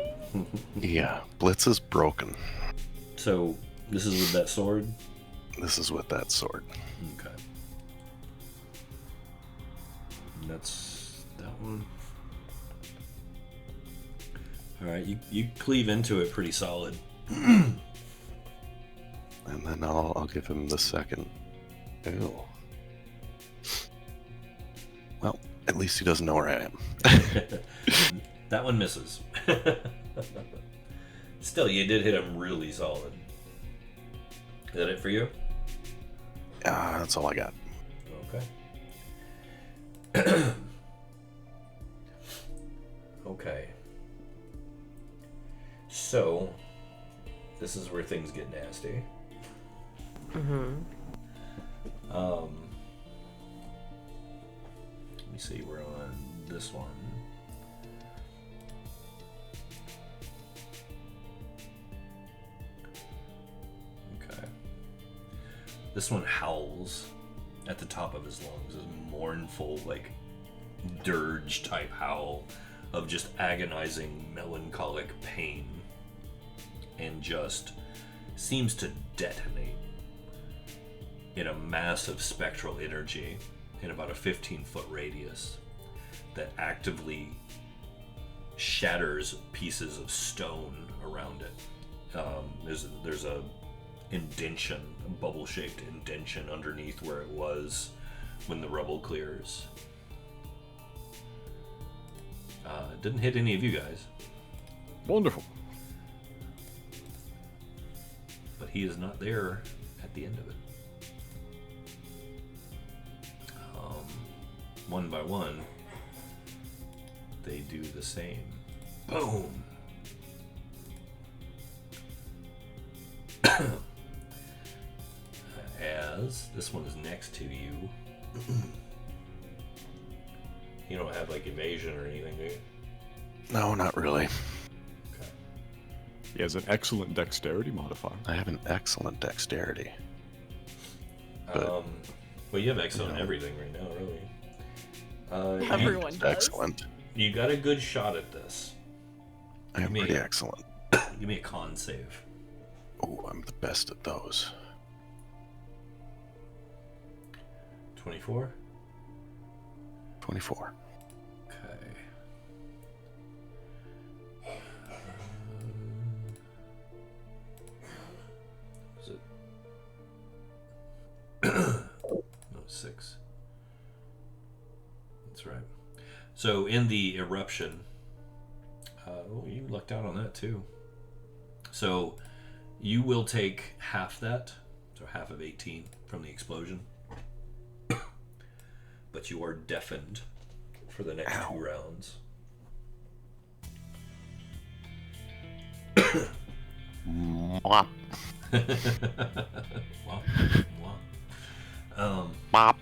Yeah, Blitz is broken. So, this is with that sword? This is with that sword. Okay. And that's that one. Alright, you cleave into it pretty solid. And then I'll give him the second. Ew. Well, at least he doesn't know where I am. That one misses. Still, you did hit him really solid. Is that it for you? That's all I got. Okay. Okay. So, this is where things get nasty. Mm-hmm. Let me see, we're on this one. Okay. This one howls at the top of his lungs, this mournful, like, dirge type howl of just agonizing, melancholic pain, and just seems to detonate in a massive spectral energy in about a 15-foot radius that actively shatters pieces of stone around it. There's a indention, a bubble-shaped indention underneath where it was when the rubble clears. Didn't hit any of you guys, Wonderful. but he is not there at the end of it. One by one, they do the same. Boom! As this one is next to you. You don't have like evasion or anything, do you? No, not really. Okay. He has an excellent dexterity modifier. I have an excellent dexterity. But, Well, you have excellent no. everything right now, really. Everyone does. Excellent. You got a good shot at this. I am Me. pretty excellent. Give me a con save. Oh, I'm the best at those. 24. 24. Okay. Was it? No, 6. That's right. So in the eruption, you lucked out on that too. So you will take half that, so half of 18 from the explosion. But you are deafened for the next 2 rounds. Mwah. Wah, wah. Bop.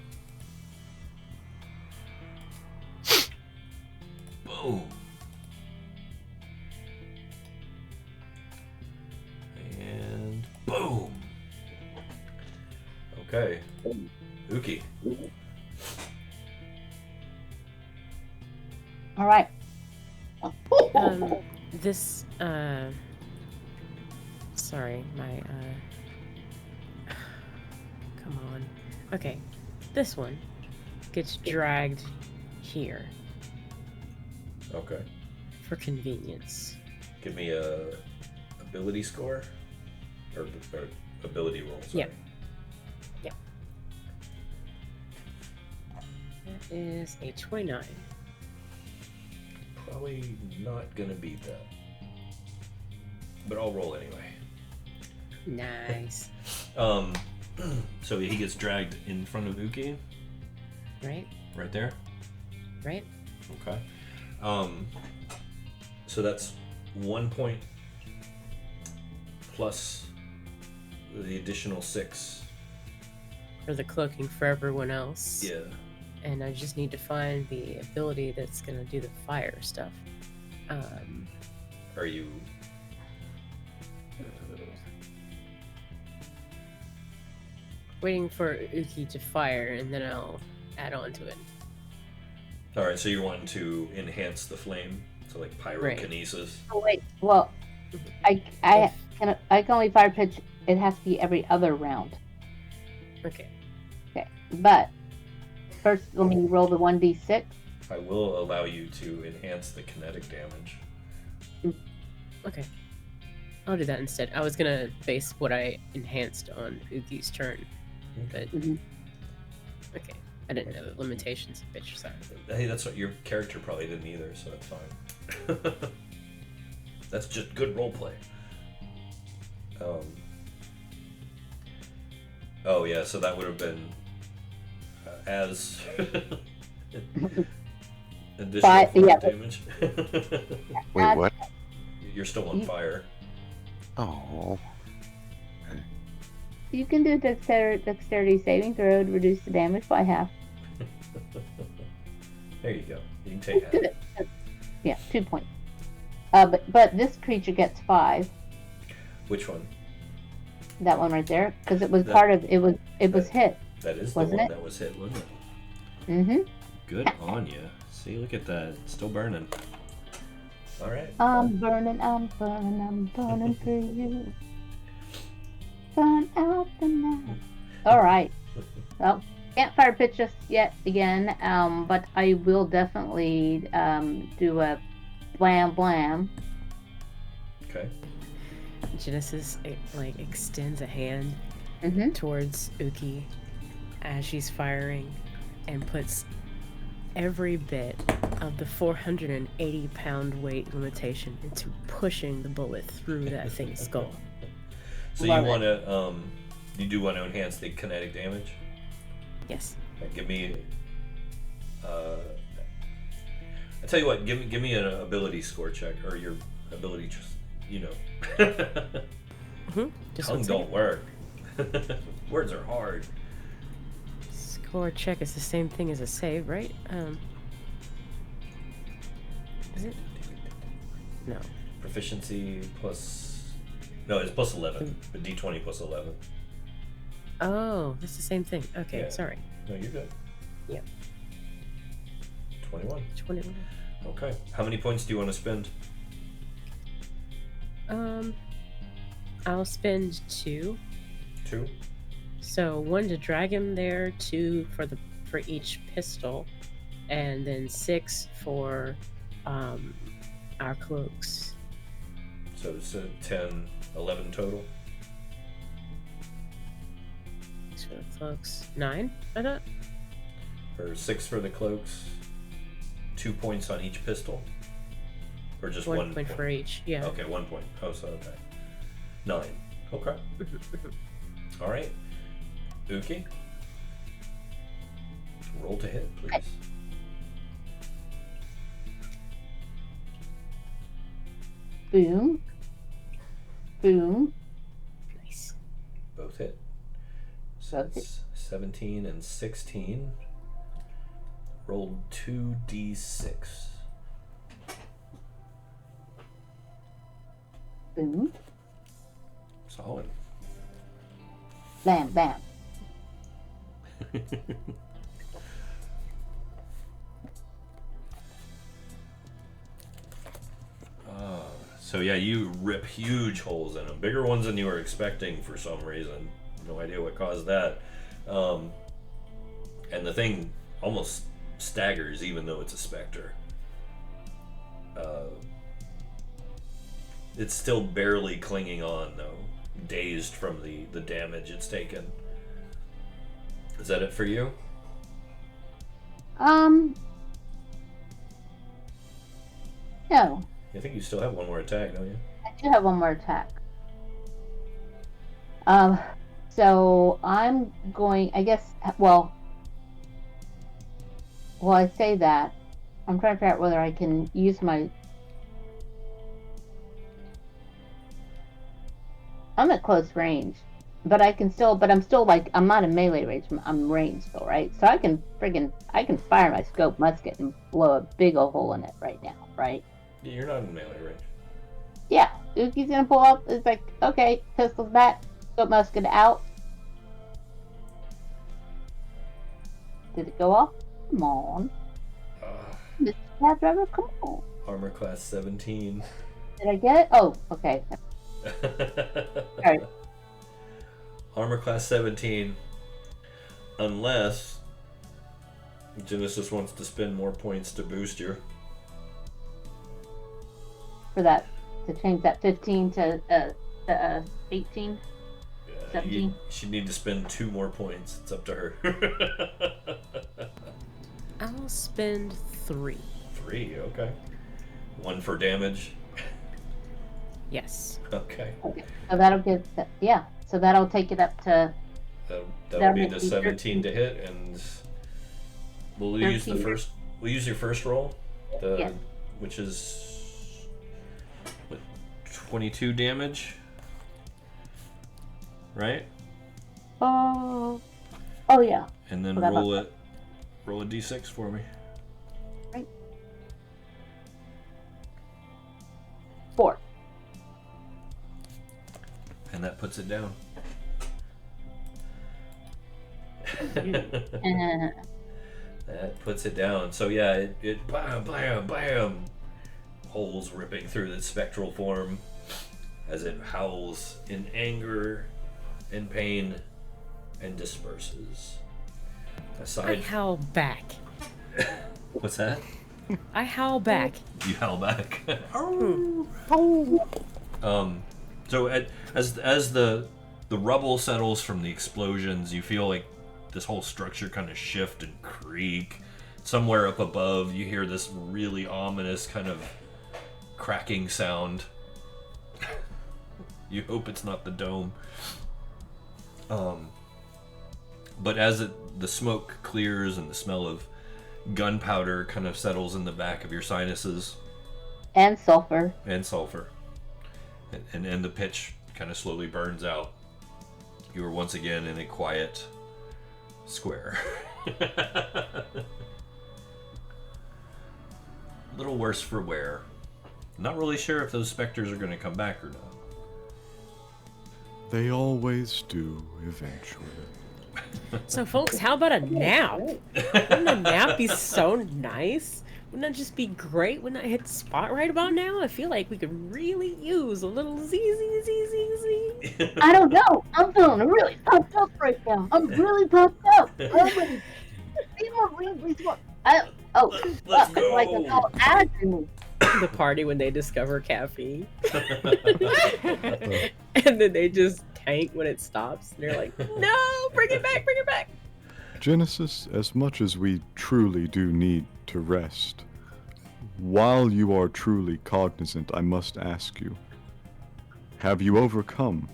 Boom. And boom. Okay. Uki. All right. This, sorry, my, come on. Okay, this one gets dragged here Okay. for convenience. Give me a ability score. Or ability roll, sorry. Yep. Yep. That is a 29. Probably not gonna beat that. But I'll roll anyway. Nice. So he gets dragged in front of Uki, Right? right there. Right? Okay. So that's 1 point plus the additional 6. For the cloaking for everyone else. Yeah. And I just need to find the ability that's gonna do the fire stuff. Are you? Waiting for Uki to fire, and then I'll add on to it. All right. So you're wanting to enhance the flame, so like pyrokinesis. Oh wait. Well, I can only fire pitch. It has to be every other round. Okay. Okay. But first, let me roll the 1d6. I will allow you to enhance the kinetic damage. Okay. I'll do that instead. I was gonna base what I enhanced on Uki's turn, but okay. I didn't know the limitations of bitch. Sorry. Hey, that's what your character probably didn't either, so that's fine. That's just good roleplay. Oh yeah, so that would have been as additional damage. Wait, what? You're still on fire. Oh. You can do dexterity saving throw to reduce the damage by half. There you go. You can take half. Good. Yeah, 2 points. But this creature gets 5. Which one? That one right there, because it was part of it was hit. That is the Wasn't one it? that was hit, wasn't it? Mm-hmm. Good on you. See, look at that. It's still burning. All right. I'm burning for you. Burn out the night. All right. Well, can't fire pitch just yet again, but I will definitely do a blam blam. Okay. Genesis extends a hand towards Uki as she's firing and puts every bit of the 480-pound weight limitation into pushing the bullet through that thing's skull. So you want to, you do want to enhance the kinetic damage? Yes. Okay, give me, I tell you what, give me an ability score check, or your ability, just, you know. Tongue don't work. Words are hard. Score check is the same thing as a save, right? Is it? No. Proficiency plus, no, it's plus 11, but D20 plus 11. Oh, that's the same thing. Okay, Yeah. sorry. No, you're good. Yep. 21. 21. Okay. How many points do you want to spend? I'll spend 2. 2? So 1 to drag him there, 2 for each pistol, and then 6 for our cloaks. So it's 10, 11 total? 6 for the cloaks. 9, I thought? Or 6 for the cloaks, 2 points on each pistol? Or just 1 point for each, yeah. Okay, 1 point. Oh, so okay. 9. Okay. All right. Uki? Roll to hit, please. Boom. Boom. Nice. Both hit. So that's 17 and 16. Rolled 2d6. Boom. Solid. Bam, bam. So yeah, you rip huge holes in them, bigger ones than you were expecting for some reason. No idea what caused that. And the thing almost staggers, even though it's a specter. It's still barely clinging on, though, dazed from the damage it's taken. Is that it for you? No. I think you still have one more attack, don't you? I do have one more attack. So I'm going, I guess, well, I say that. I'm trying to figure out whether I can use my... I'm at close range, but I'm still like, I'm not in melee range, I'm ranged still, right? So I can fire my scope musket and blow a big old hole in it right now, right? Yeah, you're not in melee range. Yeah, Uki's gonna pull up, it's like, okay, pistols back, scope musket out. Did it go off? Come on. Mr. Cab Driver, come on. Armor class 17. Did I get it? Oh, okay. Alright. Armor class 17. Unless Genesis wants to spend more points to boost you. For that, to change that 15 to 18? 17? She'd need to spend 2 more points. It's up to her. I'll spend 3. 3, okay. 1 for damage. Yes. Okay. Okay. So that'll get, yeah. So that'll take it up to... That'll be the 17 to hit, and we'll use the first. We'll use your first roll, which is what, 22 damage, right? Oh yeah. And then roll a d6 for me. Right. 4. And that puts it down. That puts it down. So yeah, it bam, bam, bam. Holes ripping through the spectral form as it howls in anger and pain and disperses. I howl back. What's that? I howl back. You howl back. So as the rubble settles from the explosions, you feel like this whole structure kind of shift and creak. Somewhere up above, you hear this really ominous kind of cracking sound. You hope it's not the dome. But as the smoke clears and the smell of gunpowder kind of settles in the back of your sinuses. And sulfur. And the pitch kind of slowly burns out. You are once again in a quiet square. A little worse for wear. Not really sure if those specters are going to come back or not. They always do, eventually. So, folks, how about a nap? Wouldn't a nap be so nice? Wouldn't that just be great? Wouldn't that hit the spot right about now? I feel like we could really use a little ZZZZZ. I don't know. I'm feeling really pumped up right now. I'm really pumped up. Let's go. Like it's all added to me. The party when they discover caffeine. And then they just tank when it stops. And they're like, no, bring it back, bring it back. Genesis, as much as we truly do need to rest, while you are truly cognizant, I must ask you, have you overcome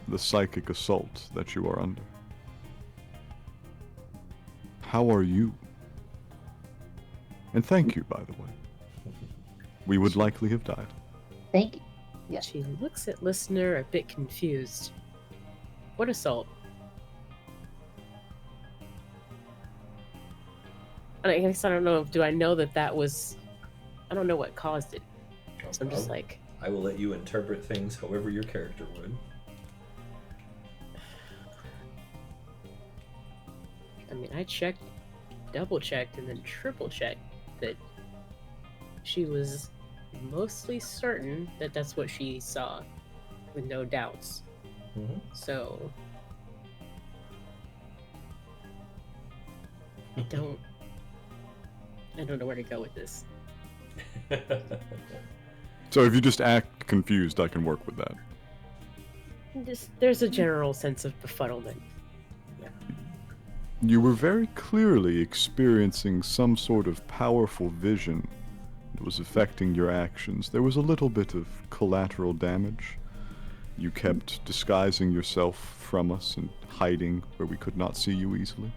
the psychic assault that you are under? How are you? And thank you, by the way. We would likely have died. Thank you. Yeah. She looks at listener a bit confused. What assault? And I guess I don't know. Do I know that was? I don't know what caused it. So I'm just like. I will let you interpret things however your character would. I mean, I checked, double checked, and then triple checked that she was mostly certain that that's what she saw, with no doubts. Mhm. So I don't know where to go with this. So if you just act confused, I can work with that. There's a general sense of befuddlement. You were very clearly experiencing some sort of powerful vision that was affecting your actions. There was a little bit of collateral damage. You kept disguising yourself from us and hiding where we could not see you easily.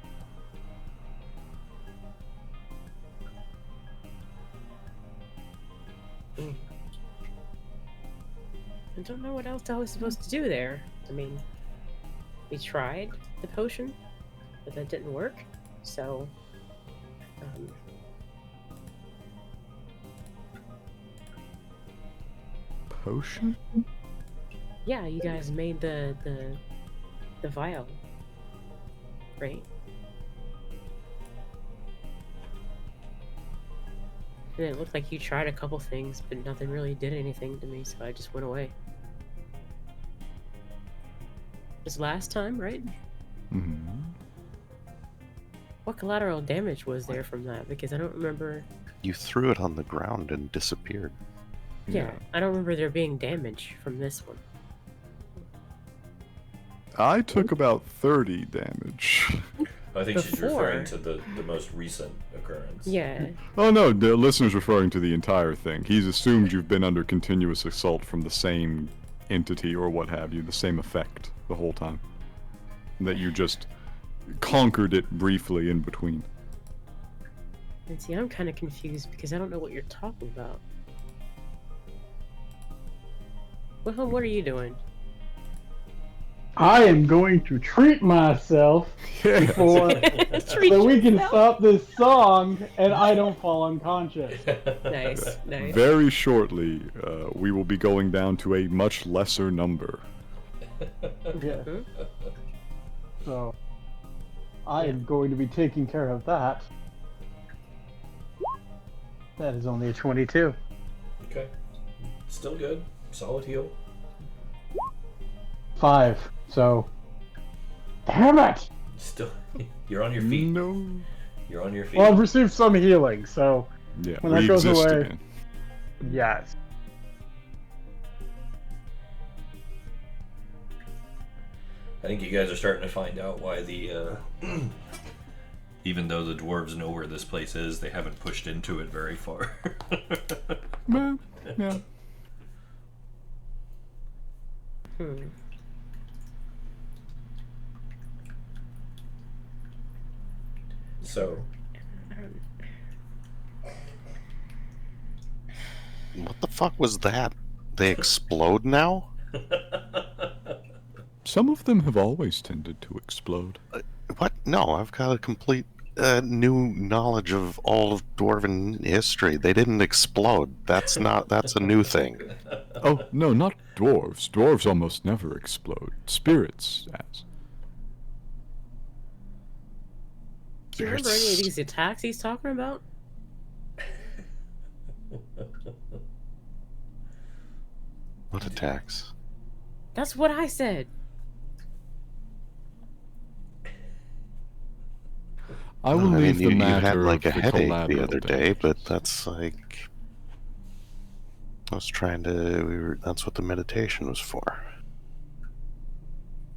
I don't know what else I was supposed to do there. I mean, we tried the potion, but that didn't work. So, Potion? yeah, you guys made the vial, right? And it looked like you tried a couple things, but nothing really did anything to me, so I just went away. It was last time, right? Mm-hmm. What collateral damage was there from that? Because I don't remember. You threw it on the ground and disappeared. Yeah, I don't remember there being damage from this one. I took about 30 damage. I think she's Before. referring to the most recent occurrence. Yeah. Oh no, the listener's referring to the entire thing. He's assumed you've been under continuous assault from the same entity or what have you, the same effect the whole time. That you just conquered it briefly in between. And see, I'm kind of confused because I don't know what you're talking about. Wilhelm, what are you doing? I am going to treat myself before so we can stop this song and I don't fall unconscious. Nice, nice. Very shortly, we will be going down to a much lesser number. Yeah. Hmm? So I am going to be taking care of that. That is only a 22. Okay. Still good. Solid heal. 5. So damn it! Still, you're on your feet. No. You're on your feet. Well, I've received some healing, so Yeah, When we that goes exist away- again. yes. I think you guys are starting to find out why the, even though the dwarves know where this place is, they haven't pushed into it very far. Well, yeah. So, What the fuck was that? They explode now? Some of them have always tended to explode. What? No, I've got a complete new knowledge of all of dwarven history. They didn't explode. That's a new thing. Oh, no, not dwarves. Dwarves almost never explode. Spirits, as. Do you remember any of these attacks he's talking about? What attacks? That's what I said. I will leave the you matter had like a of the headache the collateral other day, damage. but that's like I was trying to. That's what the meditation was for.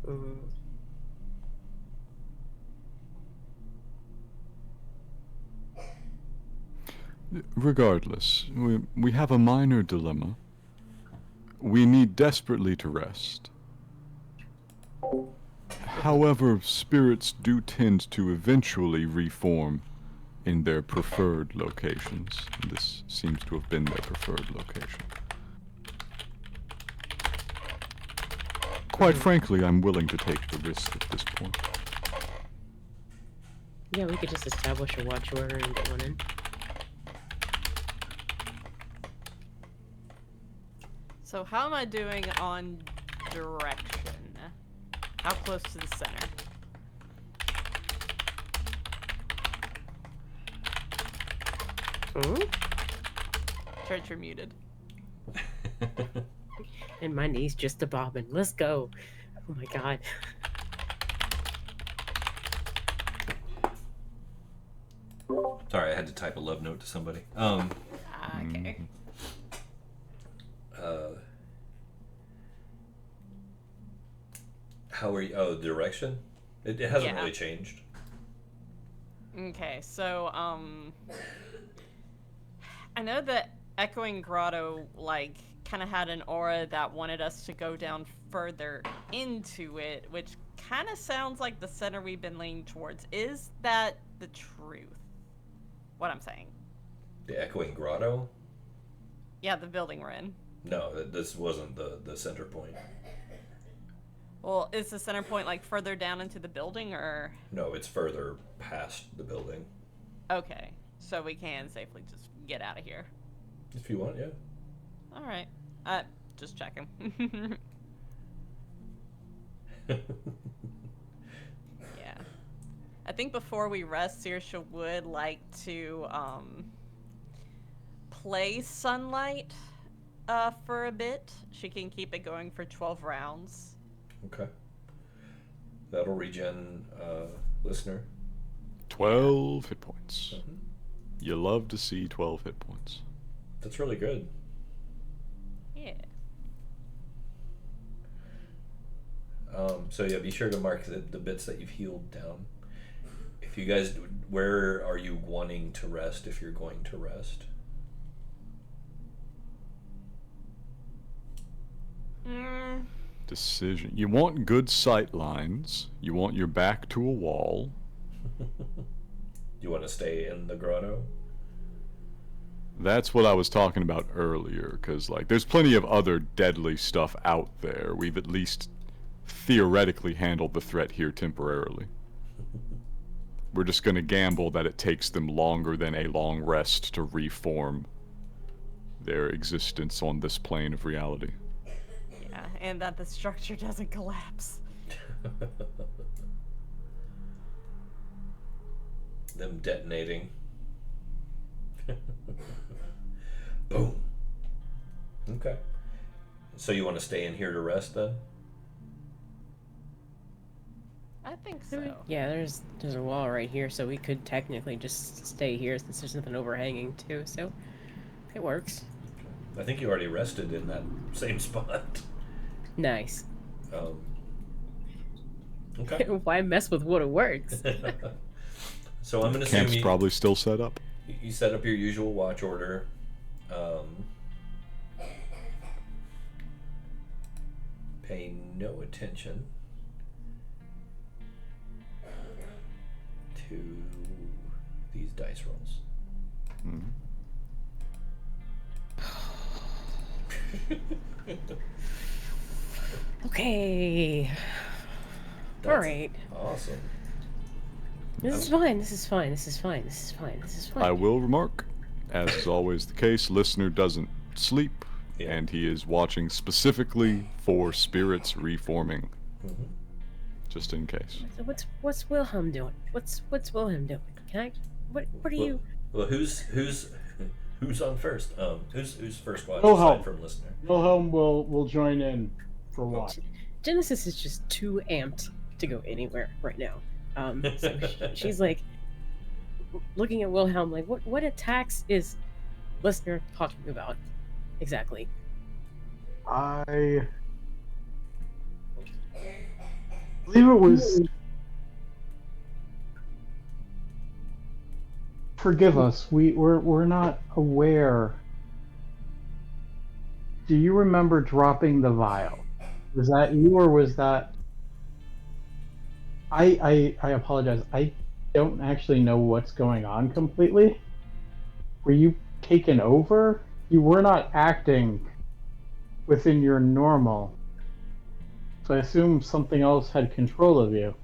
Mm. Regardless, we have a minor dilemma. We need desperately to rest. However, spirits do tend to eventually reform in their preferred locations. This seems to have been their preferred location. Quite frankly, I'm willing to take the risk at this point. Yeah, we could just establish a watch order and get one in. So how am I doing on direction? How close to the center? Hmm? Church, you're muted. And my knees just a bobbing. Let's go. Oh my god. Sorry, I had to type a love note to somebody. Okay. How are you? Oh, the direction? It hasn't Yeah. really changed. Okay, so, I know that Echoing Grotto, like, kind of had an aura that wanted us to go down further into it, which kind of sounds like the center we've been leaning towards. Is that the truth? What I'm saying? The Echoing Grotto? Yeah, the building we're in. No, this wasn't the center point. Well, is the center point, like, further down into the building, or...? No, it's further past the building. Okay, so we can safely just get out of here. If you want, yeah. Alright. Just checking. Yeah. I think before we rest, Saoirse would like to, play Sunlight, for a bit. She can keep it going for 12 rounds. Okay. That'll regen, listener. 12 hit points. Mhm. You love to see 12 hit points. That's really good. Yeah. So yeah, be sure to mark the bits that you've healed down. If you guys, where are you wanting to rest if you're going to rest? Decision. You want good sight lines. You want your back to a wall. You want to stay in the grotto? That's what I was talking about earlier, because, like, there's plenty of other deadly stuff out there. We've at least theoretically handled the threat here temporarily. We're just gonna gamble that it takes them longer than a long rest to reform their existence on this plane of reality. Yeah, and that the structure doesn't collapse. Them detonating. Boom. Okay. So you want to stay in here to rest then? I think so. Yeah, there's a wall right here, so we could technically just stay here since there's nothing overhanging too, so it works. I think you already rested in that same spot. Nice. Okay. Why mess with what works? So I'm gonna assume Camp's probably still set up. you set up your usual watch order. Pay no attention to these dice rolls. Mhm. Okay. That's Alright. Awesome. This is fine, this is fine, this is fine, this is fine, this is fine. I will remark, as is always the case, listener doesn't sleep, Yeah. and he is watching specifically for spirits reforming, Mhm. just in case. So what's Wilhelm doing? What's Wilhelm doing? Can I what are you Well, who's on first? Who's first watch Wilhelm. aside from listener? Wilhelm will join in for watch. Genesis is just too amped to go anywhere right now. So she's like looking at Wilhelm like, what attacks is listener talking about exactly? I believe it was. Forgive us. We're not aware. Do you remember dropping the vial? Was that you or was that? I apologize. I don't actually know what's going on completely. Were you taken over? You were not acting within your normal. So I assume something else had control of you.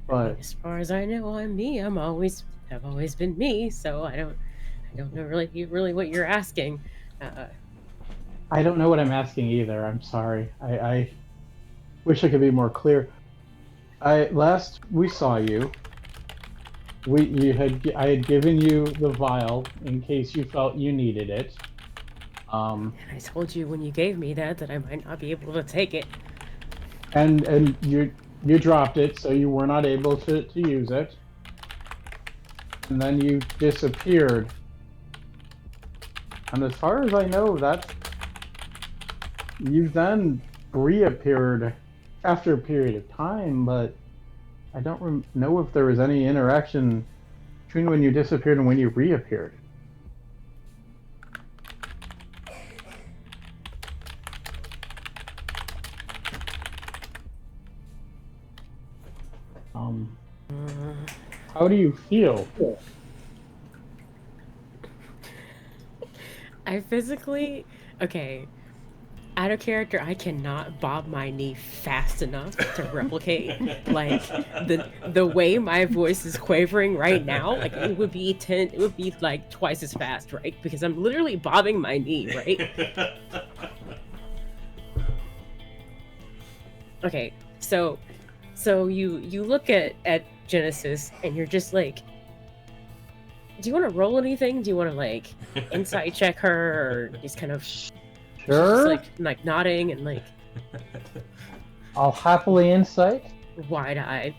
But As far as I know, I'm me. I've always been me. So I don't know really what you're asking. I don't know what I'm asking either. I'm sorry. I wish I could be more clear. Last we saw you, I had given you the vial in case you felt you needed it. And I told you when you gave me that I might not be able to take it. And you dropped it, so you were not able to use it. And then you disappeared. And as far as I know, you then reappeared after a period of time, but I don't know if there was any interaction between when you disappeared and when you reappeared. How do you feel? I physically, okay, out of character, I cannot bob my knee fast enough to replicate like the way my voice is quavering right now. Like it would be like twice as fast, right? Because I'm literally bobbing my knee, right? Okay, so you look at Genesis and you're just like, do you want to roll anything? Do you want to like insight check her, or just kind of Sure. just like nodding and like I'll happily insight. wide-eyed?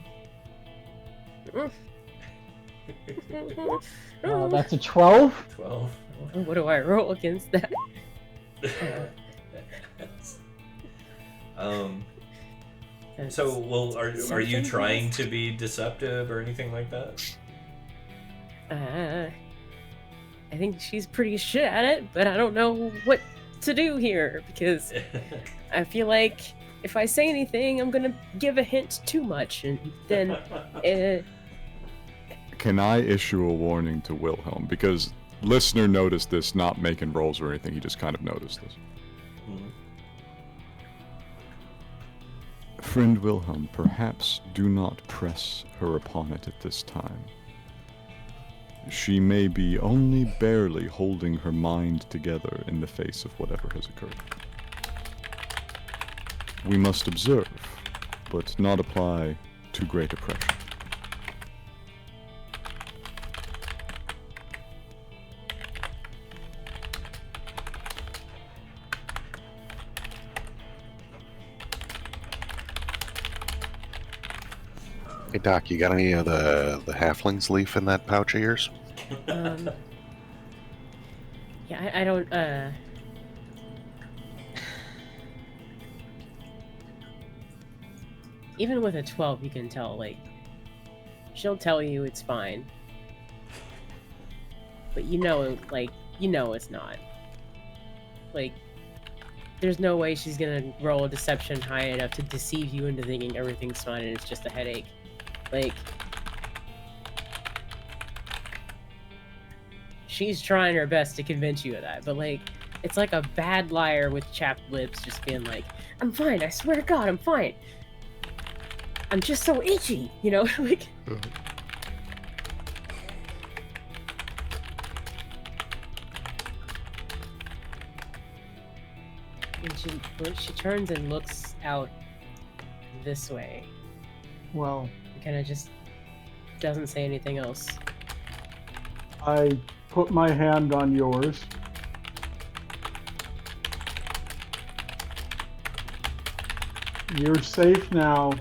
That's a 12. 12. What do I roll against that? So, well, are you Something trying else? to be deceptive or anything like that? I think she's pretty shit at it, but I don't know what to do here because I feel like if I say anything, I'm gonna give a hint too much, and then Can I issue a warning to Wilhelm? Because listener noticed this, not making rolls or anything, he just kind of noticed this. Friend Wilhelm, perhaps do not press her upon it at this time. She may be only barely holding her mind together in the face of whatever has occurred. We must observe, but not apply too great a pressure. Hey Doc, you got any of the halfling's leaf in that pouch of yours? yeah, I don't even with a 12, you can tell, like, she'll tell you it's fine. But you know it's not. Like, there's no way she's gonna roll a deception high enough to deceive you into thinking everything's fine and it's just a headache. Like, she's trying her best to convince you of that, but like, it's like a bad liar with chapped lips just being like, I'm fine, I swear to God, I'm fine. I'm just so itchy, you know? Like, and she turns and looks out this way. Well, Kind of just doesn't say anything else. I put my hand on yours. You're safe now.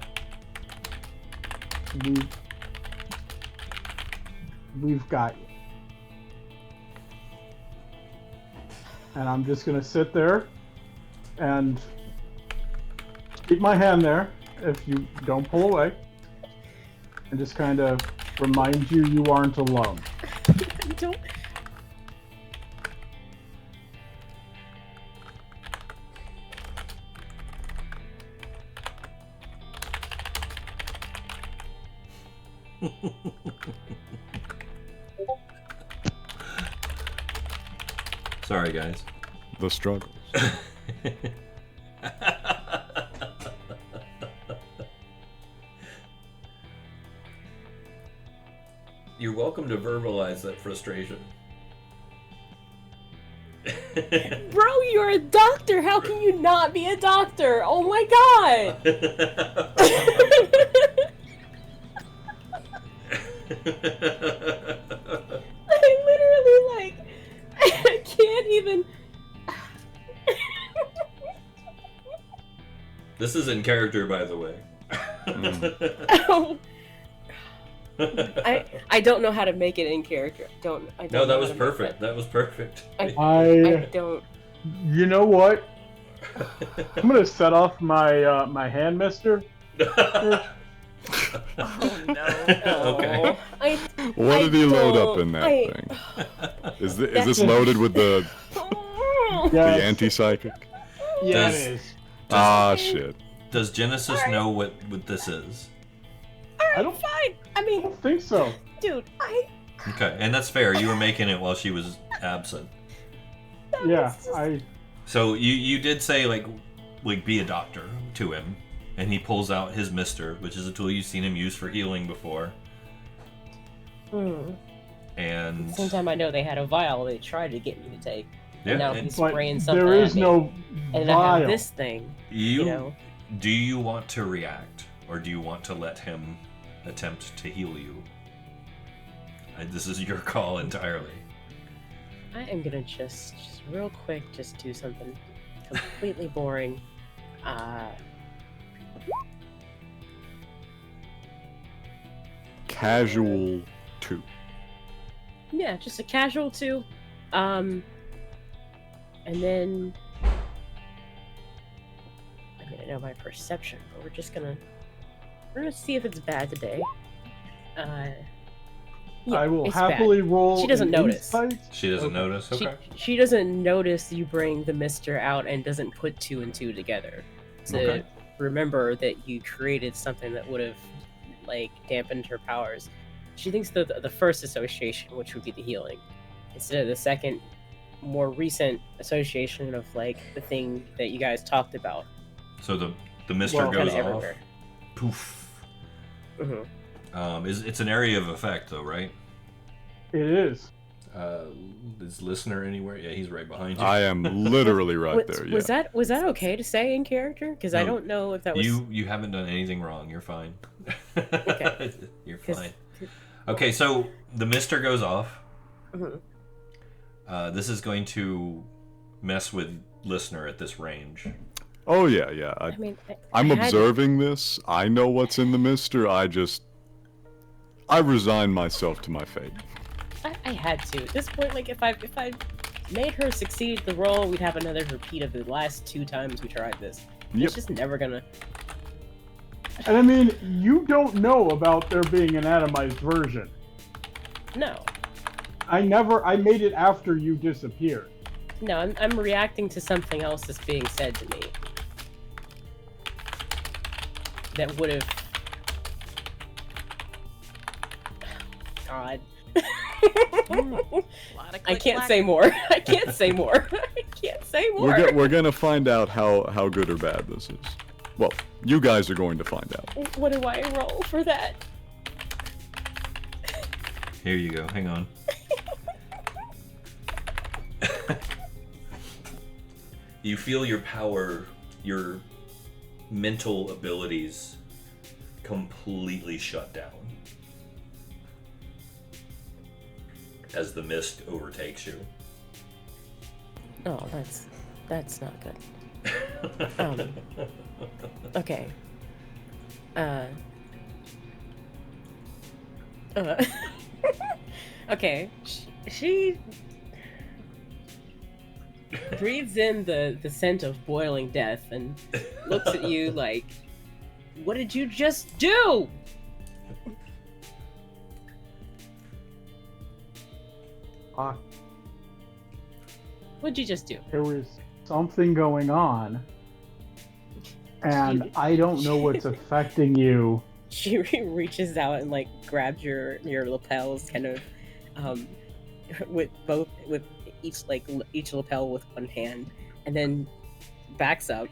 We've got you. And I'm just gonna sit there and keep my hand there if you don't pull away. And just kind of remind you aren't alone. I don't. Sorry, guys. The struggles. You're welcome to verbalize that frustration. Bro, you're a doctor. How can you not be a doctor? Oh my god. I literally I can't even. This is in character, by the way. Oh. I don't know how to make it in character. I don't No, know that how was to make perfect. That was perfect. I don't. You know what? I'm gonna set off my my hand mister. Oh no. Okay. What did he load up don't- in that I- thing? Is this loaded with the Yes. anti-psychic? Yeah, Does- it is. Ah, shit. Does Genesis know what this is? I don't Fine. I mean, think so. dude, Okay, and that's fair. You were making it while she was absent. Yeah, I. So you did say like be a doctor to him, and he pulls out his mister, which is a tool you've seen him use for healing before. At And the same time, I know they had a vial they tried to get me to take. yeah, And now and he's But spraying something there is at me. no And I have vial. this thing. you know. do you want to react, or do you want to let him attempt to heal you? This is your call entirely. I am gonna just real quick, just do something completely boring. Casual 2. Yeah, just a casual 2. And then I'm gonna know my perception, but we're gonna see if it's bad today. Yeah, I will it's bad. happily roll. She doesn't an notice. insight. She doesn't notice. She, Okay. she doesn't notice you bring the mister out and doesn't put 2 and 2 together to Okay. remember that you created something that would have dampened her powers. She thinks the first association, which would be the healing, instead of the second, more recent association of the thing that you guys talked about. So the mister Well, goes kinda off. everywhere. Poof. Mm-hmm. It's an area of effect, though, right? It is. Is listener anywhere? Yeah, he's right behind you. I am literally right there, yeah. Was that okay to say in character? Because I No, don't know if that was. You haven't done anything wrong. You're fine. Okay. You're 'Cause- fine. Okay, so the mister goes off. Mhm. This is going to mess with listener at this range. Oh, yeah, yeah. I mean, I'm I had- observing this. I know what's in the mister. I resign myself to my fate. I had to. At this point, if I made her succeed the role, we'd have another repeat of the last 2 times we tried this. Yep. It's just never gonna. And I mean, you don't know about there being an atomized version. No, I made it after you disappeared. no. I'm reacting to something else that's being said to me. That would have. God. I can't say more. I can't say more. I can't say more. We're gonna find out how good or bad this is. Well, you guys are going to find out. What do I roll for that? Here you go. Hang on. You feel your power, your mental abilities completely shut down as the mist overtakes you. Oh, that's not good. Okay. Okay. She breathes in the scent of boiling death and looks at you like, "What did you just do?" What'd you just do? There was something going on, and I don't know what's affecting you. She reaches out and grabs your lapels, kind of, with each lapel with one hand, and then backs up,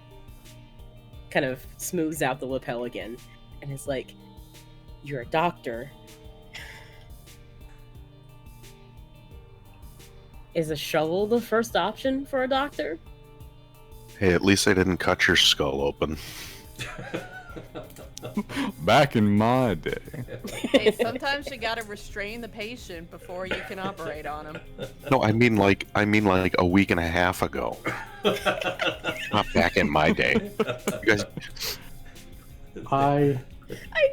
kind of smooths out the lapel again, and is like, "You're a doctor. Is a shovel the first option for a doctor?" Hey, at least I didn't cut your skull open. Back in my day. Hey, sometimes you gotta restrain the patient before you can operate on him. No, I mean like a week and a half ago. Not back in my day. You guys, I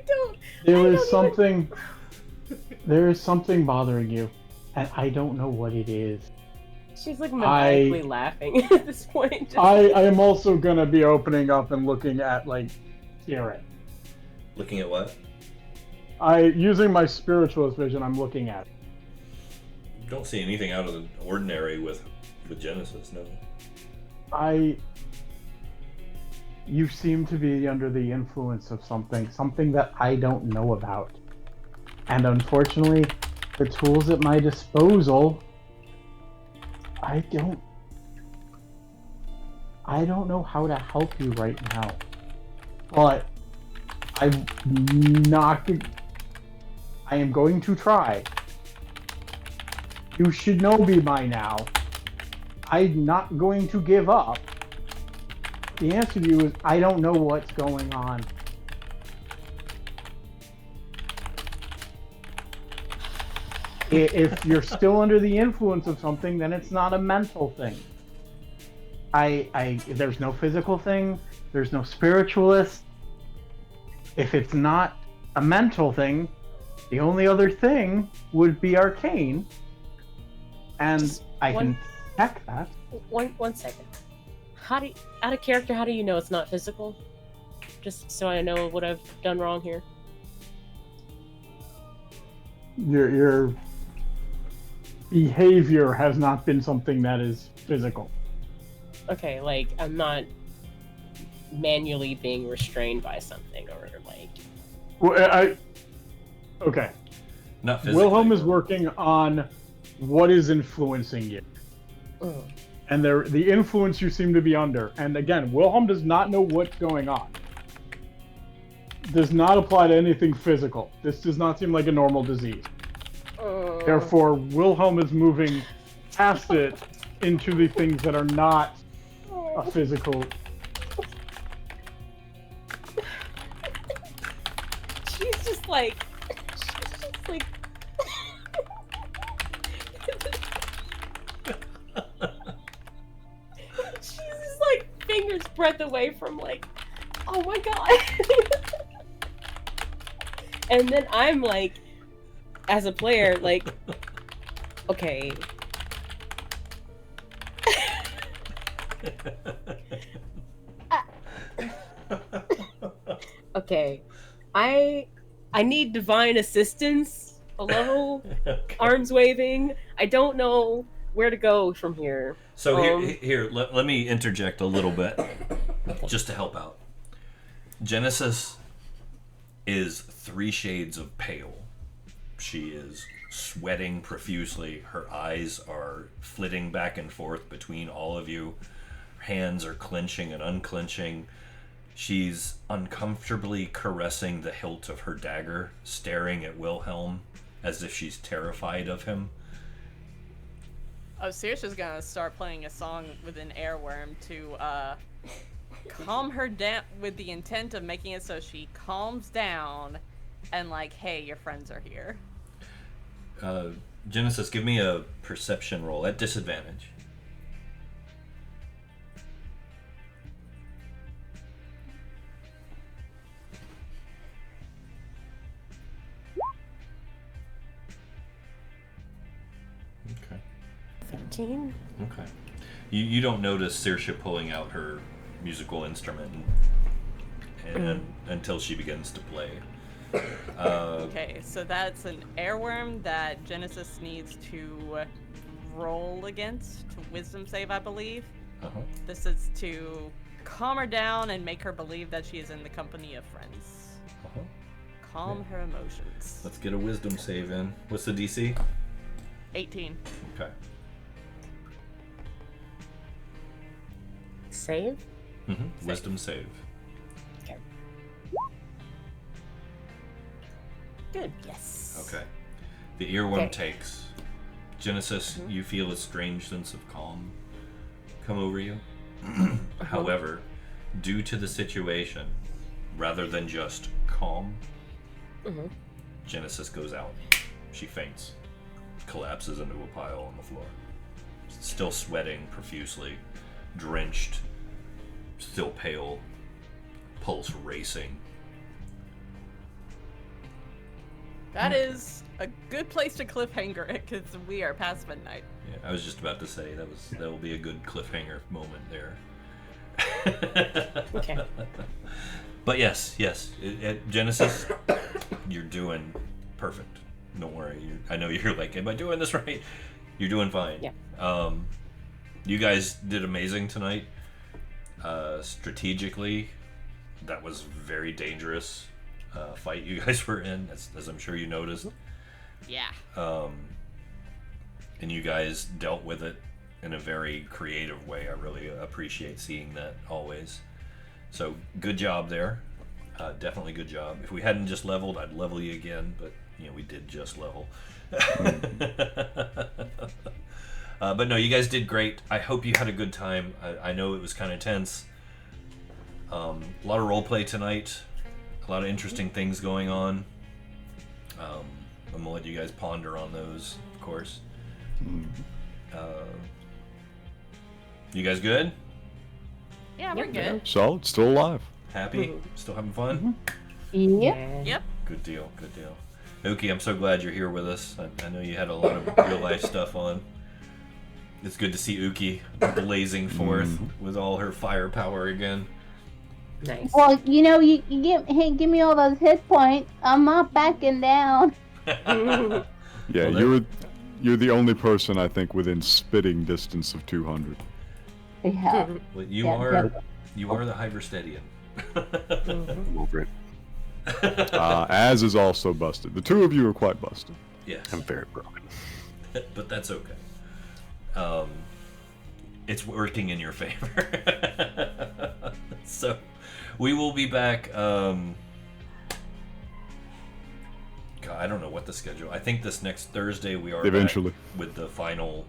don't. there is something bothering you, and I don't know what it is. She's like maniacally laughing at this point. I am also gonna be opening up and looking at like Kieran. Looking at what? Using my spiritualist vision, I'm looking at. Don't see anything out of the ordinary with Genesis, no. You seem to be under the influence of something that I don't know about. And unfortunately, the tools at my disposal, I don't know how to help you right now. But I am going to try. You should know me by now. I'm not going to give up. The answer to you is I don't know what's going on. If you're still under the influence of something, then it's not a mental thing. There's no physical thing. There's no spiritualist. If it's not a mental thing, the only other thing would be arcane. And I can check that. One second. Out of character, how do you know it's not physical? Just so I know what I've done wrong here. Your behavior has not been something that is physical. Okay, like I'm not manually being restrained by something or like. Well, okay. Not physically. Wilhelm is working on what is influencing you. And the influence you seem to be under. And again, Wilhelm does not know what's going on. Does not apply to anything physical. This does not seem like a normal disease. Therefore, Wilhelm is moving past it into the things that are not a physical. She's just like. She's just like fingers breadth away from like, oh my god. And then I'm like, as a player, like, okay. Okay. I need divine assistance. Hello? Okay. Arms waving. I don't know where to go from here. So here, let me interject a little bit, just to help out. Genesis is 3 shades of pale. She is sweating profusely. Her eyes are flitting back and forth between all of you. Her hands are clenching and unclenching. She's uncomfortably caressing the hilt of her dagger, staring at Wilhelm as if she's terrified of him. Oh, Saoirse's gonna start playing a song with an airworm to calm her down, with the intent of making it so she calms down and like, hey, your friends are here. Genesis, give me a perception roll at disadvantage. Okay. 13? Okay. You don't notice Saoirse pulling out her musical instrument and until she begins to play. Okay, so that's an airworm that Genesis needs to roll against to wisdom save, I believe. Uh-huh. This is to calm her down and make her believe that she is in the company of friends. Uh-huh. Calm her emotions. Let's get a wisdom save in. What's the DC? 18. Okay. Save? Mm-hmm. Wisdom save. Okay. Good. Yes. Okay. The earworm Okay. takes. Genesis, you feel a strange sense of calm come over you. However, due to the situation, rather than just calm, Mhm. Genesis goes out. She faints, collapses into a pile on the floor. Still sweating profusely, drenched, still pale, pulse racing. That is a good place to cliffhanger it, because we are past midnight. Yeah, I was just about to say that will be a good cliffhanger moment there. Okay. But yes, Genesis, you're doing perfect. Don't worry. I know you're like, am I doing this right? You're doing fine. Yeah. You guys did amazing tonight. Strategically, that was very dangerous fight you guys were in, as I'm sure you noticed. Yeah. And you guys dealt with it in a very creative way. I really appreciate seeing that always. So good job there. Definitely good job. If we hadn't just leveled, I'd level you again, but we did just level. But no, you guys did great. I hope you had a good time. I know it was kind of tense. A lot of roleplay tonight. A lot of interesting things going on. I'm gonna let you guys ponder on those, of course. You guys good? Yeah, we're good. Solid, still alive. Happy? Still having fun? Yep. Yep. Good deal, good deal. Uki, I'm so glad you're here with us. I know you had a lot of real life stuff on. It's good to see Uki blazing forth with all her firepower again. Nice. Well, you give me all those hit points. I'm not backing down. Yeah, Well, you're the only person I think within spitting distance of 200. Yeah. Well, you are the Hyperstedian. I'm over it. Az is also busted. The two of you are quite busted. Yes, I'm very broken. but that's okay. It's working in your favor. So, we will be back. God, I don't know what the schedule. I think this next Thursday we are Eventually. back with the final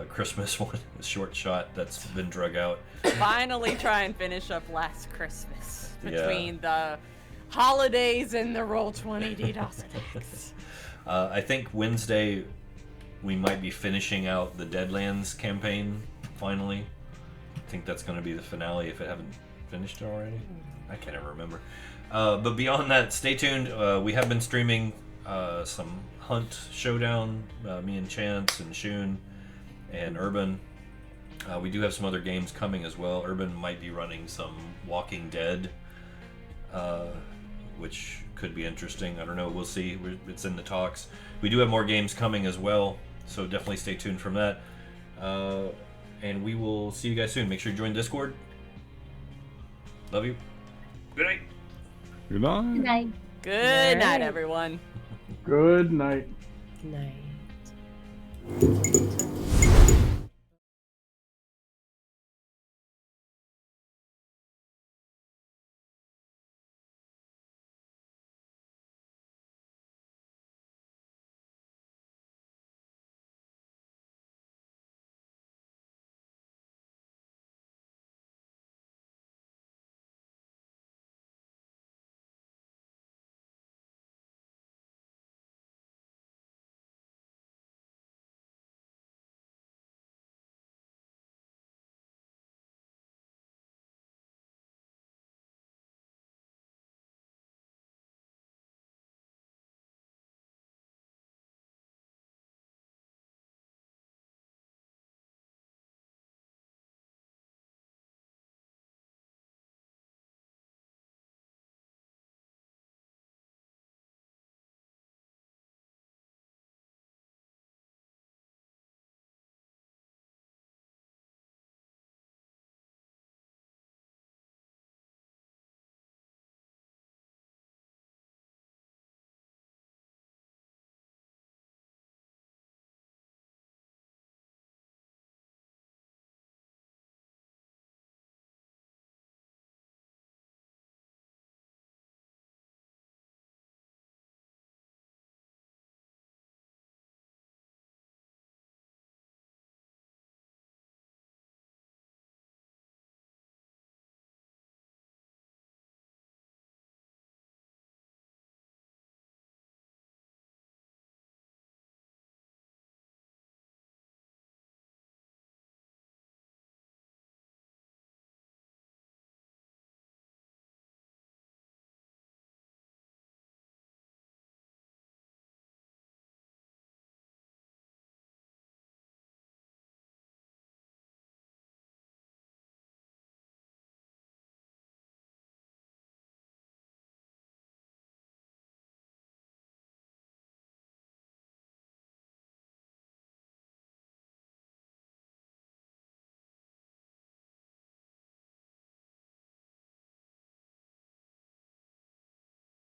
Christmas one, the short shot that's been drug out. Finally try and finish up last Christmas Yeah. between the holidays and the Roll20 DDoS attacks. I think Wednesday we might be finishing out the Deadlands campaign finally. I think that's going to be the finale if it haven't finished already. I can't ever remember. But beyond that, stay tuned. We have been streaming some Hunt Showdown, me and Chance and Shun and Urban. We do have some other games coming as well. Urban might be running some Walking Dead, which could be interesting. I don't know. We'll see. It's in the talks. We do have more games coming as well, so definitely stay tuned from that. And we will see you guys soon. Make sure you join Discord. Love you. Good night. Good night. Good night. Good night, Alright. everyone. Good night. Night.